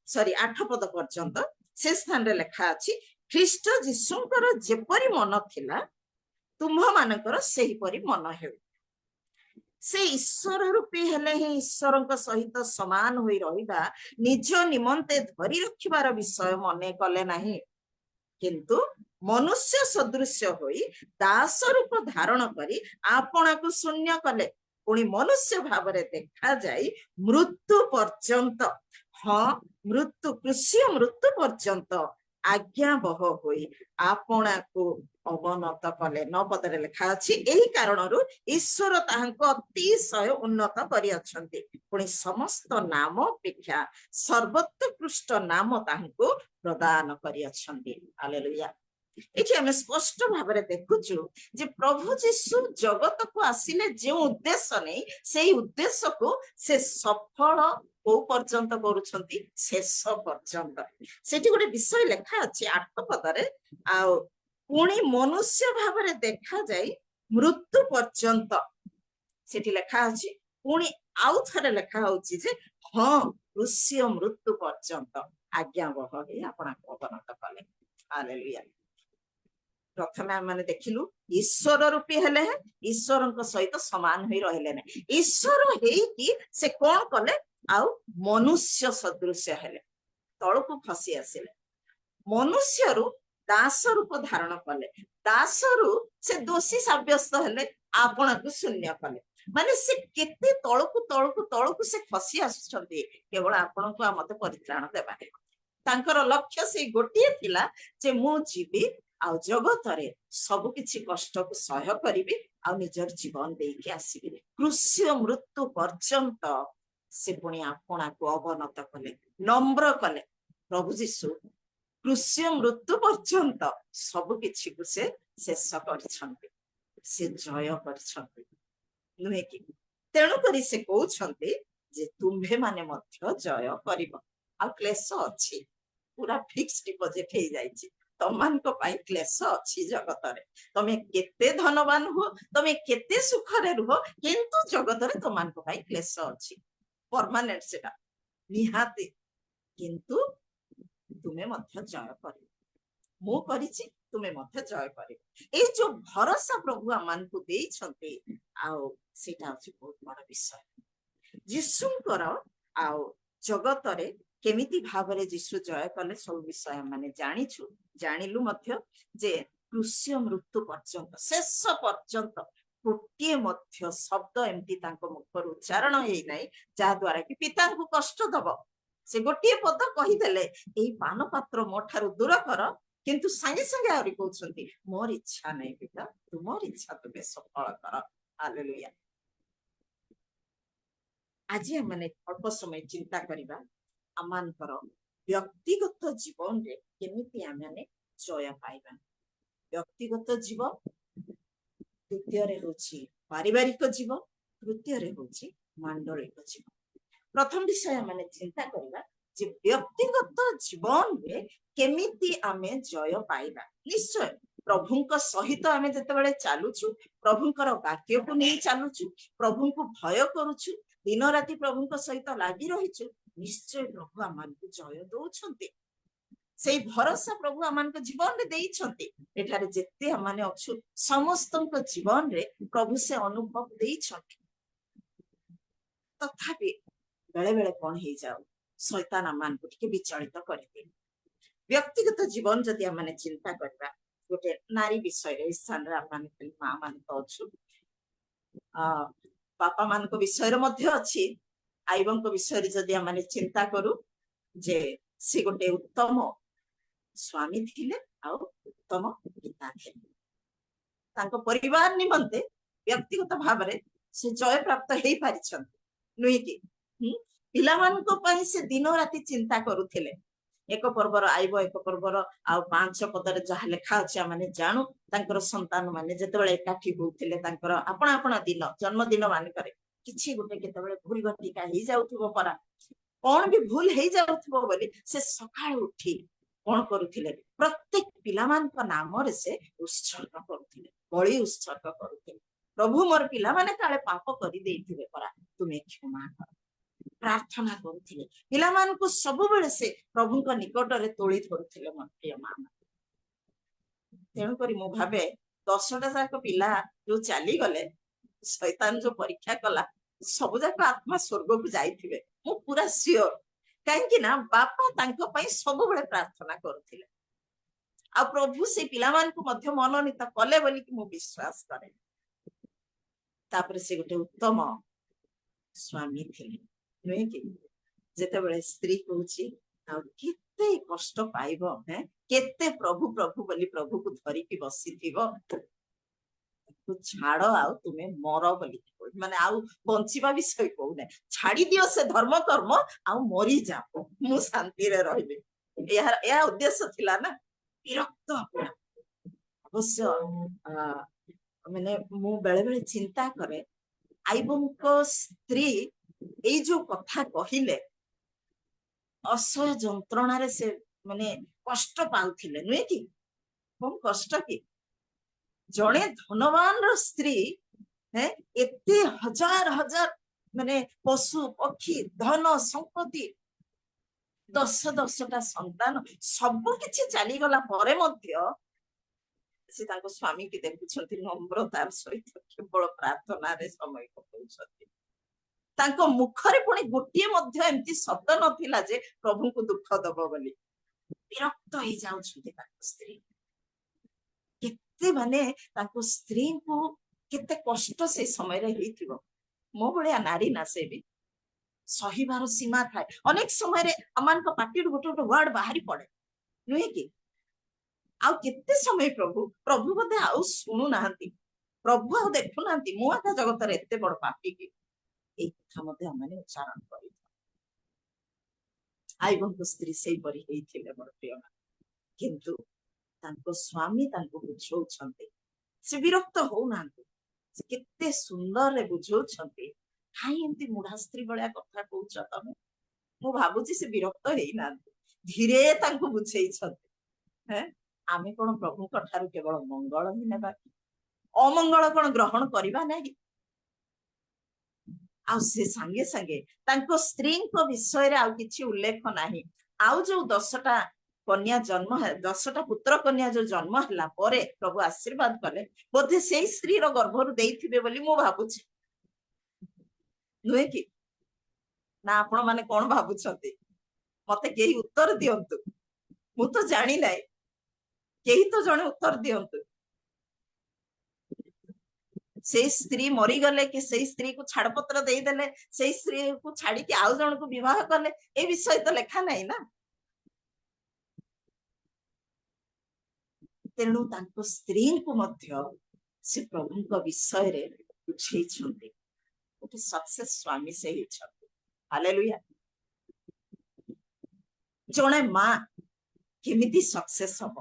8 ପଦ ପର୍ଯ୍ୟନ୍ତ, ସେ ସ୍ଥାନରେ ଲେଖା ଅଛି, ଖ୍ରୀଷ୍ଟ ଯୀଶୁଙ୍କର ଯେପରି ମନ ଥିଲା ତୁମ୍ଭ ମାନଙ୍କର ସେହିପରି ମନ ହେଉ। ସେ ଈଶ୍ୱର ରୂପୀ ହେଲେ ହିଁ ଈଶ୍ୱରଙ୍କ ସହିତ ସମାନ ହୋଇ ରହିବା ନିଜ ନିମନ୍ତେ ଧରି ରଖିବାର ବିଷୟ ମନେ କଲେ ନାହିଁ, କିନ୍ତୁ ମନୁଷ୍ୟ ସଦୃଶ୍ୟ ହୋଇ ଦାସ ରୂପ ଧାରଣ କରି ଆପଣାକୁ ଶୂନ୍ୟ କଲେ। ପୁଣି ମନୁଷ୍ୟ ଭାବରେ ଦେଖାଯାଇ ମୃତ୍ୟୁ ପର୍ଯ୍ୟନ୍ତ, କୃଷି ମୃତ୍ୟୁ ପର୍ଯ୍ୟନ୍ତ ଆଜ୍ଞାବହ ହୋଇ ଆପଣାକୁ ଅବନତ କଲେ। 9 ପଦରେ ଲେଖା ଅଛି, ଏହି କାରଣରୁ ଈଶ୍ୱର ତାହାଙ୍କୁ ଅତିଶୟ ଉନ୍ନତ କରିଅଛନ୍ତି, ପୁଣି ସମସ୍ତ ନାମ ଅପେକ୍ଷା ସର୍ବୋତ୍କୃଷ୍ଟ ନାମ ତାହାଙ୍କୁ ପ୍ରଦାନ କରିଅଛନ୍ତି। ହାଲେଲୁୟା। ଏଠି ଆମେ ସ୍ପଷ୍ଟ ଭାବରେ ଦେଖୁଛୁ ଯେ ପ୍ରଭୁ ଯୀଶୁ ଜଗତକୁ ଆସିଲେ ଯେଉଁ ଉଦ୍ଦେଶ୍ୟ ନେଇ, ସେଇ ଉଦ୍ଦେଶ୍ୟକୁ ସେ ସଫଳ କୋଉ ପର୍ଯ୍ୟନ୍ତ କରୁଛନ୍ତି? ଶେଷ ପର୍ଯ୍ୟନ୍ତ। ସେଠି ଗୋଟେ ବିଷୟ ଲେଖା ଅଛି 8 ପଦରେ, ଆଉ ପୁଣି ମନୁଷ୍ୟ ଭାବରେ ଦେଖାଯାଇ ମୃତ୍ୟୁ ପର୍ଯ୍ୟନ୍ତ। ସେଠି ଲେଖା ଅଛି, ପୁଣି ଆଉ ଥରେ ଲେଖା ହଉଛି ଯେ କୃଷି ମୃତ୍ୟୁ ପର୍ଯ୍ୟନ୍ତ ଆଜ୍ଞାବହ ହେଇ ଆପଣଙ୍କୁ ଅବନତ କଲେ। ହାଲେଲୁୟା। ପ୍ରଥମେ ଆମେ ଦେଖିଲୁ ଈଶ୍ୱର ରୂପୀ ହେଲେ, ଈଶ୍ୱରଙ୍କ ସହିତ ସମାନ ହୋଇ ରହିଲେ ନାହିଁ। ଈଶ୍ୱର ହେଇକି ସେ କଣ କଲେ? ଆଉ ମନୁଷ୍ୟ ସଦୃଶ୍ୟ ହେଲେ, ତଳକୁ ଖସି ଆସିଲେ। ମନୁଷ୍ୟରୁ ଦାସ ରୂପ ଧାରଣ କଲେ, ଦାସରୁ ସେ ଦୋଷୀ ସାବ୍ୟସ୍ତ ହେଲେ, ଆପଣାକୁ ଶୂନ୍ୟ କଲେ। ମାନେ ସେ କେତେ ତଳକୁ ତଳକୁ ତଳକୁ ସେ ଖସି ଆସୁଛନ୍ତି, କେବଳ ଆପଣଙ୍କୁ ଆଉ ମତେ ପରିତ୍ରାଣ ଦେବା। ତାଙ୍କର ଲକ୍ଷ୍ୟ ସେଇ ଗୋଟିଏ ଥିଲା ଯେ ମୁଁ ଯିବି ଆଉ ଜଗତରେ ସବୁ କିଛି କଷ୍ଟକୁ ସହ୍ୟ କରିବି ଆଉ ନିଜର ଜୀବନ ଦେଇକି ଆସିବି। କୃଷି ମୃତ୍ୟୁ ପର୍ଯ୍ୟନ୍ତ ସେ ପୁଣି ଆପଣାକୁ ଅବନତ କଲେ, ନମ୍ର କଲେ। ପ୍ରଭୁ ଯୀଶୁ କୃଷି ମୃତ୍ୟୁ ପର୍ଯ୍ୟନ୍ତ ସବୁ କିଛିକୁ ସେ ଶେଷ କରିଛନ୍ତି, ସେ ଜୟ କରିଛନ୍ତି, ନୁହେଁ କି? ତେଣୁକରି ସେ କହୁଛନ୍ତି ଯେ ତୁମ୍ଭେ ମାନେ ମଧ୍ୟ ଜୟ କରିବ। ଆଉ କ୍ଲେଶ ଅଛି, ପୁରା ଫିକ୍ସ ଡିପୋଜିଟ ହେଇଯାଇଛି। ତମମାନଙ୍କ ପାଇଁ କ୍ଲେଶ ଅଛି ଜଗତରେ। ତମେ କେତେ ଧନବାନ ହୁଅ, ତମେ କେତେ ସୁଖରେ ରୁହ, କିନ୍ତୁ ଜଗତରେ ତମମାନଙ୍କ ପାଇଁ କ୍ଲେଶ ଅଛି, ପରମାନେଣ୍ଟ ସେଟା ନିହାତି। କିନ୍ତୁ ତୁମେ ମଧ୍ୟ ଜୟ କରିବ। ମୁଁ କରିଛି, ତୁମେ ମଧ୍ୟ ଜୟ କରିବ। ଏଇ ଯୋଉ ଭରସା ପ୍ରଭୁ ଆମମାନଙ୍କୁ ଦେଇଛନ୍ତି, ଆଉ ସେଇଟା ହଉଛି ବହୁତ ବଡ ବିଷୟ। ଯୀଶୁଙ୍କର ଆଉ ଜଗତରେ କେମିତି ଭାବରେ ଯୀଶୁ ଜୟ କଲେ ସବୁ ବିଷୟ ଆମେ ଜାଣିଲୁ ମଧ୍ୟ ଯେ କୃଷି ମୃତ୍ୟୁ ପର୍ଯ୍ୟନ୍ତ, ଶେଷ ପର୍ଯ୍ୟନ୍ତ ଗୋଟିଏ ମଧ୍ୟ ଶବ୍ଦ ଏମିତି ତାଙ୍କ ମୁଖରୁ ଉଚ୍ଚାରଣ ହେଇନାହିଁ ଯାହା ଦ୍ଵାରା କି ପିତାଙ୍କୁ କଷ୍ଟ ଦବ। ସେ ଗୋଟିଏ ପଦ କହିଦେଲେ, ଏଇ ପାନ ପାତ୍ର ମୋ ଠାରୁ ଦୂର କର, କିନ୍ତୁ ସାଙ୍ଗେ ସାଙ୍ଗେ ଆହୁରି କହୁଛନ୍ତି, ମୋର ଇଚ୍ଛା ନାହିଁ ପିତା, ତୁମର ଇଚ୍ଛା ତୁମେ ସଫଳ କର। ହାଲେଲୁୟା। ଆଜି ଆମେ ଅଳ୍ପ ସମୟ ଚିନ୍ତା କରିବା ଆମମାନଙ୍କର ବ୍ୟକ୍ତିଗତ ଜୀବନରେ କେମିତି ଆମେ ଜୟ ପାଇବା। ବ୍ୟକ୍ତିଗତ ଜୀବନ, ଦ୍ୱିତୀୟରେ ହଉଛି ପାରିବାରିକ ଜୀବନ, ତୃତୀୟରେ ହଉଛି ମାଣ୍ଡଳିକ ଜୀବନ। ପ୍ରଥମ ବିଷୟ ଆମେ ଚିନ୍ତା କରିବା ଯେ ବ୍ୟକ୍ତିଗତ ଜୀବନରେ କେମିତି ଆମେ ଜୟ ପାଇବା। ନିଶ୍ଚୟ ପ୍ରଭୁଙ୍କ ସହିତ ଆମେ ଯେତେବେଳେ ଚାଲୁଛୁ, ପ୍ରଭୁଙ୍କର ବାକ୍ୟକୁ ନେଇ ଚାଲୁଛୁ, ପ୍ରଭୁଙ୍କୁ ଭୟ କରୁଛୁ, ଦିନ ରାତି ପ୍ରଭୁଙ୍କ ସହିତ ଲାଗି ରହିଛୁ, ନିଶ୍ଚୟ ପ୍ରଭୁ ଆମମାନଙ୍କୁ ଜୟ ଦଉଛନ୍ତି। ସେଇ ଭରସା ପ୍ରଭୁ ଆମମାନଙ୍କ ଜୀବନରେ ଦେଇଛନ୍ତି। ଏଠାରେ ଯେତେ ଆମେ ଅଛୁ ସମସ୍ତଙ୍କ ଜୀବନରେ ପ୍ରଭୁ ସେ ଅନୁଭବ ଦେଇଛନ୍ତି। ତଥାପି ବେଳେ ବେଳେ କଣ ହେଇଯାଉ, ଶୈତାନ ଆମମାନଙ୍କୁ ଟିକେ ବିଚଳିତ କରିଦିଏ। ବ୍ୟକ୍ତିଗତ ଜୀବନ ଯଦି ଆମେ ଚିନ୍ତା କରିବା, ଗୋଟେ ନାରୀ ବିଷୟରେ, ଏଇ ସ୍ଥାନରେ ଆମେ ମା ମାନେ ତ ଅଛୁ, ବାପା ମାନଙ୍କ ବିଷୟରେ ମଧ୍ୟ ଅଛି। ଆଇବଙ୍କ ବିଷୟରେ ଯଦି ଆମେ ଚିନ୍ତା କରୁ ଯେ ସେ ଗୋଟେ ଉତ୍ତମ ସ୍ୱାମୀ ଥିଲେ ଆଉ ଉତ୍ତମ ପିତା ଥିଲେ। ତାଙ୍କ ପରିବାର ନିମନ୍ତେ ବ୍ୟକ୍ତିଗତ ଭାବରେ ସେ ଜୟ ପ୍ରାପ୍ତ ହେଇପାରିଛନ୍ତି ନୁହେଁ କି? ପିଲାମାନଙ୍କ ପାଇଁ ସେ ଦିନ ରାତି ଚିନ୍ତା କରୁଥିଲେ। ଏକ ପର୍ବର ଆଇବ, ଏକ ପର୍ବର ଆଉ 5 ପଦରେ ଯାହା ଲେଖା ଅଛି ଆମେ ଜାଣୁ, ତାଙ୍କର ସନ୍ତାନ ମାନେ ଯେତେବେଳେ ଏକାଠି ହଉଥିଲେ ତାଙ୍କର ଆପଣା ଆପଣା ଦିନ ଜନ୍ମଦିନ ମାନଙ୍କରେ କିଛି ଗୋଟେ କେତେବେଳେ ଭୁଲ ଘଟିକା ହେଇଯାଉଥିବ ପରା, କଣ ବି ଭୁଲ ହେଇଯାଉଥିବ ବୋଲି ସେ ସକାଳୁ ଉଠି କଣ କରୁଥିଲେ? ପ୍ରତ୍ୟେକ ପିଲାମାନଙ୍କ ନାମରେ ସେ ଉତ୍ସର୍ଗ କରୁଥିଲେ, ବଳି ଉତ୍ସର୍ଗ କରୁଥିଲେ। ପ୍ରଭୁ ମୋର ପିଲାମାନେ କାଳେ ପାପ କରିଦେଇଥିବେ ପରା, ତୁମେ କ୍ଷମା କର, ପ୍ରାର୍ଥନା କରୁଥିଲେ। ପିଲାମାନଙ୍କୁ ସବୁବେଳେ ସେ ପ୍ରଭୁଙ୍କ ନିକଟରେ ତୋଳି ଧରୁଥିଲେ। ମୋ ପ୍ରିୟ ମା, ତେଣୁକରି ମୁଁ ଭାବେ 10ଟା ଯାକ ପିଲା ଯୋଉ ଚାଲିଗଲେ, ଶୈତାନ ଯୋଉ ପରୀକ୍ଷା କଲା, ସବୁ ଯାକ ଆତ୍ମା ସ୍ୱର୍ଗକୁ ଯାଇଥିବେ, ମୁଁ ପୁରା ସିଓର। କାହିଁକି ନା ବାପା ତାଙ୍କ ପାଇଁ ସବୁବେଳେ ପ୍ରାର୍ଥନା କରୁଥିଲେ, ଆଉ ପ୍ରଭୁ ସେ ପିଲାମାନଙ୍କୁ ମଧ୍ୟ ମନୋନୀତ କଲେ ବୋଲିକି ମୁଁ ବିଶ୍ୱାସ କରେ। ତାପରେ ସେ ଗୋଟେ ଉତ୍ତମ ସ୍ୱାମୀ ଥିଲେ ନୁହେଁ କି? ଯେତେବେଳେ ସ୍ତ୍ରୀ କହୁଛି ଆଉ କେତେ କଷ୍ଟ ପାଇବ, କେତେ ପ୍ରଭୁ ପ୍ରଭୁ ବୋଲି ପ୍ରଭୁକୁ ଧରିକି ବସିଥିବ, ଛାଡ ଆଉ ତୁମେ ମର ବୋଲି ମାନେ ଆଉ ବଞ୍ଚିବା ବିଷୟ କହୁନାହିଁ, ଛାଡି ଦିଅ ସେ ଧର୍ମ କର୍ମ ଆଉ ମରିଯାଅ, ମୁଁ ଶାନ୍ତିରେ ରହିବି। ଏହା ଉଦ୍ଦେଶ୍ୟ ଥିଲା ନା। ବିରକ୍ତ ଅବଶ୍ୟ ମାନେ ମୁଁ ବେଳେ ବେଳେ ଚିନ୍ତା କରେ, ଆଇବଙ୍କ ସ୍ତ୍ରୀ ଏଇ ଯୋଉ କଥା କହିଲେ, ଅସହ୍ୟ ଯନ୍ତ୍ରଣାରେ ସେ ମାନେ କଷ୍ଟ ପାଉଥିଲେ ନୁହେଁ କି? କଣ କଷ୍ଟ କି? ଜଣେ ଧନବାନର ସ୍ତ୍ରୀ ଏତେ ହଜାର ହଜାର ମାନେ ପଶୁ ପକ୍ଷୀ ଧନ ସମ୍ପତ୍ତି 10ଟା ସନ୍ତାନ ସବୁ କିଛି ଚାଲିଗଲା ପରେ ମଧ୍ୟ ସେ ତାଙ୍କ ସ୍ୱାମୀକି ଦେଖୁଛନ୍ତି ନମ୍ରତାର ସହିତ, କେବଳ ପ୍ରାର୍ଥନାରେ ସମୟ ପକାଉଛନ୍ତି। ତାଙ୍କ ମୁଖରେ ପୁଣି ଗୋଟିଏ ମଧ୍ୟ ଏମିତି ଶବ୍ଦ ନଥିଲା ଯେ ପ୍ରଭୁଙ୍କୁ ଦୁଃଖ ଦବ ବୋଲି। ବିରକ୍ତ ହେଇଯାଉଛନ୍ତି ତାଙ୍କ ସ୍ତ୍ରୀ। କେତେ ମାନେ ତାଙ୍କ ସ୍ତ୍ରୀଙ୍କୁ କେତେ କଷ୍ଟ ସେ ସମୟରେ ହେଇଥିବ। ମୋ ଭଳିଆ ନାରୀ ନା ସେ ବି, ସହିବାର ସୀମା ଥାଏ। ଅନେକ ସମୟରେ ଆମମାନଙ୍କ ପାଟିରୁ ଗୋଟେ ଗୋଟେ ୱାର୍ଡ ବାହାରି ପଡେ ନୁହେଁ କି? ଆଉ କେତେ ସମୟ ପ୍ରଭୁ ବୋଧେ ଆଉ ଶୁଣୁନାହାନ୍ତି, ପ୍ରଭୁ ଆଉ ଦେଖୁନାହାନ୍ତି, ମୁଁ ଆକା ଜଗତରେ ଏତେ ବଡ ପାପୀ କି? ଏଇ କଥା ମଧ୍ୟ ଆମେ ଉଚ୍ଚାରଣ କରିଥାଉ। ଆଇବଙ୍କ ସ୍ତ୍ରୀ ସେଇପରି ହେଇଥିଲେ ମୋର ପ୍ରିୟ। କିନ୍ତୁ ତାଙ୍କ ସ୍ୱାମୀ ତାଙ୍କୁ ବୁଝଉଛନ୍ତି, ସେ ବିରକ୍ତ ହଉନାହାନ୍ତି, ସେ କେତେ ସୁନ୍ଦରରେ ବୁଝଉଛନ୍ତି। କାହିଁ ଏମିତି ମୁଢା ସ୍ତ୍ରୀ ଭଳିଆ କଥା କହୁଛ ତମେ? ମୁଁ ଭାବୁଛି ସେ ବିରକ୍ତ ହେଇନାହାନ୍ତି, ଧୀରେ ତାଙ୍କୁ ବୁଝେଇଛନ୍ତି। ଆମେ କଣ ପ୍ରଭୁଙ୍କ ଠାରୁ କେବଳ ମଙ୍ଗଳ ହିଁ ନେବା, ଅମଙ୍ଗଳ କଣ ଗ୍ରହଣ କରିବା ନାହିଁ? ଆଉ ସେ ସାଙ୍ଗେ ସାଙ୍ଗେ ତାଙ୍କ ସ୍ତ୍ରୀଙ୍କ ବିଷୟରେ ଆଉ କିଛି ଉଲ୍ଲେଖ ନାହିଁ। ଆଉ ଯୋଉ 10ଟା କନ୍ୟା ଜନ୍ମ 10ଟା ପୁତ୍ର କନ୍ୟା ଯୋଉ ଜନ୍ମ ହେଲା ପରେ ପ୍ରଭୁ ଆଶୀର୍ବାଦ କଲେ, ବୋଧେ ସେଇ ସ୍ତ୍ରୀର ଗର୍ଭରୁ ଦେଇଥିବେ ବୋଲି ମୁଁ ଭାବୁଛି, ନୁହେଁ କି? ନା ଆପଣ ମାନେ କଣ ଭାବୁଛନ୍ତି? ମତେ କେହି ଉତ୍ତର ଦିଅନ୍ତୁ, ମୁଁ ତ ଜାଣି ନାହିଁ, କେହି ତ ଜଣେ ଉତ୍ତର ଦିଅନ୍ତୁ। ସେଇ ସ୍ତ୍ରୀ ମରିଗଲେ କି ସେଇ ସ୍ତ୍ରୀକୁ ଛାଡପତ୍ର ଦେଇଦେଲେ, ସେଇ ସ୍ତ୍ରୀକୁ ଛାଡିକି ଆଉ ଜଣକୁ ବିବାହ କଲେ, ଏ ବିଷୟ ତ ଲେଖା ନାହିଁ ନା। ତେଣୁ ତାଙ୍କ ସ୍ତ୍ରୀଙ୍କୁ ମଧ୍ୟ ସେ ପ୍ରଭୁଙ୍କ ବିଷୟରେ ବୁଝେଇଛନ୍ତି। ଗୋଟେ ସକ୍ସେସ ସ୍ୱାମୀ ସେ ହେଇଛନ୍ତି। ହାଲେଲୁୟା। ଜଣେ ମା କେମିତି ସକ୍ସେସ ହବ?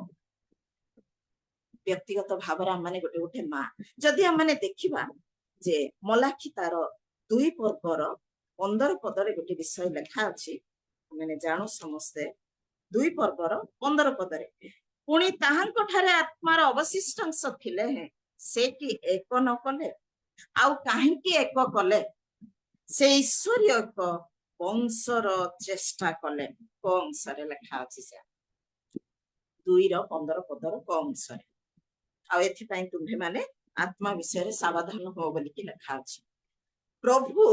ବ୍ୟକ୍ତିଗତ ଭାବରେ ଆମେ ଗୋଟେ ଗୋଟେ ମା, ଯଦି ଆମେ ଦେଖିବା ଯେ ମଲାଖି ତାର 2 ପର୍ବର 15 ପଦରେ ଗୋଟେ ବିଷୟ ଲେଖା ଅଛି, ଆମେ ଜାଣୁ ସମସ୍ତେ। 2 ପର୍ବର 15 ପଦରେ, ପୁଣି ତାହାଙ୍କ ଠାରେ ଆତ୍ମାର ଅବଶିଷ୍ଟ ଅଂଶ ଥିଲେ ସେ କି ଏକ ନ କଲେ, ଆଉ କାହିଁକି ଏକ କଲେ? ସେ ଈଶ୍ୱରୀୟ ଏକ ବଂଶର ଚେଷ୍ଟା କଲେ। କ ଅଂଶରେ ଲେଖା ଅଛି, ସେ 2ର 15 ପଦର କ ଅଂଶରେ। ଆଉ ଏଥିପାଇଁ ତୁମ୍ଭେ ମାନେ ଆତ୍ମା ବିଷୟରେ ସାବଧାନ ହୁଅ ବୋଲିକି ଲେଖା ଅଛି। ପ୍ରଭୁ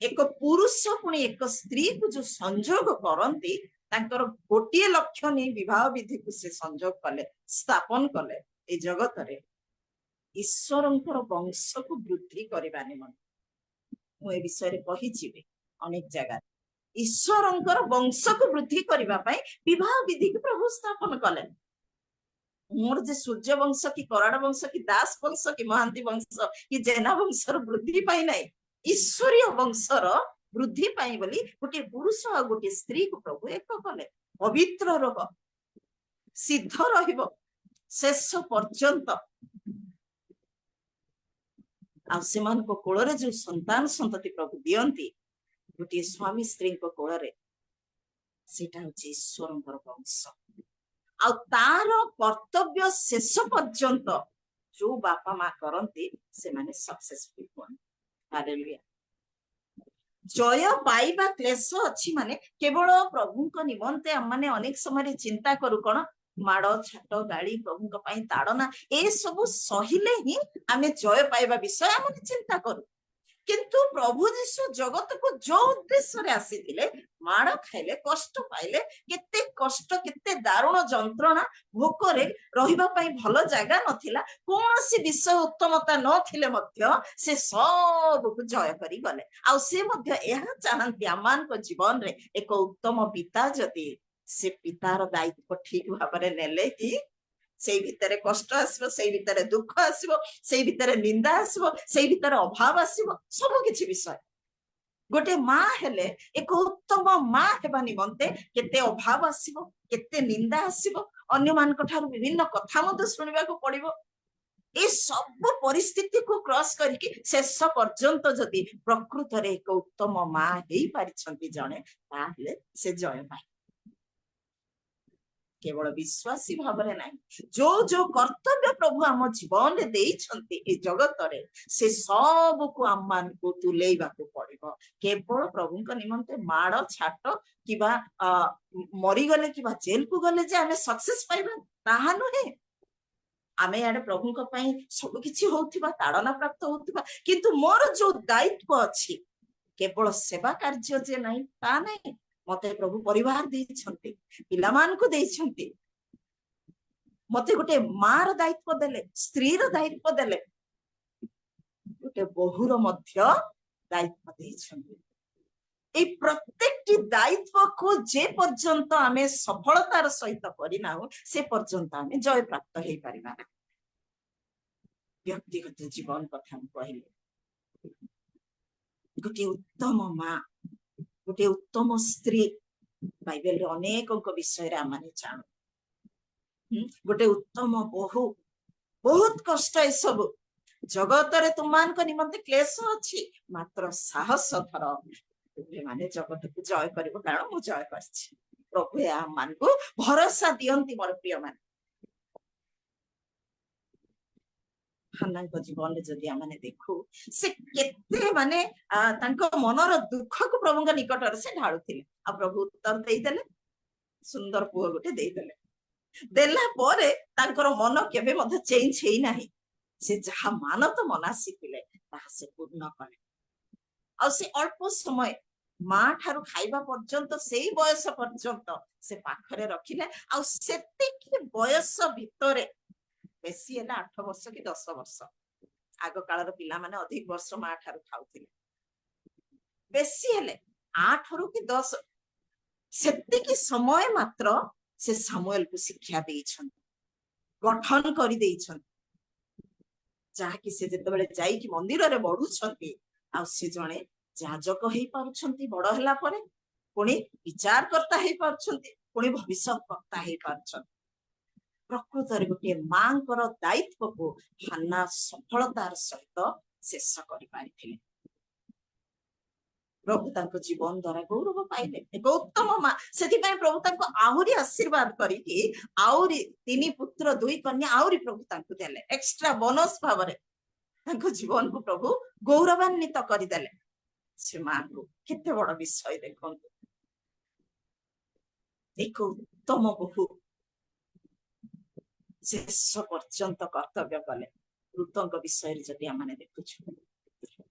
ଏକ ପୁରୁଷ ପୁଣି ଏକ ସ୍ତ୍ରୀକୁ ଯୋଉ ସଂଯୋଗ କରନ୍ତି, ତାଙ୍କର ଗୋଟିଏ ଲକ୍ଷ୍ୟ ନେଇ ବିବାହ ବିଧିକୁ ସେ ସଂଯୋଗ କଲେ, ସ୍ଥାପନ କଲେ। ଏଇ ଜଗତରେ ଈଶ୍ୱରଙ୍କର ବଂଶକୁ ବୃଦ୍ଧି କରିବା ନିମନ୍ତେ ମୁଁ ଏ ବିଷୟରେ କହିଯିବି ଅନେକ ଜାଗାରେ ଈଶ୍ୱରଙ୍କର ବଂଶକୁ ବୃଦ୍ଧି କରିବା ପାଇଁ ବିବାହ ବିଧିକୁ ପ୍ରଭୁ ସ୍ଥାପନ କଲେ। ମୋର ଯେ ସୂର୍ଯ୍ୟ ବଂଶ କି କରାଡ ବଂଶ କି ଦାସ ବଂଶ କି ମହାନ୍ତି ବଂଶ କି ଜେନା ବଂଶର ବୃଦ୍ଧି ପାଇଁ ନାହିଁ, ଈଶ୍ୱରୀୟ ବଂଶର ବୃଦ୍ଧି ପାଇଁ ବୋଲି ଗୋଟିଏ ପୁରୁଷ ଆଉ ଗୋଟିଏ ସ୍ତ୍ରୀକୁ ପ୍ରଭୁ ଏକ କଲେ। ପବିତ୍ର ରହ, ସିଦ୍ଧ ରହିବ ଶେଷ ପର୍ଯ୍ୟନ୍ତ। ଆଉ ସେମାନଙ୍କ କୋଳରେ ଯୋଉ ସନ୍ତାନ ସନ୍ତତି ପ୍ରଭୁ ଦିଅନ୍ତି ଗୋଟିଏ ସ୍ୱାମୀ ସ୍ତ୍ରୀଙ୍କ କୋଳରେ, ସେଇଟା ହଉଛି ଈଶ୍ୱରଙ୍କର ବଂଶ। ଆଉ ତାର କର୍ତ୍ତବ୍ୟ ଶେଷ ପର୍ଯ୍ୟନ୍ତ ଯୋଉ ବାପା ମା କରନ୍ତି ସେମାନେ ସକ୍ସେସଫୁଲ ହୁଅନ୍ତି। ହାଲେଲୁୟା। ଜୟ ପାଇବା କ୍ଲେଶ ଅଛି ମାନେ କେବଳ ପ୍ରଭୁଙ୍କ ନିମନ୍ତେ ଆମମାନେ ଅନେକ ସମୟରେ ଚିନ୍ତା କରୁ କଣ, ମାଡ ଛାଟ ଗାଳି ପ୍ରଭୁଙ୍କ ପାଇଁ ତାଡନା ଏସବୁ ସହିଲେ ହିଁ ଆମେ ଜୟ ପାଇବା ବିଷୟ ଆମେ ଚିନ୍ତା କରୁ। କିନ୍ତୁ ପ୍ରଭୁ ଯୀଶୁ ଜଗତକୁ ଯୋଉ ଉଦ୍ଦେଶ୍ୟରେ ଆସିଥିଲେ, ମାଡ ଖାଇଲେ, କଷ୍ଟ ପାଇଲେ, କେତେ କଷ୍ଟ କେତେ ଦାରୁଣ ଯନ୍ତ୍ରଣା, ଭୋକରେ ରହିବା ପାଇଁ ଭଲ ଜାଗା ନଥିଲା, କୌଣସି ବିଷୟ ଉତ୍ତମତା ନଥିଲେ ମଧ୍ୟ ସେ ସବୁକୁ ଜୟ କରି ଗଲେ। ଆଉ ସେ ମଧ୍ୟ ଏହା ଚାହାନ୍ତି ଆମମାନଙ୍କ ଜୀବନରେ ଏକ ଉତ୍ତମ ପିତା ଯଦି ସେ ପିତାର ଦାୟିତ୍ୱ ଠିକ ଭାବରେ ନେଲେ ହିଁ ସେଇ ଭିତରେ କଷ୍ଟ ଆସିବ, ସେଇ ଭିତରେ ଦୁଃଖ ଆସିବ, ସେଇ ଭିତରେ ନିନ୍ଦା ଆସିବ, ସେଇ ଭିତରେ ଅଭାବ ଆସିବ, ସବୁ କିଛି ବିଷୟ। ଗୋଟେ ମା ହେଲେ ଏକ ଉତ୍ତମ ମା ହେବା ନିମନ୍ତେ କେତେ ଅଭାବ ଆସିବ, କେତେ ନିନ୍ଦା ଆସିବ, ଅନ୍ୟମାନଙ୍କ ଠାରୁ ବିଭିନ୍ନ କଥା ମଧ୍ୟ ଶୁଣିବାକୁ ପଡିବ। ଏ ସବୁ ପରିସ୍ଥିତିକୁ କ୍ରସ୍ କରିକି ଶେଷ ପର୍ଯ୍ୟନ୍ତ ଯଦି ପ୍ରକୃତରେ ଏକ ଉତ୍ତମ ମା ହେଇପାରିଛନ୍ତି ଜଣେ, ତାହେଲେ ସେ ଜୟ ପାଏ। କେବଳ ବିଶ୍ୱାସୀ ଭାବରେ ନାହିଁ, ଯୋଉ ଯୋଉ କର୍ତ୍ତବ୍ୟ ପ୍ରଭୁ ଆମ ଜୀବନରେ ଦେଇଛନ୍ତି ଏ ଜଗତରେ, ସେ ସବୁକୁ ଆମମାନଙ୍କୁ ତୁଲେଇବାକୁ ପଡିବ। କେବଳ ପ୍ରଭୁଙ୍କ ନିମନ୍ତେ ମାଡ ଛାଟ କିମ୍ବା ମରିଗଲେ କିମ୍ବା ଜେଲକୁ ଗଲେ ଯେ ଆମେ ସକ୍ସେସ ପାଇବା ତାହା ନୁହେଁ। ଆମେ ଆଡେ ପ୍ରଭୁଙ୍କ ପାଇଁ ସବୁ କିଛି ହଉଥିବା, ତାଡନା ପ୍ରାପ୍ତ ହଉଥିବା, କିନ୍ତୁ ମୋର ଯୋଉ ଦାୟିତ୍ୱ ଅଛି କେବଳ ସେବା କାର୍ଯ୍ୟ ଯେ ନାହିଁ ତା ନାହିଁ। ମତେ ପ୍ରଭୁ ପରିବାର ଦେଇଛନ୍ତି, ପିଲାମାନଙ୍କୁ ଦେଇଛନ୍ତି, ମତେ ଗୋଟେ ମାର ଦାୟିତ୍ୱ ଦେଲେ, ସ୍ତ୍ରୀର ଦାୟିତ୍ୱ ଦେଲେ, ଗୋଟେ ବୋହୂର ମଧ୍ୟ ଦାୟିତ୍ୱ ଦେଇଛନ୍ତି। এই প্রত্যেকটি দায়িত্বକୁ যে পর্যন্ত ଆମେ ସଫଳତାର ସହିତ କରିନାହୁଁ ସେ ପର୍ଯ୍ୟନ୍ତ ଆମେ ଜୟପ୍ରାପ୍ତ ହେଇପାରିବା ନା। ବ୍ୟକ୍ତିଗତ ଜୀବନ କଥା ମୁଁ କହିଲି, ଗୋଟିଏ ଉତ୍ତମ ମା, ଗୋଟିଏ ଉତ୍ତମ ସ୍ତ୍ରୀ, ବାଇବେଲରେ ଅନେକଙ୍କ ବିଷୟରେ ଆମେ ଜାଣୁ। ଗୋଟେ ଉତ୍ତମ ବୋହୂ, ବହୁତ କଷ୍ଟ ଏସବୁ ଜଗତରେ ତୁମମାନଙ୍କ ନିମନ୍ତେ କ୍ଲେଶ ଅଛି, ମାତ୍ର ସାହସ ଧର, ମାନେ ଜଗତକୁ ଜୟ କରିବ, କାରଣ ମୁଁ ଜୟ କରିଛି। ପ୍ରଭୁ ଆମମାନଙ୍କୁ ଭରସା ଦିଅନ୍ତି। ମୋର ପ୍ରିୟ ମାନେ, ହାନ୍ନାଙ୍କ ଜୀବନରେ ଯଦି ଆମେ ଦେଖୁ, ସେ କେତେ ମାନେ ତାଙ୍କ ମନର ଦୁଃଖକୁ ପ୍ରଭୁଙ୍କ ନିକଟରେ ସେ ଢାଳୁଥିଲେ, ଆଉ ପ୍ରଭୁ ଉତ୍ତର ଦେଇଦେଲେ, ସୁନ୍ଦର ପୁଅ ଗୋଟେ ଦେଇଦେଲେ। ଦେଲା ପରେ ତାଙ୍କର ମନ କେବେ ମଧ୍ୟ ଚେଞ୍ଜ ହେଇନାହିଁ। ସେ ଯାହା ମାନତ ମନାସିଥିଲେ ତାହା ସେ ପୂର୍ଣ୍ଣ କଲେ। ଆଉ ସେ ଅଳ୍ପ ସମୟ ମା ଠାରୁ ଖାଇବା ପର୍ଯ୍ୟନ୍ତ, ସେଇ ବୟସ ପର୍ଯ୍ୟନ୍ତ ସେ ପାଖରେ ରଖିଲେ। ଆଉ ସେତିକି ବୟସ ଭିତରେ, ବେଶୀ ହେଲା 8 ବର୍ଷ କି 10 ବର୍ଷ, ଆଗ କାଳର ପିଲାମାନେ ଅଧିକ ବର୍ଷ ମା ଠାରୁ ଖାଉଥିଲେ, ବେଶୀ ହେଲେ 8 ରୁ କି 10, ସେତିକି ସମୟ ମାତ୍ର ସେ ସାମୁଏଲକୁ ଶିକ୍ଷା ଦେଇଛନ୍ତି, ଗଠନ କରିଦେଇଛନ୍ତି, ଯାହାକି ସେ ଯେତେବେଳେ ଯାଇକି ମନ୍ଦିରରେ ବଢୁଛନ୍ତି, ଆଉ ସେ ଜଣେ ଯାଜକ ହେଇପାରୁଛନ୍ତି ବଡ ହେଲା ପରେ, ପୁଣି ବିଚାରକର୍ତ୍ତା ହେଇପାରୁଛନ୍ତି, ପୁଣି ଭବିଷ୍ୟତ କର୍ତ୍ତା ହେଇପାରୁଛନ୍ତି। ପ୍ରକୃତରେ ଗୋଟିଏ ମାଙ୍କର ଦାୟିତ୍ୱକୁ ହାନ୍ନା ସଫଳତାର ସହିତ ଶେଷ କରିପାରିଥିଲେ। ପ୍ରଭୁ ତାଙ୍କ ଜୀବନ ଦ୍ୱାରା ଗୌରବ ପାଇଲେ, ଏକ ଉତ୍ତମ ମା। ସେଥିପାଇଁ ପ୍ରଭୁ ତାଙ୍କୁ ଆହୁରି ଆଶୀର୍ବାଦ କରିକି ଆହୁରି 3 ପୁତ୍ର 2 କନ୍ୟା ଆହୁରି ପ୍ରଭୁ ତାଙ୍କୁ ଦେଲେ, ଏକ୍ସଟ୍ରା ବୋନସ ଭାବରେ ତାଙ୍କ ଜୀବନକୁ ପ୍ରଭୁ ଗୌରବାନ୍ୱିତ କରିଦେଲେ। ସେ ମାଙ୍କୁ କେତେ ବଡ ବିଷୟ ଦେଖନ୍ତୁ। ଏକ ଉତ୍ତମ ବହୁ ଶେଷ ପର୍ଯ୍ୟନ୍ତ କର୍ତ୍ତବ୍ୟ କଲେ। ଋତଙ୍କ ବିଷୟରେ ଯଦି ଆମେ ଦେଖୁଛୁ,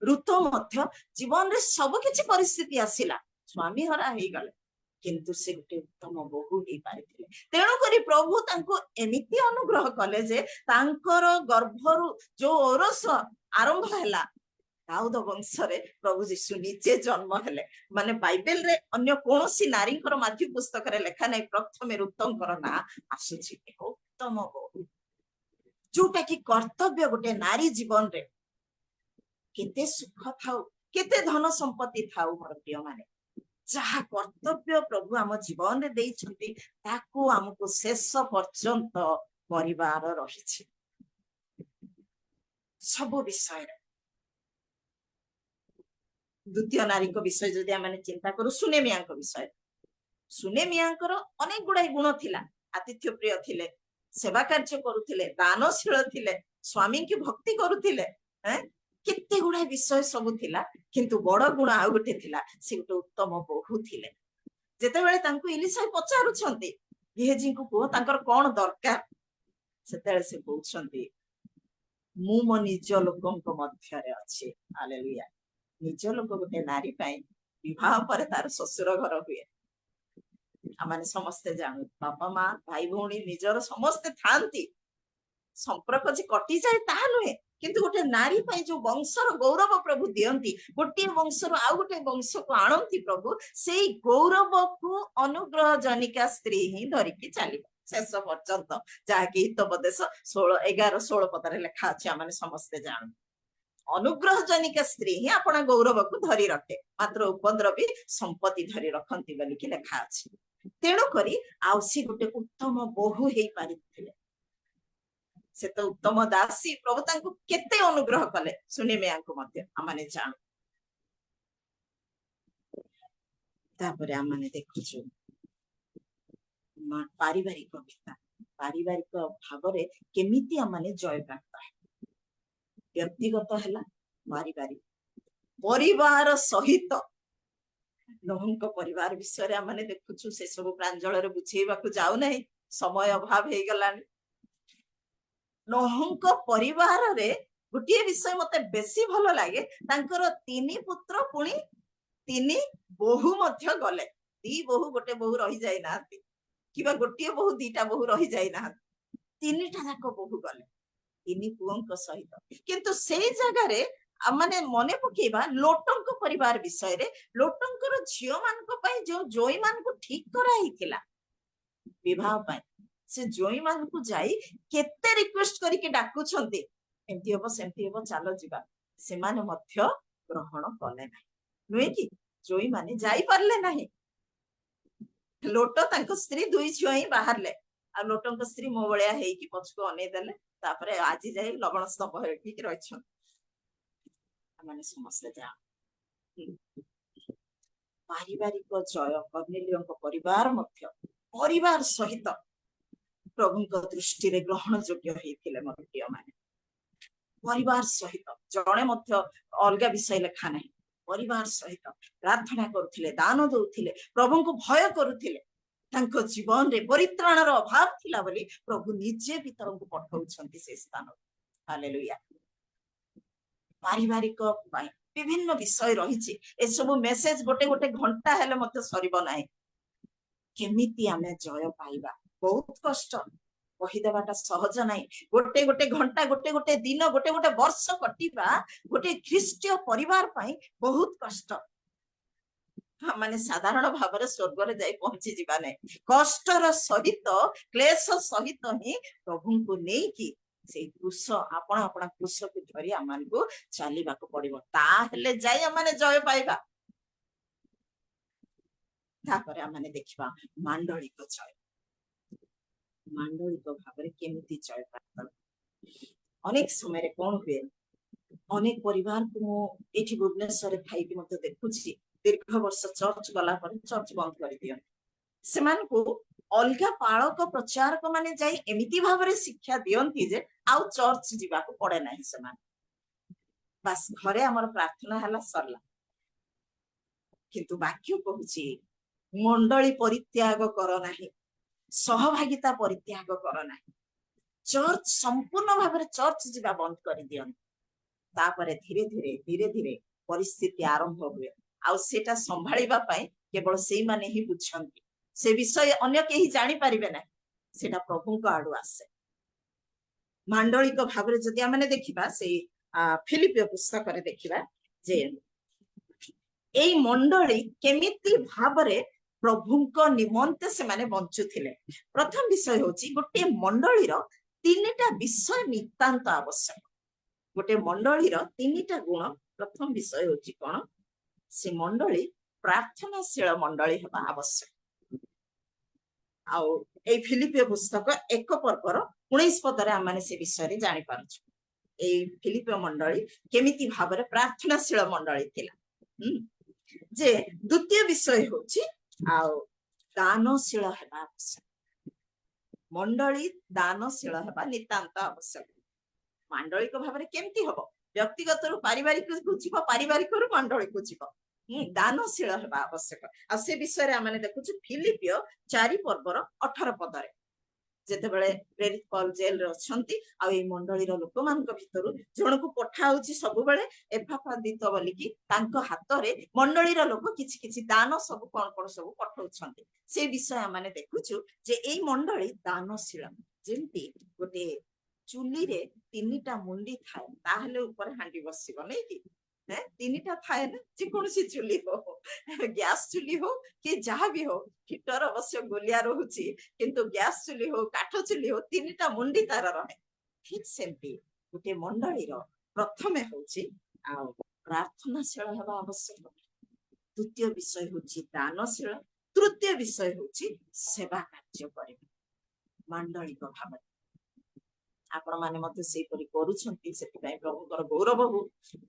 ଋତ ମଧ୍ୟ ଜୀବନରେ ସବୁ କିଛି ପରିସ୍ଥିତି ଆସିଲା, ସ୍ୱାମୀ ହରା ହେଇଗଲେ, କିନ୍ତୁ ସେ ଗୋଟେ ଉତ୍ତମ ବୋହୂ ହେଇପାରିଥିଲେ। ତେଣୁକରି ପ୍ରଭୁ ତାଙ୍କୁ ଏମିତି ଅନୁଗ୍ରହ କଲେ ଯେ ତାଙ୍କର ଗର୍ଭରୁ ଯୋଉ ଔରସ ଆରମ୍ଭ ହେଲା, ଦାଉଦ ବଂଶରେ ପ୍ରଭୁ ଯୀଶୁ ନିଜେ ଜନ୍ମ ହେଲେ। ମାନେ ବାଇବେଲରେ ଅନ୍ୟ କୌଣସି ନାରୀଙ୍କର ମାଥ୍ୟୁ ପୁସ୍ତକରେ ଲେଖା ନାହିଁ ପ୍ରଥମେ ରୁତଙ୍କର ନାଁ ଆସୁଛି। ଉତ୍ତମ ବୋହୂ, ଯୋଉଟା କି କର୍ତ୍ତବ୍ୟ ଗୋଟେ ନାରୀ ଜୀବନରେ। କେତେ ସୁଖ ଥାଉ, କେତେ ଧନ ସମ୍ପତ୍ତି ଥାଉ ମୋର ପ୍ରିୟ ମାନେ, ଯାହା କର୍ତ୍ତବ୍ୟ ପ୍ରଭୁ ଆମ ଜୀବନରେ ଦେଇଛନ୍ତି ତାକୁ ଆମକୁ ଶେଷ ପର୍ଯ୍ୟନ୍ତ କରିବାର ରହିଛି। ସବୁ ବିଷୟରେ ଦ୍ୱିତୀୟ ନାରୀଙ୍କ ବିଷୟ ଯଦି ଆମେ ଚିନ୍ତା କରୁ, ସୁନେମିଆଙ୍କ ବିଷୟ, ସୁନେମିଆଙ୍କର ଅନେକ ଗୁଡାଏ ଗୁଣ ଥିଲା। ଆତିଥ୍ୟ ପ୍ରିୟ ଥିଲେ, ସେବା କାର୍ଯ୍ୟ କରୁଥିଲେ, ଦାନଶୀଳ ଥିଲେ, ସ୍ୱାମୀଙ୍କୁ ଭକ୍ତି କରୁଥିଲେ। କେତେ ଗୁଡାଏ ବିଷୟ ସବୁ ଥିଲା, କିନ୍ତୁ ବଡ ଗୁଣ ଆଉ ଗୋଟେ ଥିଲା, ସେ ଗୋଟେ ଉତ୍ତମ ବୋହୂ ଥିଲେ। ଯେତେବେଳେ ତାଙ୍କୁ ଇଲିଶା ପଚାରୁଛନ୍ତି ଗେହଜିଙ୍କୁ କୁହ ତାଙ୍କର କଣ ଦରକାର, ସେତେବେଳେ ସେ କହୁଛନ୍ତି ମୁଁ ମୋ ନିଜ ଲୋକଙ୍କ ମଧ୍ୟରେ ଅଛି। ହାଲେଲୁୟା। ନିଜ ଲୋକ ଗୋଟେ ନାରୀ ପାଇଁ ବିବାହ ପରେ ତାର ଶ୍ୱଶୁର ଘର ହୁଏ। ଆମେ ସମସ୍ତେ ଜାଣୁ, ବାପା ମା ଭାଇ ଭଉଣୀ ନିଜର ସମସ୍ତେ ଥାଆନ୍ତି, ସମ୍ପର୍କ ଯେ କଟିଯାଏ ତାହା ନୁହେଁ, କିନ୍ତୁ ଗୋଟେ ନାରୀ ପାଇଁ ଯୋଉ ବଂଶର ଗୌରବ ପ୍ରଭୁ ଦିଅନ୍ତି, ଗୋଟିଏ ବଂଶରୁ ଆଉ ଗୋଟେ ବଂଶକୁ ଆଣନ୍ତି ପ୍ରଭୁ, ସେଇ ଗୌରବକୁ ଅନୁଗ୍ରହ ଜନିକା ସ୍ତ୍ରୀ ହିଁ ଧରିକି ଚାଲିବ ଶେଷ ପର୍ଯ୍ୟନ୍ତ, ଯାହାକି ହିତୋପଦେଶ 11-16 ପଦରେ ଲେଖା ଅଛି। ଆମେ ସମସ୍ତେ ଜାଣୁ, ଅନୁଗ୍ରହ ଜନିକା ସ୍ତ୍ରୀ ହିଁ ଆପଣ ଗୌରବକୁ ଧରି ରଖେ, ମାତ୍ର ଉପଦ୍ରବୀ ସମ୍ପତ୍ତି ଧରି ରଖନ୍ତି ବୋଲିକି ଲେଖା ଅଛି। ତେଣୁ କରି ଆଉ ସେ ଗୋଟେ ଉତ୍ତମ ବୋହୂ ହେଇପାରିଥିଲେ। ସେ ତ ଉତ୍ତମ ଦାସୀ, ପ୍ରଭୁ ତାଙ୍କୁ କେତେ ଅନୁଗ୍ରହ କଲେ, ସୁନେମିଆଙ୍କୁ ମଧ୍ୟ ଆମେ ଜାଣୁ। ତାପରେ ଆମେ ଦେଖୁଛୁ ପାରିବାରିକ ପିତା, ପାରିବାରିକ ଭାବରେ କେମିତି ଆମେ ଜୟ ପ୍ରାପ୍ତ ହେବା। ବ୍ୟକ୍ତିଗତ ହେଲା, ପାରିବାରିକ ପରିବାର ସହିତ ନୋହଙ୍କ ପରିବାର ବିଷୟରେ ଆମେ ଦେଖୁଛୁ। ସେ ସବୁ ପ୍ରାଞ୍ଜଳରେ ବୁଝେଇବାକୁ ଯାଉନାହିଁ, ସମୟ ଅଭାବ ହେଇଗଲାଣି। ନୋହଙ୍କ ପରିବାରରେ ଗୋଟିଏ ବିଷୟ ମତେ ବେଶୀ ଭଲ ଲାଗେ, ତାଙ୍କର 3 ପୁତ୍ର ପୁଣି 3 ବୋହୂ ମଧ୍ୟ ଗଲେ। 2 ବୋହୂ ଗୋଟେ ବୋହୂ ରହିଯାଇନାହାନ୍ତି, କିମ୍ବା ଗୋଟିଏ ବୋହୂ 2ଟା ବୋହୂ ରହିଯାଇନାହାନ୍ତି, 3ଟା ଯାକ ବୋହୂ ଗଲେ 3 ପୁଅଙ୍କ ସହିତ। କିନ୍ତୁ ସେଇ ଜାଗାରେ ମାନେ ମନେ ପକେଇବା ଲୋଟଙ୍କ ପରିବାର ବିଷୟରେ। ଲୋଟଙ୍କର ଝିଅ ମାନଙ୍କ ପାଇଁ ଯୋଉ ଜୋଇ ମାନଙ୍କୁ ଠିକ କରାହେଇଥିଲା ବିବାହ ପାଇଁ, ସେ ଜୋଇ ମାନଙ୍କୁ ଯାଇ କେତେ ରିକ୍ୱେଷ୍ଟ କରିକି ଡାକୁଛନ୍ତି, ଏମିତି ହବ ସେମିତି ହବ ଚାଲ ଯିବା, ସେମାନେ ମଧ୍ୟ ଗ୍ରହଣ କଲେ ନାହିଁ, ନୁହେଁ କି? ଜୋଇ ମାନେ ଯାଇପାରିଲେ ନାହିଁ। ଲୋଟ ତାଙ୍କ ସ୍ତ୍ରୀ 2 ଝିଅ ହିଁ ବାହାରିଲେ, ଆଉ ଲୋଟଙ୍କ ସ୍ତ୍ରୀ ମୋ ଭଳିଆ ହେଇକି ପଛକୁ ଅନେଇ ଦେଲେ। ତାପରେ ଆଜି ଯାଇ ଲବଣ ସ୍ତମ୍ଭ ହେଇକି ରହିଛନ୍ତି। ଆମେ ସମସ୍ତେ ଜାଣୁ ପାରିବାରିକ ଜୟ। କର୍ନେଲିୟଙ୍କ ପରିବାର ମଧ୍ୟ ପରିବାର ସହିତ ପ୍ରଭୁଙ୍କ ଦୃଷ୍ଟିରେ ଗ୍ରହଣ ଯୋଗ୍ୟ ହେଇଥିଲେ। ମୋର ପ୍ରିୟ ମାନେ, ପରିବାର ସହିତ ଜଣେ ମଧ୍ୟ ଅଲଗା ବିଷୟ ଲେଖା ନାହିଁ, ପରିବାର ସହିତ ପ୍ରାର୍ଥନା କରୁଥିଲେ, ଦାନ ଦଉଥିଲେ, ପ୍ରଭୁଙ୍କୁ ଭୟ କରୁଥିଲେ। ତାଙ୍କ ଜୀବନରେ ପରିତ୍ରାଣର ଅଭାବ ଥିଲା ବୋଲି ପ୍ରଭୁ ନିଜେ ଭିତରକୁ ପଠଉଛନ୍ତି ସେ ସ୍ଥାନକୁ। ହାଲେଲୁୟା। ପାରିବାରିକ ପାଇଁ ବିଭିନ୍ନ ବିଷୟ ରହିଛି। ଏସବୁ ମେସେଜ ଗୋଟେ ଗୋଟେ ଘଣ୍ଟା ହେଲେ ମଧ୍ୟ ସରିବ ନାହିଁ। କେମିତି ଆମେ ଜୟ ପାଇବା, ବହୁତ କଷ୍ଟ, କହିଦେବାଟା ସହଜ ନାହିଁ। ଗୋଟେ ଗୋଟେ ଘଣ୍ଟା, ଗୋଟେ ଗୋଟେ ଦିନ, ଗୋଟେ ଗୋଟେ ବର୍ଷ କଟିବା ଗୋଟେ ଖ୍ରୀଷ୍ଟୀୟ ପରିବାର ପାଇଁ ବହୁତ କଷ୍ଟ। ମାନେ ସାଧାରଣ ଭାବରେ ସ୍ୱର୍ଗରେ ଯାଇ ପହଞ୍ଚି ଯିବା ନାହିଁ, କଷ୍ଟର ସହିତ କ୍ଲେଶ ସହିତ ହିଁ ପ୍ରଭୁଙ୍କୁ ନେଇକି ସେଇ କୃଷ, ଆପଣ କୃଷକୁ ଧରି ଆମମାନଙ୍କୁ ଚାଲିବାକୁ ପଡିବ, ତାହେଲେ ଯାଇ ଆମେ ଜୟ ପାଇବା। ତାପରେ ଆମେ ଦେଖିବା ମାଣ୍ଡଳିକ ଜୟ। ମାଣ୍ଡଳିକ ଭାବରେ କେମିତି ଜୟ ପ୍ରାପ୍ତ। ଅନେକ ସମୟରେ କଣ ହୁଏ, ଅନେକ ପରିବାରକୁ ମୁଁ ଏଠି ଭୁବନେଶ୍ୱରରେ ଥାଇକି ମଧ୍ୟ ଦେଖୁଛି, ଦୀର୍ଘ ବର୍ଷ ଚର୍ଚ୍ଚ ଗଲା ପରେ ଚର୍ଚ୍ଚ ବନ୍ଦ କରିଦିଅନ୍ତି। ସେମାନଙ୍କୁ ଅଲଗା ପାଳକ ପ୍ରଚାରକ ମାନେ ଯାଇ ଏମିତି ଭାବରେ ଶିକ୍ଷା ଦିଅନ୍ତି ଯେ ଆଉ ଚର୍ଚ୍ଚ ଯିବାକୁ ପଡେ ନାହିଁ। ସେମାନେ ବାସ୍ ଘରେ ଆମର ପ୍ରାର୍ଥନା ହେଲା, ସରିଲା। କିନ୍ତୁ ବାକ୍ୟ କହୁଛି ମଣ୍ଡଳୀ ପରିତ୍ୟାଗ କର ନାହିଁ, ସହଭାଗିତା ପରିତ୍ୟାଗ କର ନାହିଁ। ଚର୍ଚ୍ଚ ସମ୍ପୂର୍ଣ୍ଣ ଭାବରେ ଚର୍ଚ୍ଚ ଯିବା ବନ୍ଦ କରିଦିଅନ୍ତି। ତାପରେ ଧୀରେ ଧୀରେ ପରିସ୍ଥିତି ଆରମ୍ଭ ହୁଏ, ଆଉ ସେଟା ସମ୍ଭାଳିବା ପାଇଁ କେବଳ ସେଇମାନେ ହିଁ ବୁଝନ୍ତି। ସେ ବିଷୟ ଅନ୍ୟ କେହି ଜାଣିପାରିବେ ନାହିଁ, ସେଟା ପ୍ରଭୁଙ୍କ ଆଡୁ ଆସେ। ମାଣ୍ଡଳିକ ଭାବରେ ଯଦି ଆମେ ଦେଖିବା, ସେଇ ଫିଲିପିଓ ପୁସ୍ତକରେ ଦେଖିବା, ଯେ ଏଇ ମଣ୍ଡଳୀ କେମିତି ଭାବରେ ପ୍ରଭୁଙ୍କ ନିମନ୍ତେ ସେମାନେ ବଞ୍ଚୁଥିଲେ। ପ୍ରଥମ ବିଷୟ ହଉଛି ଗୋଟିଏ ମଣ୍ଡଳୀର 3ଟା ବିଷୟ ନିତାନ୍ତ ଆବଶ୍ୟକ। ଗୋଟେ ମଣ୍ଡଳୀର 3ଟା ଗୁଣ। ପ୍ରଥମ ବିଷୟ ହଉଛି କଣ? ସେ ମଣ୍ଡଳୀ ପ୍ରାର୍ଥନାଶୀଳ ମଣ୍ଡଳୀ ହେବା ଆବଶ୍ୟକ। ଆଉ ଏଇ ଫିଲିପିଓ ପୁସ୍ତକ 1 ପର୍ବର 19 ପଦରେ ଆମେ ସେ ବିଷୟରେ ଜାଣିପାରୁଛୁ। ଏଇ ଫିଲିପିଓ ମଣ୍ଡଳୀ କେମିତି ଭାବରେ ପ୍ରାର୍ଥନାଶୀଳ ମଣ୍ଡଳୀ ଥିଲା। ଯେ ଦ୍ୱିତୀୟ ବିଷୟ ହଉଛି ଆଉ ଦାନଶୀଳ ହେବା ଆବଶ୍ୟକ। ମଣ୍ଡଳୀ ଦାନଶୀଳ ହେବା ନିତାନ୍ତ ଆବଶ୍ୟକ। ମାଣ୍ଡଳିକ ଭାବରେ କେମିତି ହବ? ବ୍ୟକ୍ତିଗତରୁ ପାରିବାରିକକୁ ଯିବ, ପାରିବାରିକରୁ ମଣ୍ଡଳୀକୁ ଯିବ। ଦାନଶୀଳ ହେବା ଆବଶ୍ୟକ। ଆଉ ସେ ବିଷୟରେ ଆମେ ଦେଖୁଛୁ ଫିଲିପିଓ 4 ପର୍ବର 18 ପଦରେ। ଯେତେବେଳେ ପ୍ରେରିତ ପଉଲ ଜେଲରେ ଅଛନ୍ତି ଆଉ ଏଇ ମଣ୍ଡଳୀର ଲୋକମାନଙ୍କ ଭିତରୁ ଜଣକୁ ପଠା ହଉଛି ସବୁବେଳେ ଏପାଫ୍ରୋଦିତ ବୋଲିକି, ତାଙ୍କ ହାତରେ ମଣ୍ଡଳୀର ଲୋକ କିଛି କିଛି ଦାନ ସବୁ କଣ କଣ ସବୁ ପଠଉଛନ୍ତି। ସେ ବିଷୟ ଆମେ ଦେଖୁଛୁ ଯେ ଏଇ ମଣ୍ଡଳୀ ଦାନଶୀଳ। ଯେମିତି ଗୋଟେ ଚୁଲିରେ 3ଟା ମୁଣ୍ଡି ଥାଏ, ତାହେଲେ ଉପରେ ହାଣ୍ଡି ବସିବ ନାଇଁ କି? 3ଟା ଥାଏ ନା, ଯେକୌଣସି ଚୁଲି ହଉ, ଗ୍ୟାସ ଚୁଲି ହଉ କି ଯାହା ବି ହଉ। ହିଟର ଅବଶ୍ୟ ଗୋଲିଆ ରହୁଛି, କିନ୍ତୁ ଗ୍ୟାସ ଚୁଲି ହଉ କାଠ ଚୁଲି ହଉ 3ଟା ମୁଣ୍ଡି ତାର ରହେ। ଠିକ ସେମିତି ଗୋଟେ ମଣ୍ଡଳୀର ପ୍ରଥମେ ହଉଛି ଆଉ ପ୍ରାର୍ଥନାଶୀଳ ହେବା ଆବଶ୍ୟକ। ଦ୍ୱିତୀୟ ବିଷୟ ହଉଛି ଦାନଶୀଳ। ତୃତୀୟ ବିଷୟ ହଉଛି ସେବା କାର୍ଯ୍ୟ କରିବା ମାଣ୍ଡଳିକ ଭାବରେ। ଆପଣ ମାନେ ମଧ୍ୟ ସେଇପରି କରୁଛନ୍ତି, ସେଥିପାଇଁ ପ୍ରଭୁଙ୍କର ଗୌରବ ହଉ।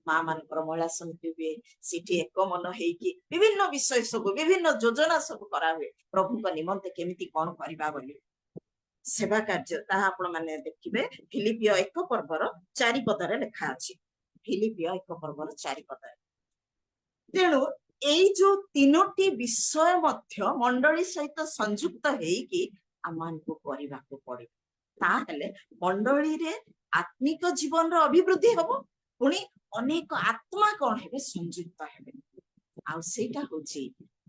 ମା ମାନଙ୍କର ମହିଳା ସମିତି ହୁଏ, ସେଠି ଏକ ମନ ହେଇକି ବିଭିନ୍ନ ବିଷୟ ସବୁ, ବିଭିନ୍ନ ଯୋଜନା ସବୁ କରାହୁଏ ପ୍ରଭୁଙ୍କ ନିମନ୍ତେ କେମିତି କଣ କରିବା ବୋଲି। ସେବା କାର୍ଯ୍ୟ ତାହା ଆପଣ ମାନେ ଦେଖିବେ ଫିଲିପିଓ 1 ପର୍ବର 4 ପଦରେ ଲେଖା ଅଛି। ଫିଲିପିଓ 1 ପର୍ବର 4 ପଦରେ। ତେଣୁ ଏଇ ଯୋଉ 3ଟି ବିଷୟ ମଧ୍ୟ ମଣ୍ଡଳୀ ସହିତ ସଂଯୁକ୍ତ ହେଇକି ଆମମାନଙ୍କୁ କରିବାକୁ ପଡିବ। ତାହେଲେ ମଣ୍ଡଳୀରେ ଆତ୍ମିକ ଜୀବନର ଅଭିବୃଦ୍ଧି ହବ, ପୁଣି ଅନେକ ଆତ୍ମା କଣ ହେବେ? ସଂଯୁକ୍ତ ହେବେ। ଆଉ ସେଇଟା ହଉଛି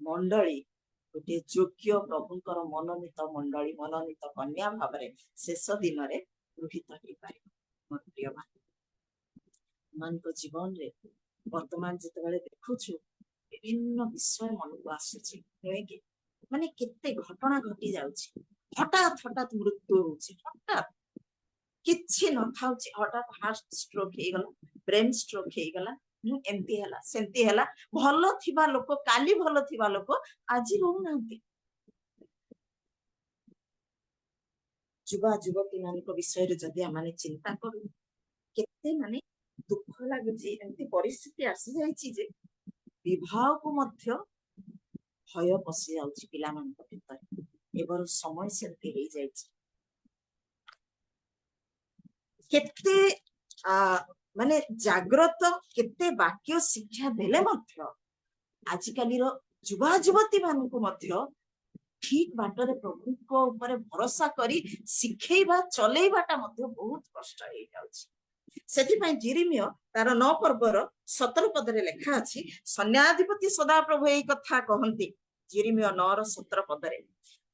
ମଣ୍ଡଳୀ ଗୋଟେ ଯୋଗ୍ୟ ପ୍ରଭୁଙ୍କର ମନୋନୀତ ମଣ୍ଡଳୀ, ମନୋନୀତ କନ୍ୟା ଭାବରେ ଶେଷ ଦିନରେ ଗୃହୀତ ହେଇପାରିବ। ମୋର ପ୍ରିୟ ଭାଇ ମାନଙ୍କ ଜୀବନରେ ବର୍ତ୍ତମାନ ଯେତେବେଳେ ଦେଖୁଛୁ ବିଭିନ୍ନ ବିଷୟ ମନକୁ ଆସୁଛି, ନୁହେଁ କି? ମାନେ କେତେ ଘଟଣା ଘଟି ଯାଉଛି। ହଠାତ୍ ହଠାତ୍ ମୃତ୍ୟୁ ହଉଛି, ହଠାତ୍ କିଛି ନଥାଉଛି, ହଠାତ୍ ହାର୍ଟ ଷ୍ଟ୍ରୋକ ହେଇଗଲା, ବ୍ରେନ ଷ୍ଟ୍ରୋକ ହେଇଗଲା, ଏମିତି ହେଲା ସେମିତି ହେଲା। ଭଲ ଥିବା ଲୋକ, କାଲି ଭଲ ଥିବା ଲୋକ ଆଜି ରହୁନାହାନ୍ତି। ଯୁବା ଯୁବତୀ ମାନଙ୍କ ବିଷୟରେ ଯଦି ଆମେ ଚିନ୍ତା କରୁ, କେତେ ମାନେ ଦୁଃଖ ଲାଗୁଛି। ଏମିତି ପରିସ୍ଥିତି ଆସିଯାଇଛି ଯେ ବିବାହକୁ ମଧ୍ୟ ଭୟ ପଶି ଯାଉଛି ପିଲାମାନଙ୍କ ଭିତରେ। ଏବେର ସମୟ ସେମିତି ହେଇଯାଇଛି। କେତେ ମାନେ ଜାଗ୍ରତ, କେତେ ବାକ୍ୟ ଶିକ୍ଷା ଦେଲେ ମଧ୍ୟ ଆଜିକାଲିର ଯୁବା ଯୁବତୀ ମାନଙ୍କୁ ମଧ୍ୟ ଠିକ ବାଟରେ ପ୍ରଭୁଙ୍କ ଉପରେ ଭରସା କରି ଶିଖେଇବା, ଚଲେଇବାଟା ମଧ୍ୟ ବହୁତ କଷ୍ଟ ହେଇଯାଉଛି। ସେଥିପାଇଁ ଜିରିମିୟ ତାର 9 ପର୍ବର 17 ପଦରେ ଲେଖା ଅଛି। ସୈନ୍ୟାଧିପତି ସଦାପ୍ରଭୁ ଏଇ କଥା କହନ୍ତି। ଜିରିମିୟ 9ର 17 ପଦରେ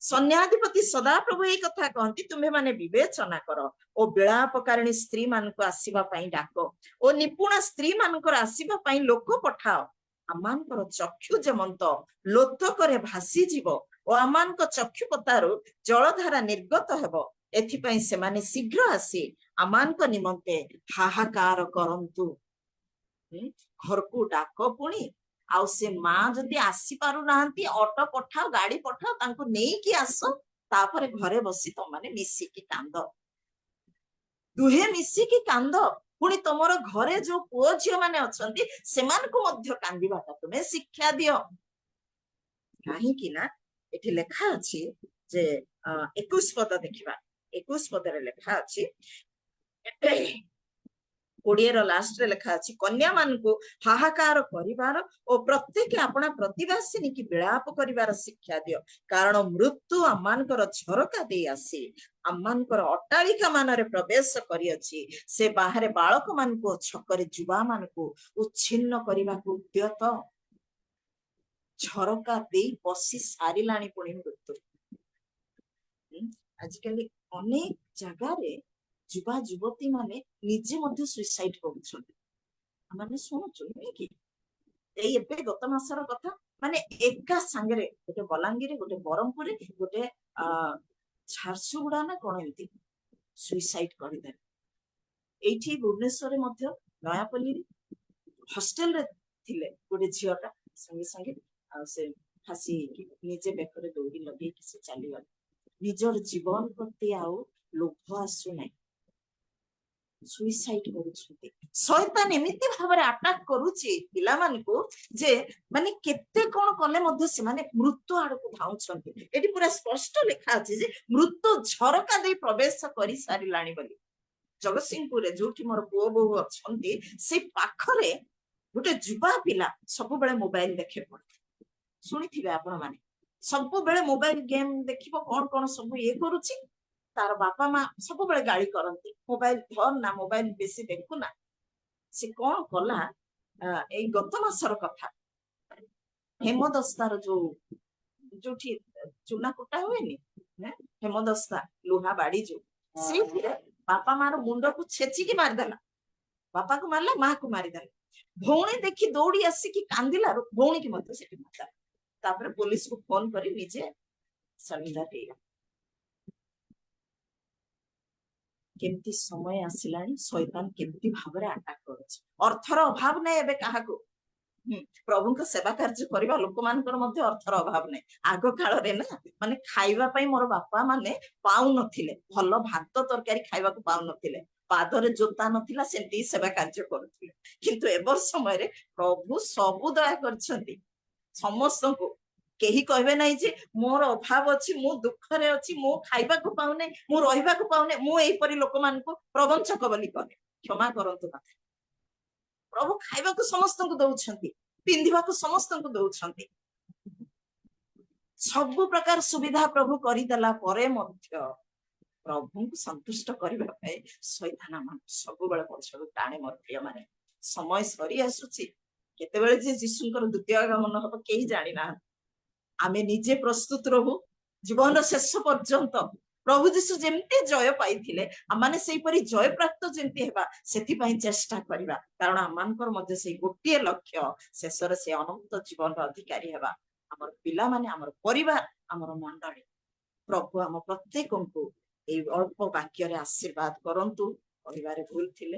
ସୈନ୍ୟାଧିପତି ସଦାପ୍ରଭୁ ଏଇ କଥା କହନ୍ତି, ତୁମେ ମାନେ ବିବେଚନା କର ଓ ବିଳାପକାରିଣୀ ସ୍ତ୍ରୀ ମାନଙ୍କୁ ଆସିବା ପାଇଁ ଡାକ ଓ ନିପୁଣ ସ୍ତ୍ରୀ ମାନଙ୍କର ଆସିବା ପାଇଁ ଲୋକ ପଠାଅ। ଆମମାନଙ୍କର ଚକ୍ଷୁ ଯେମନ୍ତ ଲୋତକରେ ଭାସିଯିବ ଓ ଆମମାନଙ୍କ ଚକ୍ଷୁପତାରୁ ଜଳଧାରା ନିର୍ଗତ ହେବ, ଏଥିପାଇଁ ସେମାନେ ଶୀଘ୍ର ଆସି ଆମମାନଙ୍କ ନିମନ୍ତେ ହାହାକାର କରନ୍ତୁ। ଘରକୁ ଡାକ ପୁଣି। ଆଉ ସେ ମା ଯଦି ଆସି ପାରୁନାହାନ୍ତି, ଅଟୋ ପଠାଅ, ଗାଡି ପଠାଅ, ତାଙ୍କୁ ନେଇକି ଆସ। ତାପରେ ଘରେ ବସି ତମମାନେ ମିଶିକି କାନ୍ଦ, ଦୁହେଁ ମିଶିକି କାନ୍ଦ। ପୁଣି ତମର ଘରେ ଯୋଉ ପୁଅ ଝିଅ ମାନେ ଅଛନ୍ତି ସେମାନଙ୍କୁ ମଧ୍ୟ କାନ୍ଦିବାଟା ତୁମେ ଶିକ୍ଷା ଦିଅ। କାହିଁକି ନା ଏଠି ଲେଖା ଅଛି ଯେ 21 ପଦ ଦେଖିବା। 21 ପଦରେ ଲେଖା ଅଛି, 20ର ଲାଷ୍ଟରେ ଲେଖା ଅଛି, କନ୍ୟା ମାନଙ୍କୁ ହାହାକାର କରିବାର ଓ ପ୍ରତ୍ୟେକ ଆପଣା ପ୍ରତିବାସିନୀ କି ବିଳାପ କରିବାର ଶିକ୍ଷା ଦିଅ। କାରଣ ମୃତ୍ୟୁ ଆମମାନଙ୍କର ଝରକା ଦେଇ ଆସି ଆମମାନଙ୍କର ଅଟ୍ଟାଳିକା ମାନରେ ପ୍ରବେଶ କରିଅଛି। ସେ ବାହାରେ ବାଳକ ମାନଙ୍କୁ ଓ ଛକରେ ଯୁବା ମାନଙ୍କୁ ଉଚ୍ଛିନ୍ନ କରିବାକୁ ଉଦ୍ୟତ। ଝରକା ଦେଇ ପଶି ସାରିଲାଣି ପୁଣି ମୃତ୍ୟୁ। ଆଜିକାଲି ଅନେକ ଜାଗାରେ ଯୁବା ଯୁବତୀ ମାନେ ନିଜେ ମଧ୍ୟ ସୁଇସାଇଡ କରୁଛନ୍ତି। ଆମେ ଶୁଣୁଛୁ ନୁହେଁ କି? ଏଇ ଏବେ ଗତ ମାସର କଥା, ମାନେ ଏକା ସାଙ୍ଗରେ ଗୋଟେ ବଲାଙ୍ଗୀର, ଗୋଟେ ବ୍ରହ୍ମପୁର, ଗୋଟେ ଝାରସୁଗୁଡା ନା କଣ ଏମିତି ସୁଇସାଇଡ କରିଦେଲେ। ଏଇଠି ଭୁବନେଶ୍ୱରରେ ମଧ୍ୟ ନୟାପଲ୍ଲୀରେ ହଷ୍ଟେଲରେ ଥିଲେ ଗୋଟେ ଝିଅଟା, ସାଙ୍ଗେ ସାଙ୍ଗେ ଆଉ ସେ ଫାସି ହେଇକି ନିଜେ ବେକରେ ଦୌଡ଼ି ଲଗେଇକି ସେ ଚାଲିଗଲେ। ନିଜର ଜୀବନ ପ୍ରତି ଆଉ ଲୋଭ ଆସୁନାହିଁ, ସୁଇସାଇଡ କରୁଛନ୍ତି। ଶୟତାନ ଏମିତି ଭାବରେ ଆଟାକ କରୁଛି ପିଲାମାନଙ୍କୁ ଯେ ମାନେ କେତେ କଣ କଲେ ମଧ୍ୟ ସେମାନେ ମୃତ୍ୟୁ ଆଡକୁ ଧାଉଁଛନ୍ତି। ଏଠି ପୁରା ସ୍ପଷ୍ଟ ଲେଖା ଅଛି ଯେ ମୃତ୍ୟୁ ଝରକା ଦେଇ ପ୍ରବେଶ କରି ସାରିଲାଣି ବୋଲି। ଜଗତସିଂହପୁରରେ ଯୋଉଠି ମୋର ପୁଅ ବୋହୂ ଅଛନ୍ତି, ସେ ପାଖରେ ଗୋଟେ ଯୁବା ପିଲା ସବୁବେଳେ ମୋବାଇଲ ଦେଖେ ପଡେ, ଶୁଣିଥିବେ ଆପଣ ମାନେ, ସବୁବେଳେ ମୋବାଇଲ ଗେମ୍ ଦେଖିବ, କଣ କଣ ସବୁ ଇଏ କରୁଛି। ତାର ବାପା ମା ସବୁବେଳେ ଗାଳି କରନ୍ତି, ମୋବାଇଲ ଧର ନା, ମୋବାଇଲ ବେଶୀ ଦେଖୁନା। ସେ କଣ କଲା, ଏଇ ଗତ ମାସର କଥା, ହେମଦସ୍ତାର ଯୋଉଠି ଚୁନା କୁଟା ହୁଏନି, ହେମଦସ୍ତା ଲୁହା ବାଡି ଯୋଉ, ସେଇଥିରେ ବାପା ମାର ମୁଣ୍ଡକୁ ଛେଚିକି ମାରିଦେଲା। ବାପାକୁ ମାରିଲା, ମାକୁ ମାରିଦେଲା। ଭଉଣୀ ଦେଖି ଦୌଡି ଆସିକି କାନ୍ଦିଲାରୁ ଭଉଣୀକି ମଧ୍ୟ ସେଠି ମାରିଦେଲା। ତାପରେ ପୋଲିସକୁ ଫୋନ କରି ନିଜେ ସରେଣ୍ଡର ହେଇଗଲା। କେମିତି ସମୟ ଆସିଲାଣି, ଶୈତାନ କେମିତି ଭାବରେ ଆଟାକ କରୁଛି। ଅର୍ଥର ଅଭାବ ନାହିଁ ଏବେ କାହାକୁ, ପ୍ରଭୁଙ୍କ ସେବା କାର୍ଯ୍ୟ କରିବା ଲୋକମାନଙ୍କର ମଧ୍ୟ ଅର୍ଥର ଅଭାବ ନାହିଁ। ଆଗ କାଳରେ ନା, ମାନେ ଖାଇବା ପାଇଁ ମୋର ବାପା ମାନେ ପାଉନଥିଲେ, ଭଲ ଭାତ ତରକାରୀ ଖାଇବାକୁ ପାଉନଥିଲେ, ପାଦରେ ଜୋତା ନଥିଲା, ସେମିତି ସେବା କାର୍ଯ୍ୟ କରୁଥିଲେ। କିନ୍ତୁ ଏବ ସମୟରେ ପ୍ରଭୁ ସବୁ ଦୟା କରିଛନ୍ତି ସମସ୍ତଙ୍କୁ। କେହି କହିବେ ନାହିଁ ଯେ ମୋର ଅଭାବ ଅଛି, ମୁଁ ଦୁଃଖରେ ଅଛି, ମୁଁ ଖାଇବାକୁ ପାଉନି, ମୁଁ ରହିବାକୁ ପାଉନି, ମୁଁ ଏଇପରି ଲୋକମାନଙ୍କୁ ପ୍ରବଞ୍ଚକ ବୋଲି କରେ। କ୍ଷମା କରନ୍ତୁ ମତେ। ପ୍ରଭୁ ଖାଇବାକୁ ସମସ୍ତଙ୍କୁ ଦଉଛନ୍ତି, ପିନ୍ଧିବାକୁ ସମସ୍ତଙ୍କୁ ଦଉଛନ୍ତି, ସବୁ ପ୍ରକାର ସୁବିଧା ପ୍ରଭୁ କରିଦେଲା ପରେ ମଧ୍ୟ ପ୍ରଭୁଙ୍କୁ ସନ୍ତୁଷ୍ଟ କରିବା ପାଇଁ ଶୈତାନ ସବୁବେଳେ ପଛକୁ ଟାଣେ। ମୋର ପ୍ରିୟ ମାନେ, ସମୟ ସରି ଆସୁଛି, କେତେବେଳେ ଯେ ଯୀଶୁଙ୍କର ଦ୍ୱିତୀୟ ଆଗମନ ହବ କେହି ଜାଣିନାହାନ୍ତି। ଆମେ ନିଜେ ପ୍ରସ୍ତୁତ ରହୁ ଜୀବନର ଶେଷ ପର୍ଯ୍ୟନ୍ତ। ପ୍ରଭୁ ଯୀଶୁ ଯେମିତି ଜୟ ପାଇଥିଲେ, ଆମମାନେ ସେଇପରି ଜୟ ପ୍ରାପ୍ତ ଯେମିତି ହେବା, ସେଥିପାଇଁ ଚେଷ୍ଟା କରିବା। କାରଣ ଆମମାନଙ୍କର ମଧ୍ୟ ସେଇ ଗୋଟିଏ ଲକ୍ଷ୍ୟ, ଶେଷରେ ସେ ଅନନ୍ତ ଜୀବନର ଅଧିକାରୀ ହେବା। ଆମର ପିଲାମାନେ, ଆମର ପରିବାର, ଆମର ମଣ୍ଡଳୀ। ପ୍ରଭୁ ଆମ ପ୍ରତ୍ୟେକଙ୍କୁ ଏଇ ଅଳ୍ପ ବାକ୍ୟରେ ଆଶୀର୍ବାଦ କରନ୍ତୁ। କହିବାରେ ଭୁଲ ଥିଲେ